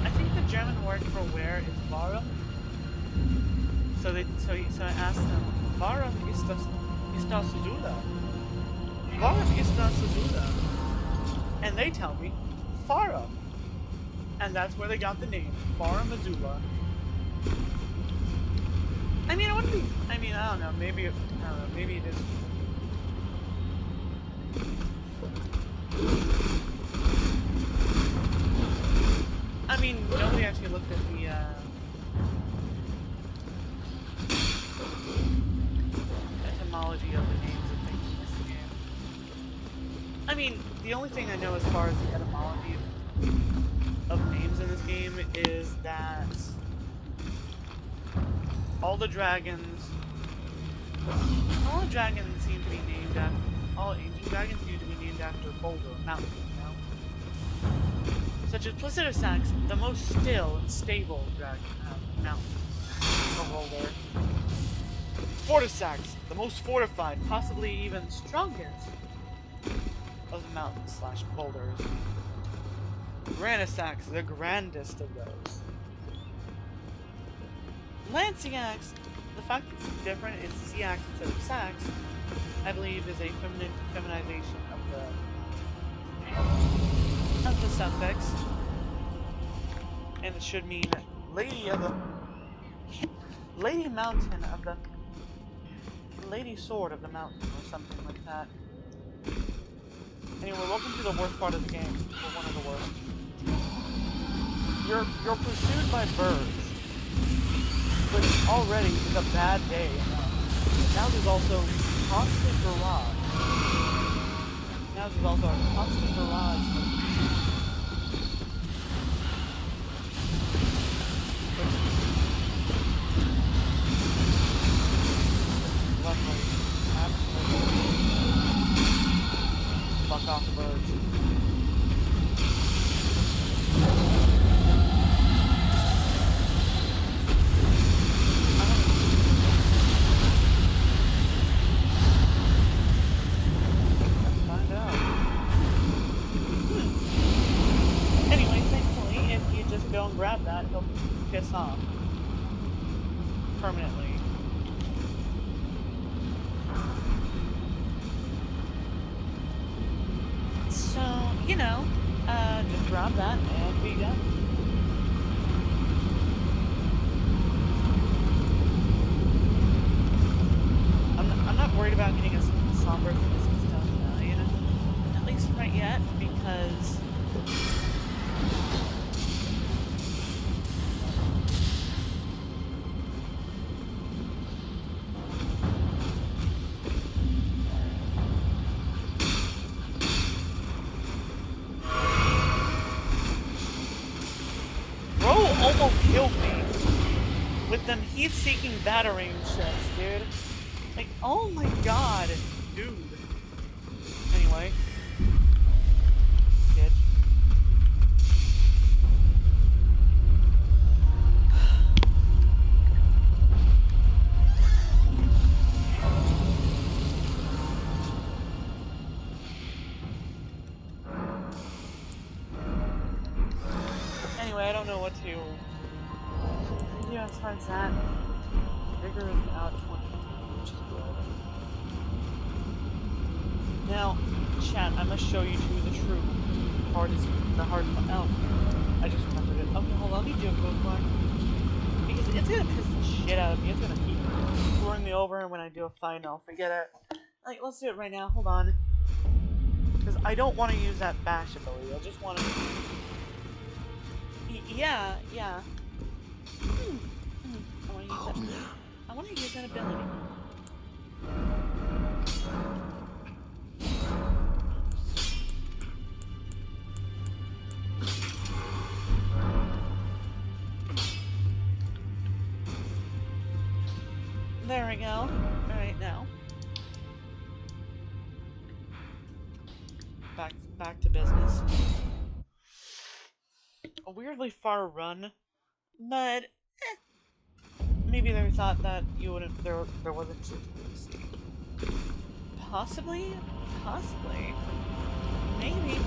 I think the German word for where is warum. So I asked them, warum ist das so da? Warum ist das so da? And they tell me, Farum. And that's where they got the name, Farum Azula. I mean, it wouldn't be, I don't know, maybe it is. I mean, nobody actually looked at the, etymology of the names of things in this game. I mean, the only thing I know as far as the etymology of names in this game is that all the dragons seem to be named after, all ancient dragons seem to be named after Boulder Mountain, you know? such as Placidusax, the most still and stable dragon mountain beholder. Fortisax, the most fortified, possibly even strongest of the mountains slash boulders. Granisax, the grandest of those. Lanciax, the fact that it's different is Ciax instead of Sax, I believe is a feminization of the suffix, and it should mean Lady Mountain of the Lady Sword of the Mountain or something like that. Anyway, welcome to the worst part of the game, or one of the worst. You're pursued by birds, which already is a bad day. Now there's also constant barrage. Now there's also a constant barrage of luckily, absolutely fuck off the birds. Don't grab that, he'll piss off. Permanently. So, you know, just grab that and be done. I'm not worried about getting a somber stone nine, at least right yet, because almost killed me with them heat-seeking battering shots, dude. Like, oh my god, dude. Anyway. Bitch. Anyway, I don't know what to do as far as that. Vigor is out 20, which is good. Now, chat, I must show you two the true hardest, the hard one. Oh, I just remembered it. Okay, hold on, let me do it real quick. Because it's gonna piss the shit out of me. It's gonna keep screwing me over, and when I do a fight, I'll forget it. Like, let's do it right now. Hold on. Because I don't want to use that bash ability. I just want to... Yeah. I want to use that ability. There we go. Alright, now. Back to business. A weirdly far run, but maybe they thought that you wouldn't. There wasn't shit to see. Possibly, maybe.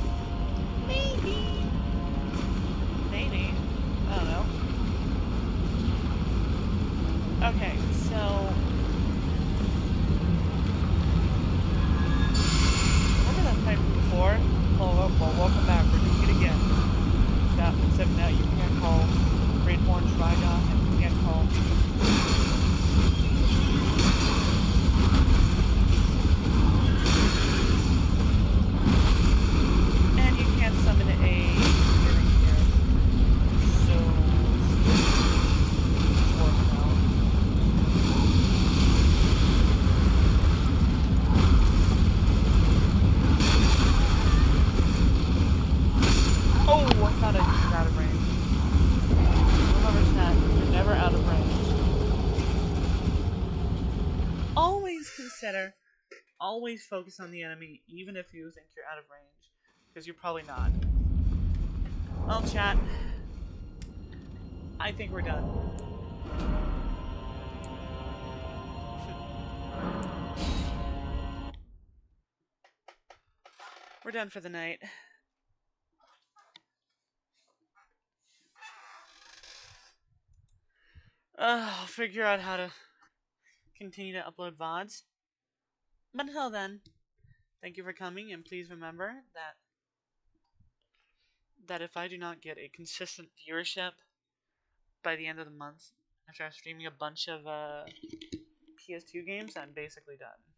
I don't know. Okay, so remember that fight from before? Well, welcome back. We're doing it again. Except now you can't call Great Horn Trigon, and you can't call and you can't summon a here. So it's working out. Oh, I thought I was out of range. Remember that, you're never out of range. Always focus on the enemy, even if you think you're out of range, because you're probably not. Well, chat, I think we're done. We're done for the night. I'll figure out how to continue to upload VODs. But until then, thank you for coming, and please remember that if I do not get a consistent viewership by the end of the month, after I'm streaming a bunch of PS2 games, I'm basically done.